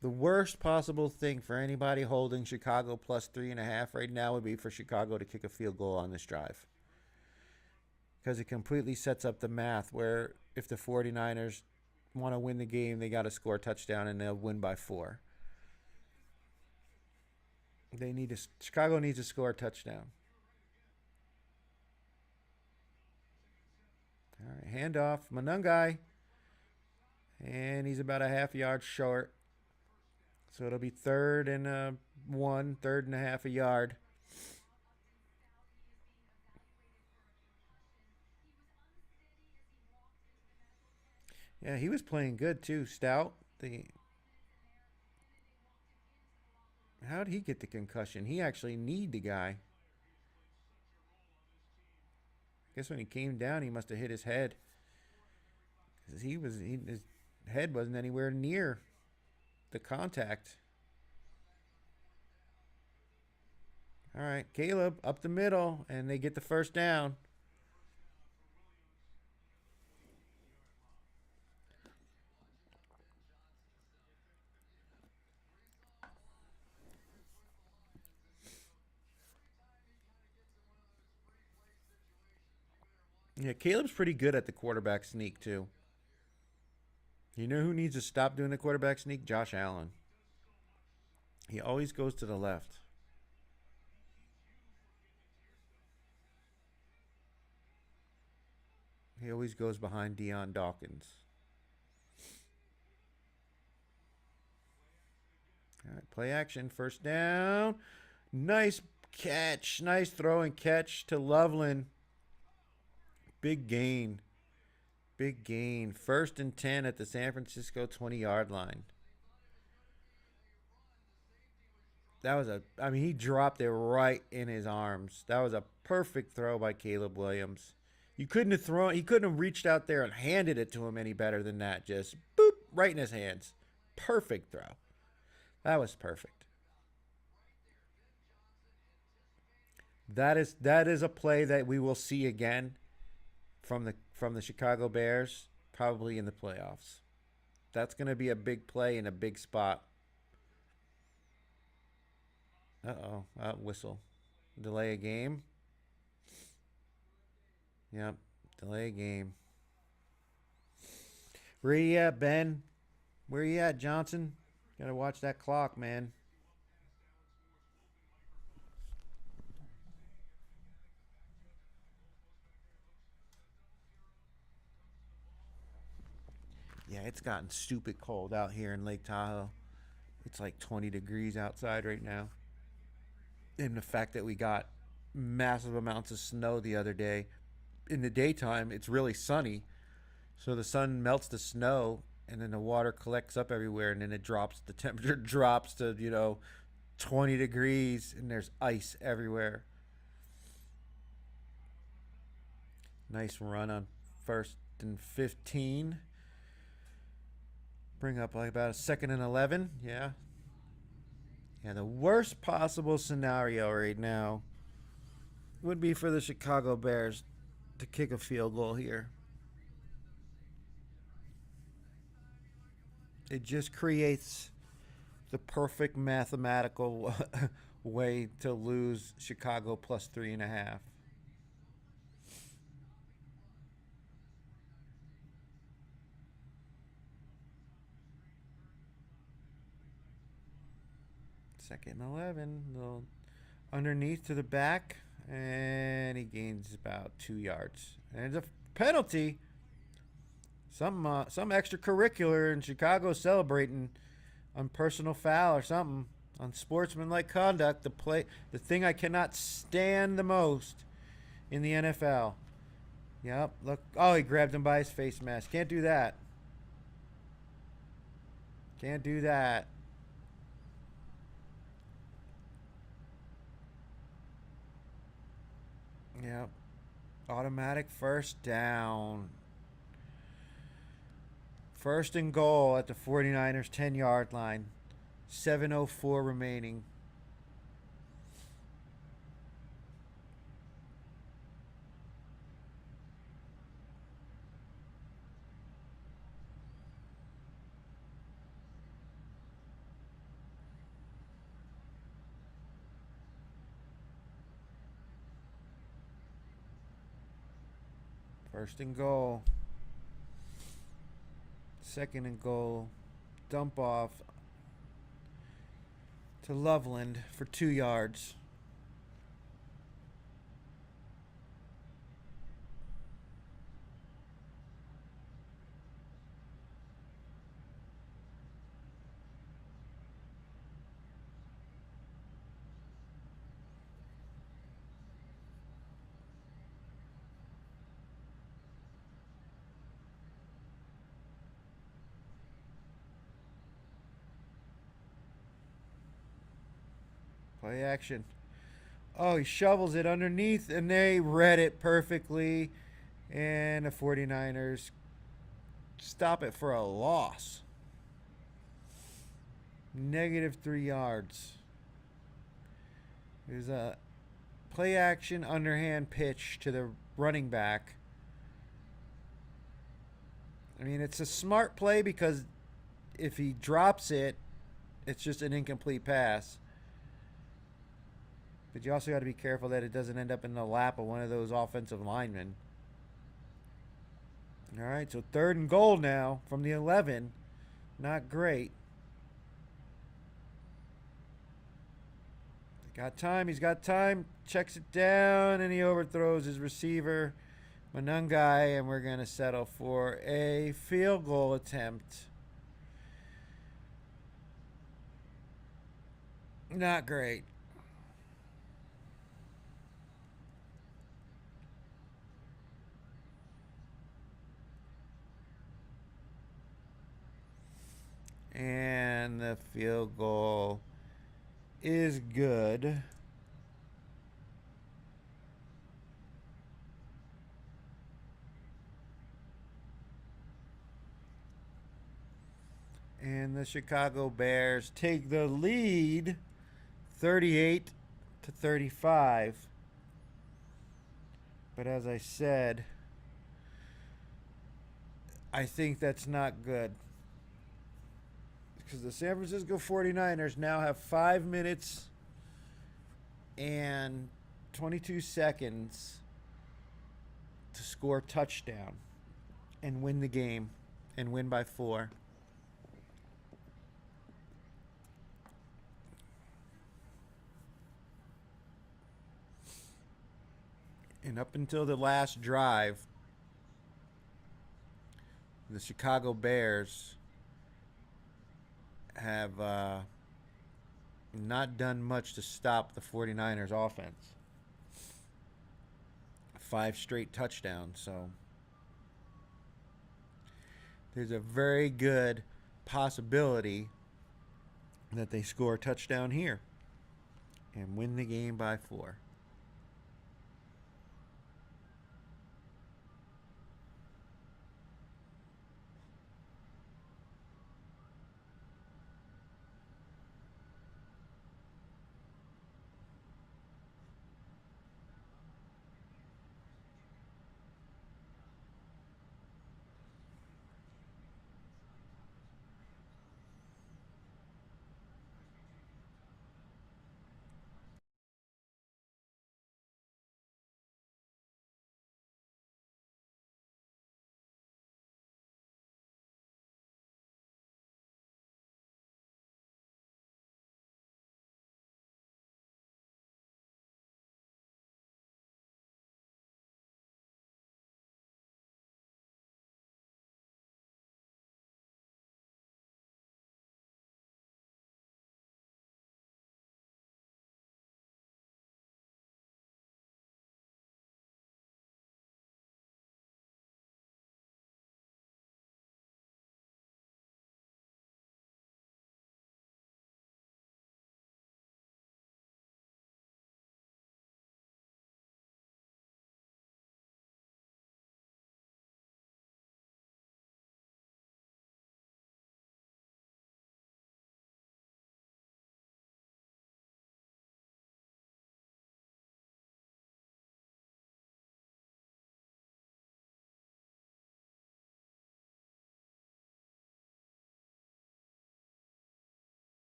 The worst possible thing for anybody holding Chicago plus 3.5 right now would be for Chicago to kick a field goal on this drive. Because it completely sets up the math where if the 49ers want to win the game, they got to score a touchdown and they'll win by 4. Chicago needs to score a touchdown. All right, handoff, Manungai, and he's about a half yard short. So it'll be third and third and a half a yard. Yeah, he was playing good too. Stout. How did he get the concussion? He actually kneed the guy. I guess when he came down, he must have hit his head because his head wasn't anywhere near the contact. All right, Caleb up the middle, and they get the first down. Yeah, Caleb's pretty good at the quarterback sneak, too. You know who needs to stop doing the quarterback sneak? Josh Allen. He always goes to the left. He always goes behind Deion Dawkins. All right, play action. First down. Nice catch. Nice throw and catch to Loveland. Big gain. Big gain. 1st and 10 at the San Francisco 20-yard line. That was he dropped it right in his arms. That was a perfect throw by Caleb Williams. He couldn't have reached out there and handed it to him any better than that. Just boop, right in his hands. Perfect throw. That was perfect. That is a play that we will see again from the Chicago Bears, probably in the playoffs. That's going to be a big play in a big spot. Uh-oh. Whistle. Delay a game. Yep. Delay a game. Where you at, Ben? Where you at, Johnson? Gotta watch that clock, man. Yeah, it's gotten stupid cold out here in Lake Tahoe. It's like 20 degrees outside right now. And the fact that we got massive amounts of snow the other day. In the daytime, it's really sunny. So the sun melts the snow, and then the water collects up everywhere, and then it drops. The temperature drops to, 20 degrees, and there's ice everywhere. Nice run on 1st and 15. Bring up like about a 2nd and 11. Yeah. Yeah, the worst possible scenario right now would be for the Chicago Bears to kick a field goal here. It just creates the perfect mathematical way to lose Chicago plus 3.5. Second and 11. Little underneath to the back. And he gains about 2 yards. And it's a penalty. Some extracurricular in Chicago celebrating on personal foul or something. On sportsmanlike conduct. The thing I cannot stand the most in the NFL. Yep. Look. Oh, he grabbed him by his face mask. Can't do that. Can't do that. Yep. Automatic first down. 1st and goal at the 49ers 10-yard line. 7:04 remaining. First and goal. 2nd and goal. Dump off to Loveland for 2 yards. Play action. Oh, he shovels it underneath, and they read it perfectly. And the 49ers stop it for a loss. -3 yards. There's a play action underhand pitch to the running back. I mean, it's a smart play because if he drops it, it's just an incomplete pass. But you also got to be careful that it doesn't end up in the lap of one of those offensive linemen. All right, so third and goal now from the 11. Not great. Got time. He's got time. Checks it down, and he overthrows his receiver, Manungai, and we're going to settle for a field goal attempt. Not great. And the field goal is good. And the Chicago Bears take the lead 38-35. But as I said, I think that's not good. Because the San Francisco 49ers now have 5 minutes and 22 seconds to score a touchdown and win the game and win by 4. And up until the last drive, the Chicago Bears have not done much to stop the 49ers offense. 5 straight touchdowns, so there's a very good possibility that they score a touchdown here and win the game by 4.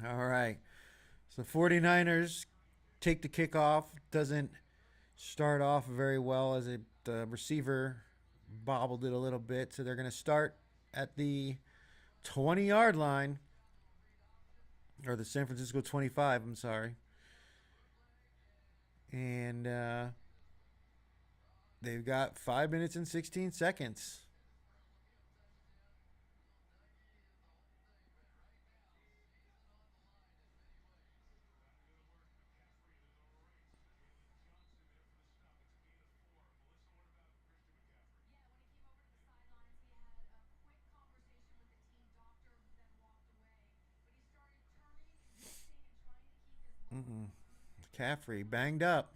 All right. So the 49ers take the kickoff. Doesn't start off very well as the receiver bobbled it a little bit. So they're going to start at the 20-yard line, or the San Francisco 25, I'm sorry. And they've got 5 minutes and 16 seconds. Caffrey banged up.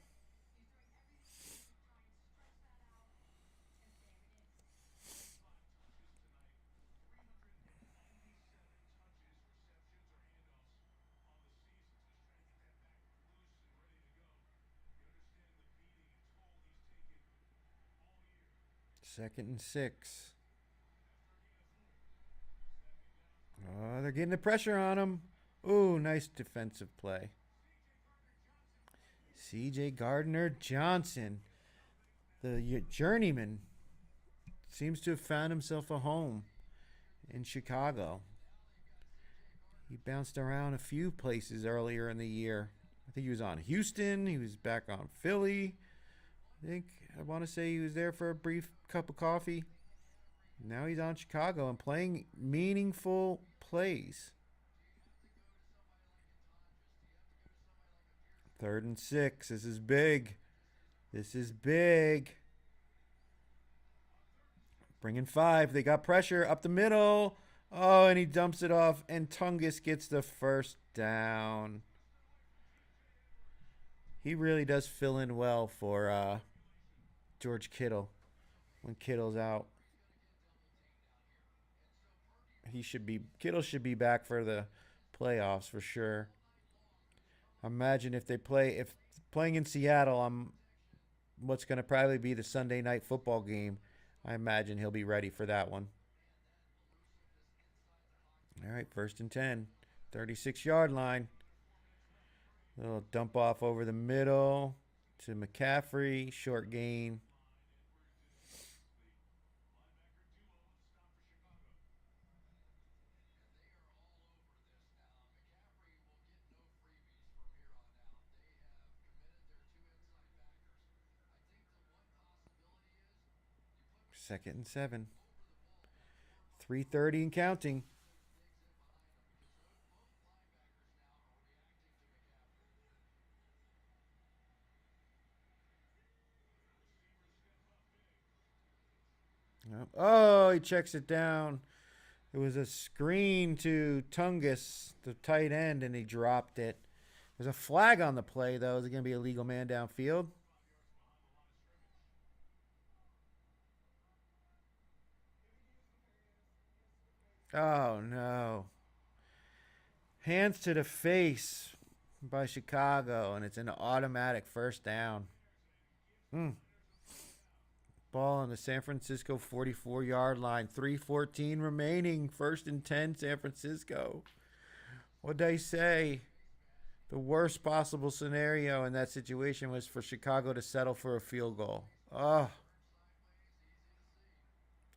Second and 6. Oh, they're getting the pressure on him. Ooh, nice defensive play. C.J. Gardner-Johnson, the journeyman, seems to have found himself a home in Chicago. He bounced around a few places earlier in the year. I think he was on Houston. He was back on Philly. I want to say he was there for a brief cup of coffee. Now he's on Chicago and playing meaningful plays. 3rd and 6. This is big. This is big. Bringing 5. They got pressure up the middle. Oh, and he dumps it off, and Tungus gets the first down. He really does fill in well for George Kittle when Kittle's out. Kittle should be back for the playoffs for sure. Imagine if playing in Seattle, what's going to probably be the Sunday night football game. I imagine he'll be ready for that one. All right, 1st and 10, 36-yard line. Little dump off over the middle to McCaffrey, short gain. Second and 7. 3:30 and counting. Oh, he checks it down. It was a screen to Tungus, the tight end, and he dropped it. There's a flag on the play, though. Is it going to be a legal man downfield? Oh, no. Hands to the face by Chicago, and it's an automatic first down. Ball on the San Francisco 44-yard line. 3:14 remaining. 1st and 10, San Francisco. What'd they say? The worst possible scenario in that situation was for Chicago to settle for a field goal. Oh.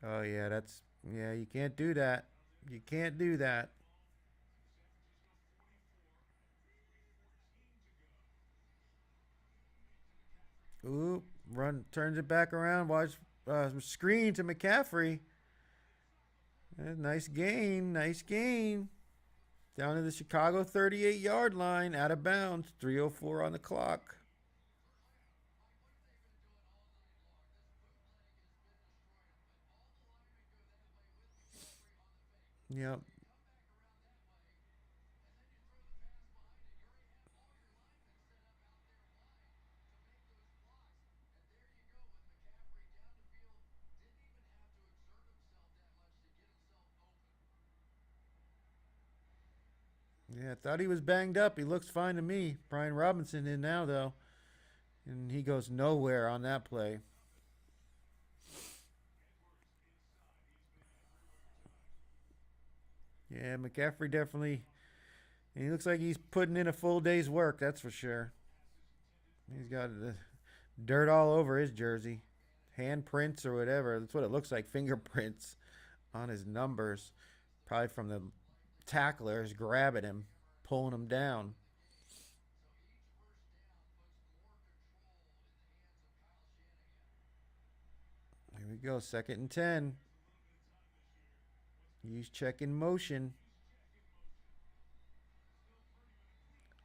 Oh, yeah, you can't do that. You can't do that. Ooh, turns it back around. Watch, screen to McCaffrey. Nice gain. Down to the Chicago 38-yard line, out of bounds. 3:04 on the clock. Yep. Yeah, I thought he was banged up. He looks fine to me. Brian Robinson in now, though. And he goes nowhere on that play. Yeah, McCaffrey definitely. He looks like he's putting in a full day's work, that's for sure. He's got the dirt all over his jersey. Handprints or whatever. That's what it looks like. Fingerprints on his numbers. Probably from the tacklers grabbing him, pulling him down. Here we go. 2nd and 10. He's checking motion.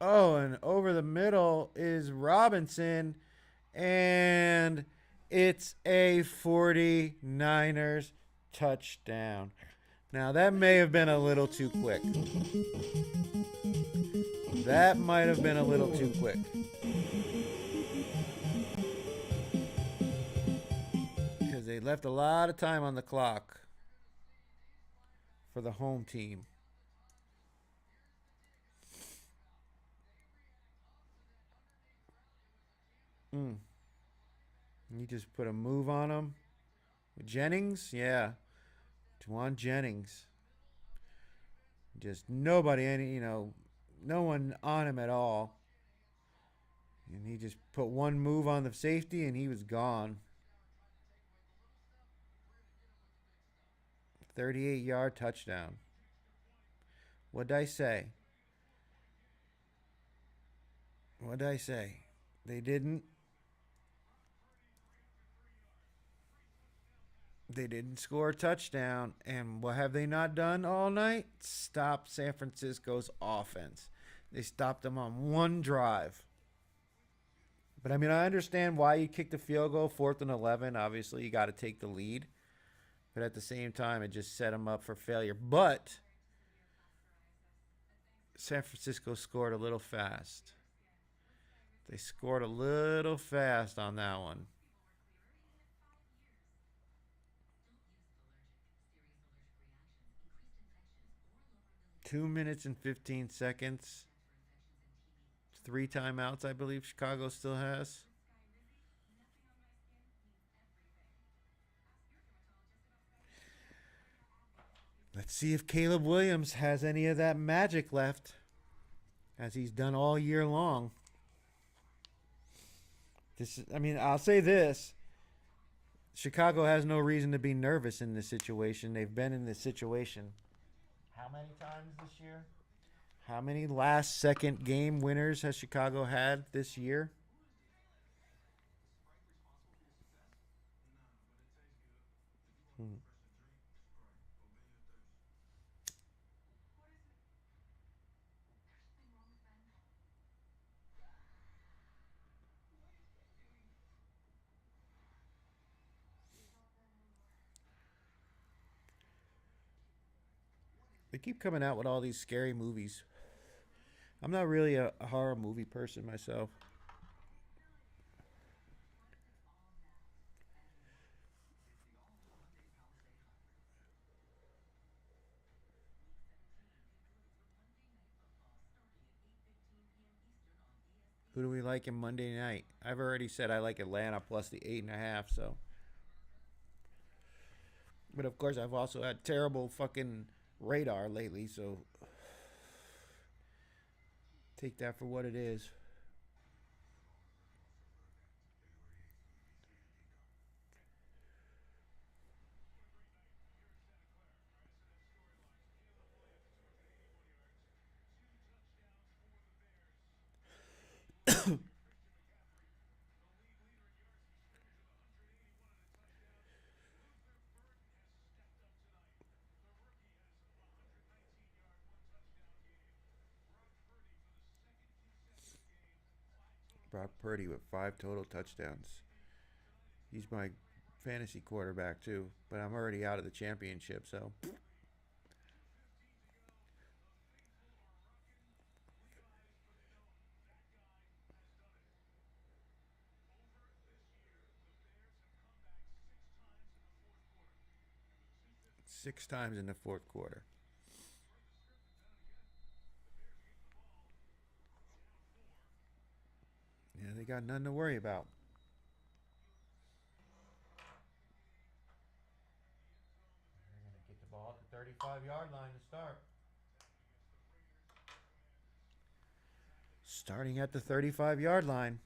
Oh, and over the middle is Robinson. And it's a 49ers touchdown. Now, that may have been a little too quick. That might have been a little too quick. Because they left a lot of time on the clock for the home team. You just put a move on him. Jennings? Yeah. Juwan Jennings. Just nobody, no one on him at all. And he just put one move on the safety and he was gone. 38-yard touchdown. What'd I say? What'd I say? They didn't. They didn't score a touchdown. And what have they not done all night? Stop San Francisco's offense. They stopped them on one drive. But I mean, I understand why you kicked the field goal, 4th and 11. Obviously, you got to take the lead. But at the same time, it just set them up for failure. But San Francisco scored a little fast. They scored a little fast on that one. 2 minutes and 15 seconds. 3 timeouts, I believe Chicago still has. Let's see if Caleb Williams has any of that magic left, as he's done all year long. I'll say this. Chicago has no reason to be nervous in this situation. They've been in this situation how many times this year? How many last-second game winners has Chicago had this year? They keep coming out with all these scary movies. I'm not really a horror movie person myself. Who do we like in Monday night? I've already said I like Atlanta plus the 8.5. So, but of course I've also had terrible fucking radar lately. So take that for what it is. Brock Purdy with 5 total touchdowns. He's my fantasy quarterback too, but I'm already out of the championship, so 6 times in the fourth quarter. Yeah, they got nothing to worry about. They're going to get the ball at the 35-yard line to start. Starting at the 35-yard line.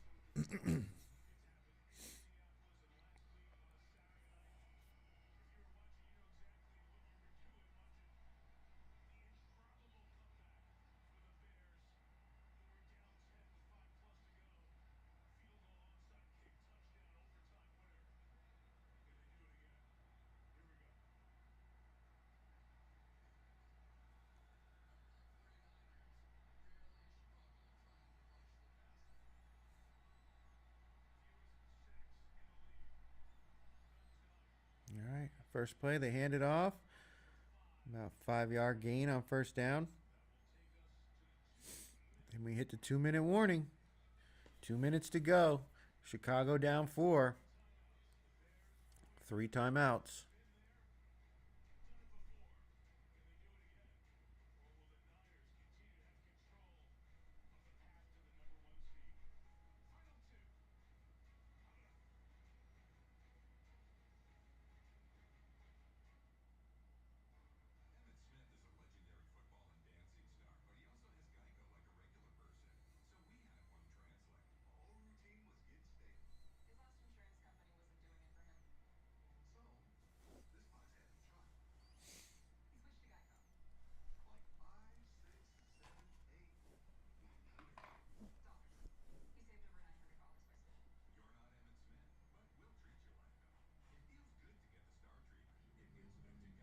All right, first play, they hand it off. About 5-yard gain on first down. And we hit the 2-minute warning. 2 minutes to go. Chicago down 4. 3 timeouts.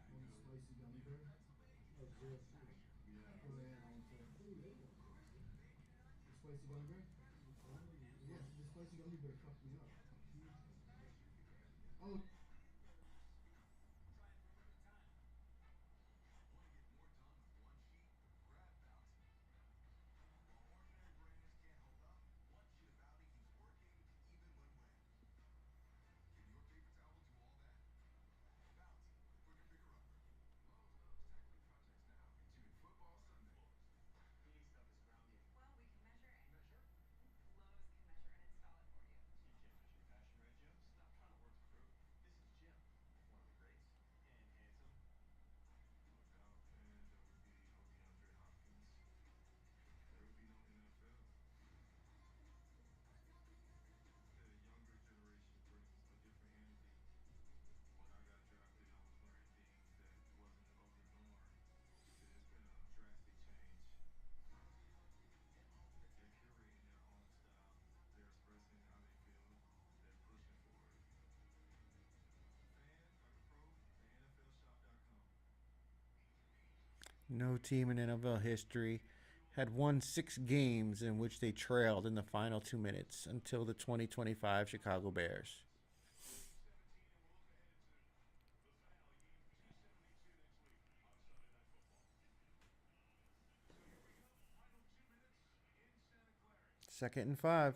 Want the spicy gummy bear? Oh, zero sugar. Yeah. Oh yeah, I want to. Ooh, there you go. The spicy gummy bear? Oh, yeah. The spicy gummy bear fucked me up. Huge gummy bear. Oh, No team in NFL history had won 6 games in which they trailed in the final 2 minutes until the 2025 Chicago Bears. Second and 5.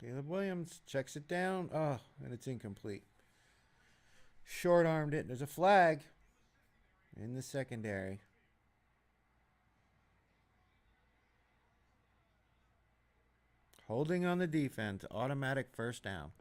Caleb Williams checks it down. Oh, and it's incomplete. Short armed it. There's a flag in the secondary. Holding on the defense. Automatic first down.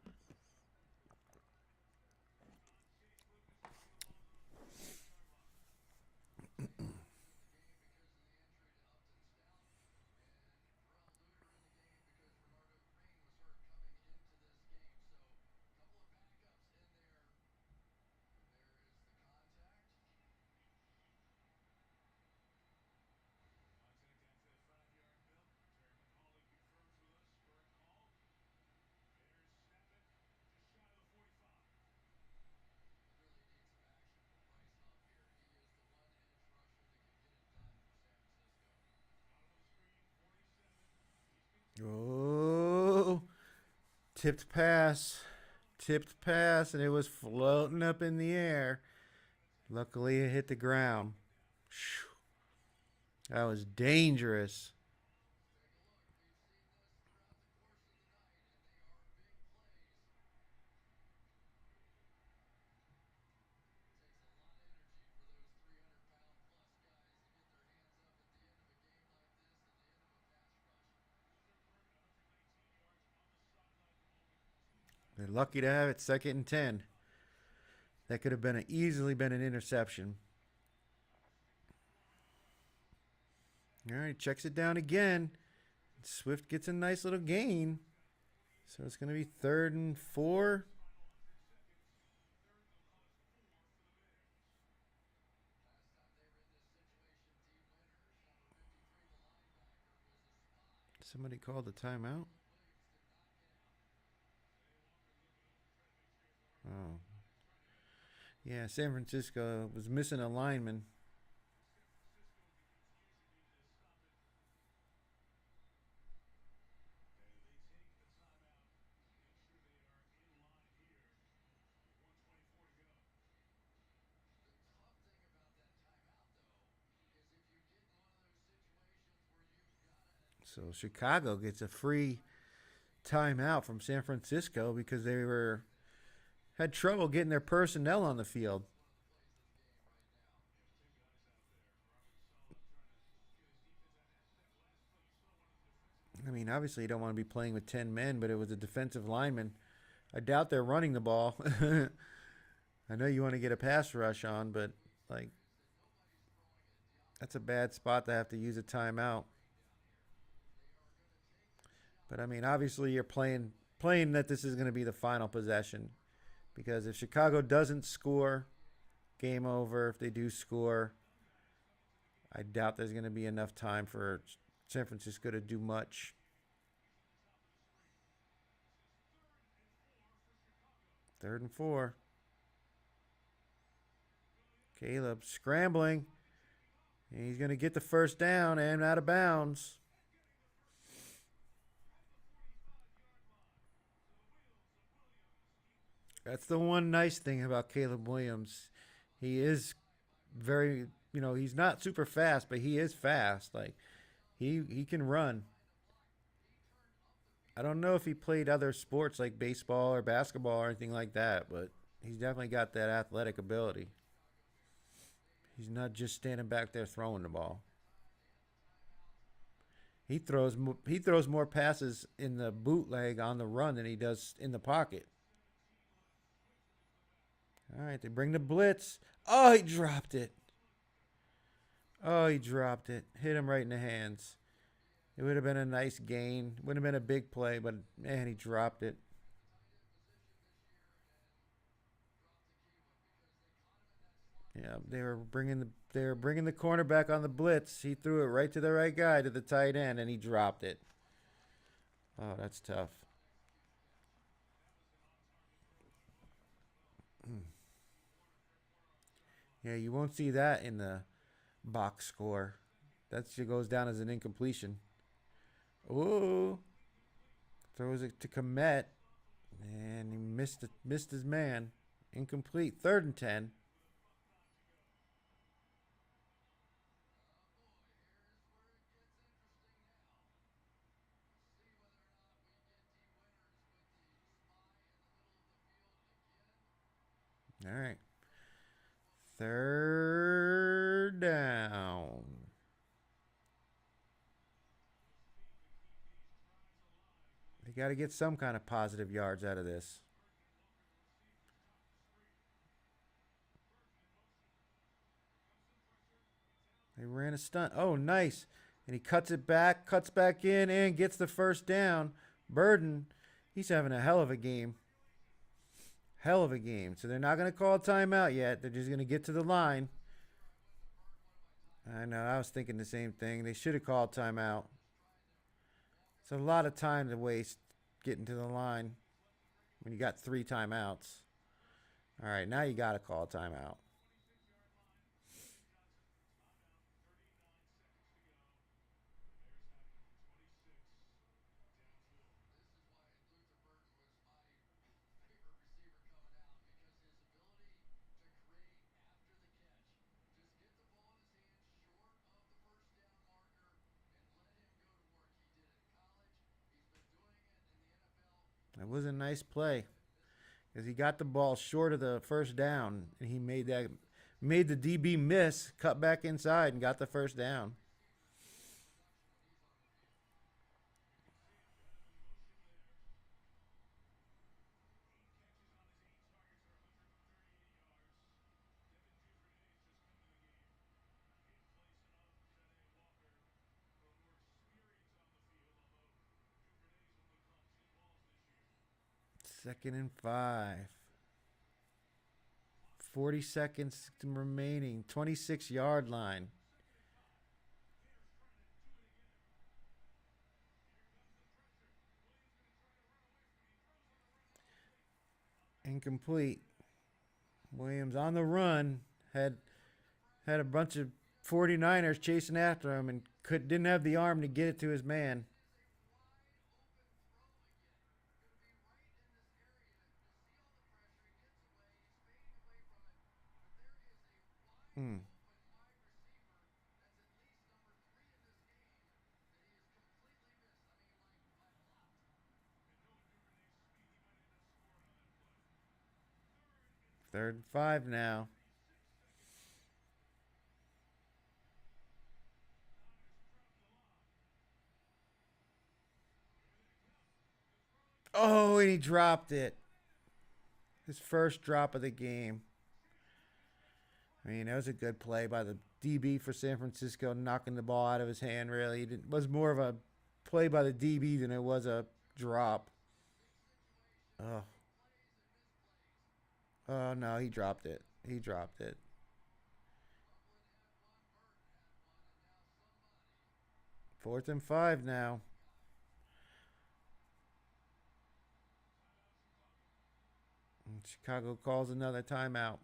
Oh, tipped pass. Tipped pass, and it was floating up in the air. Luckily, it hit the ground. That was dangerous. They're lucky to have it second and 10. That could have been easily been an interception. All right, checks it down again. Swift gets a nice little gain. So it's going to be 3rd and 4. Somebody called a timeout? Oh. Yeah, San Francisco was missing a lineman. So Chicago gets a free timeout from San Francisco because they were had trouble getting their personnel on the field. I mean, obviously you don't want to be playing with 10 men, but it was a defensive lineman. I doubt they're running the ball. I know you want to get a pass rush on, but like that's a bad spot to have to use a timeout. But I mean, obviously you're playing that this is going to be the final possession because if Chicago doesn't score, game over. If they do score, I doubt there's going to be enough time for San Francisco to do much. Third and 4. Caleb scrambling. And he's going to get the first down and out of bounds. That's the one nice thing about Caleb Williams. He is very, he's not super fast, but he is fast. Like he can run. I don't know if he played other sports like baseball or basketball or anything like that, but he's definitely got that athletic ability. He's not just standing back there throwing the ball. He throws more passes in the bootleg on the run than he does in the pocket. All right, they bring the blitz. Oh, he dropped it. Oh, he dropped it. Hit him right in the hands. It would have been a nice gain. Would have been a big play, but man, he dropped it. Yeah, they were bringing the cornerback on the blitz. He threw it right to the right guy, to the tight end, and he dropped it. Oh, that's tough. Yeah, you won't see that in the box score. That goes down as an incompletion. Ooh, throws it to Komet, and he missed his man. Incomplete. Third and 10. All right. Third down. They got to get some kind of positive yards out of this. They ran a stunt. Oh, nice. And he cuts back in, and gets the first down. Burden, he's having a hell of a game. Hell of a game. So they're not going to call a timeout yet. They're just going to get to the line. I know. I was thinking the same thing. They should have called timeout. It's a lot of time to waste getting to the line when you got 3 timeouts. All right, now you got to call a timeout. That was a nice play because he got the ball short of the first down, and he made the DB miss, cut back inside, and got the first down. Second and 5. 40 seconds remaining. 26-yard line. Incomplete. Williams on the run. Had a bunch of 49ers chasing after him and didn't have the arm to get it to his man. Hmm. 3rd and 5 now. Oh, and he dropped it. His first drop of the game. I mean, that was a good play by the DB for San Francisco, knocking the ball out of his hand, really. It was more of a play by the DB than it was a drop. Oh, oh no, he dropped it. He dropped it. 4th and 5 now. And Chicago calls another timeout.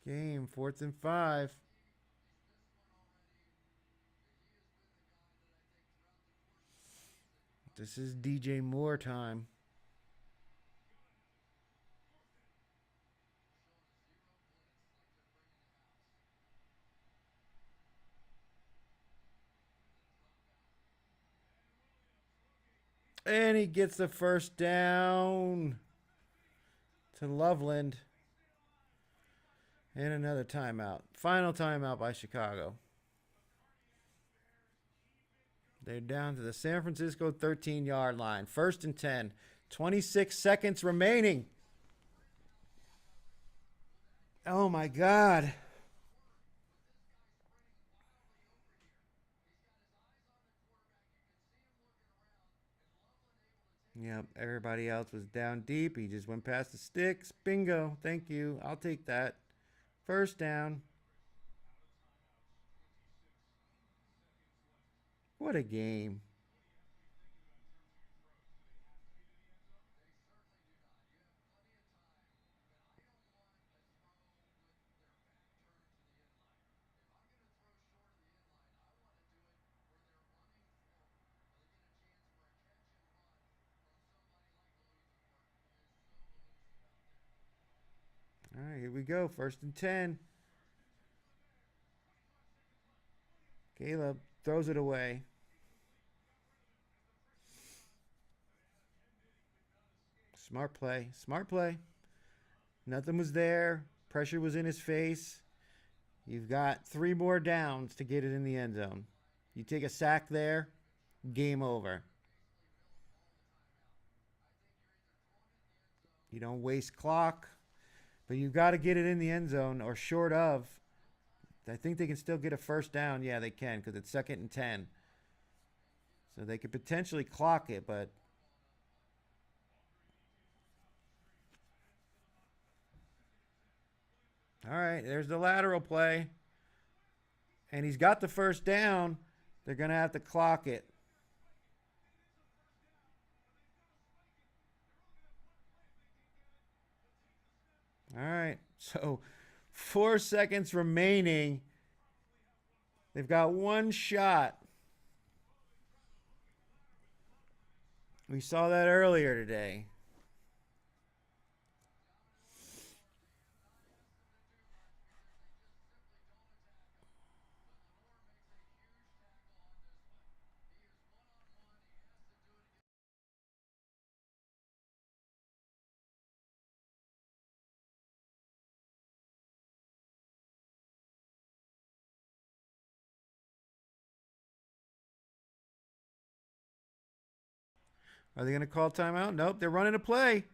Game 4th and 5. This is DJ Moore time. And he gets the first down to Loveland. And another timeout. Final timeout by Chicago. They're down to the San Francisco 13-yard line. 1st and 10. 26 seconds remaining. Oh my God. Yep, everybody else was down deep. He just went past the sticks. Bingo. Thank you. I'll take that. First down. What a game. All right, here we go. 1st and 10. Caleb throws it away. Smart play. Smart play. Nothing was there. Pressure was in his face. You've got 3 more downs to get it in the end zone. You take a sack there, game over. You don't waste clock, but you've got to get it in the end zone or short of. I think they can still get a first down. Yeah, they can because it's 2nd and 10. So they could potentially clock it, but all right, there's the lateral play. And he's got the first down. They're going to have to clock it. All right, so 4 seconds remaining. They've got one shot. We saw that earlier today. Are they going to call timeout? Nope. They're running a play.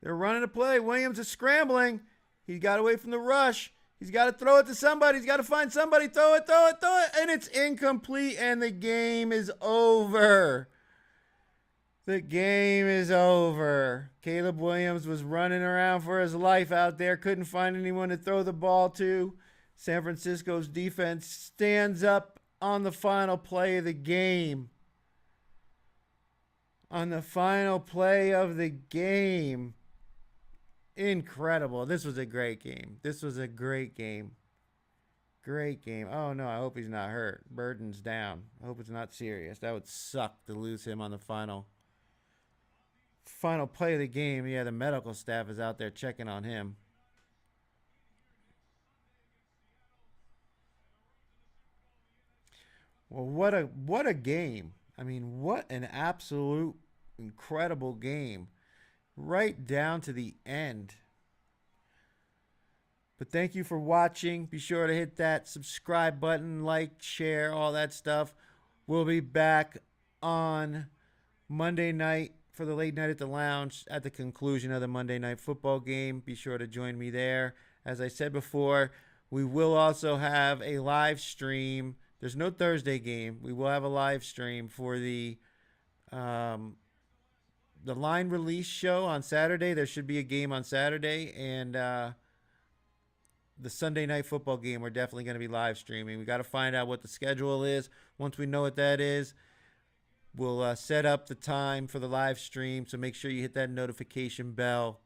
They're running a play. Williams is scrambling. He got away from the rush. He's got to throw it to somebody. He's got to find somebody. Throw it, throw it, throw it. And it's incomplete, and the game is over. The game is over. Caleb Williams was running around for his life out there. Couldn't find anyone to throw the ball to. San Francisco's defense stands up on the final play of the game. On the final play of the game. Incredible. This was a great game. This was a great game. Great game. Oh, no, I hope he's not hurt. Burden's down. I hope it's not serious. That would suck to lose him on the final play of the game. Yeah, the medical staff is out there checking on him. Well, what a game. I mean, what an absolute incredible game. Right down to the end. But thank you for watching. Be sure to hit that subscribe button, like, share, all that stuff. We'll be back on Monday night for the late night at the lounge at the conclusion of the Monday Night Football game. Be sure to join me there. As I said before, we will also have a live stream. There's no Thursday game. We will have a live stream for the line release show on Saturday. There should be a game on Saturday, and the Sunday Night Football game we're definitely going to be live streaming. We got to find out what the schedule is. Once we know what that is, we'll set up the time for the live stream. So make sure you hit that notification bell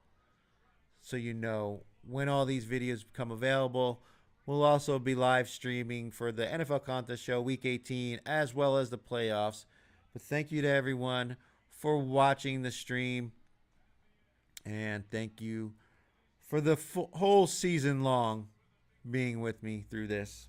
so you know when all these videos become available. We'll also be live streaming for the NFL Contest Show Week 18 as well as the playoffs. But thank you to everyone for watching the stream. And thank you for the whole season long being with me through this.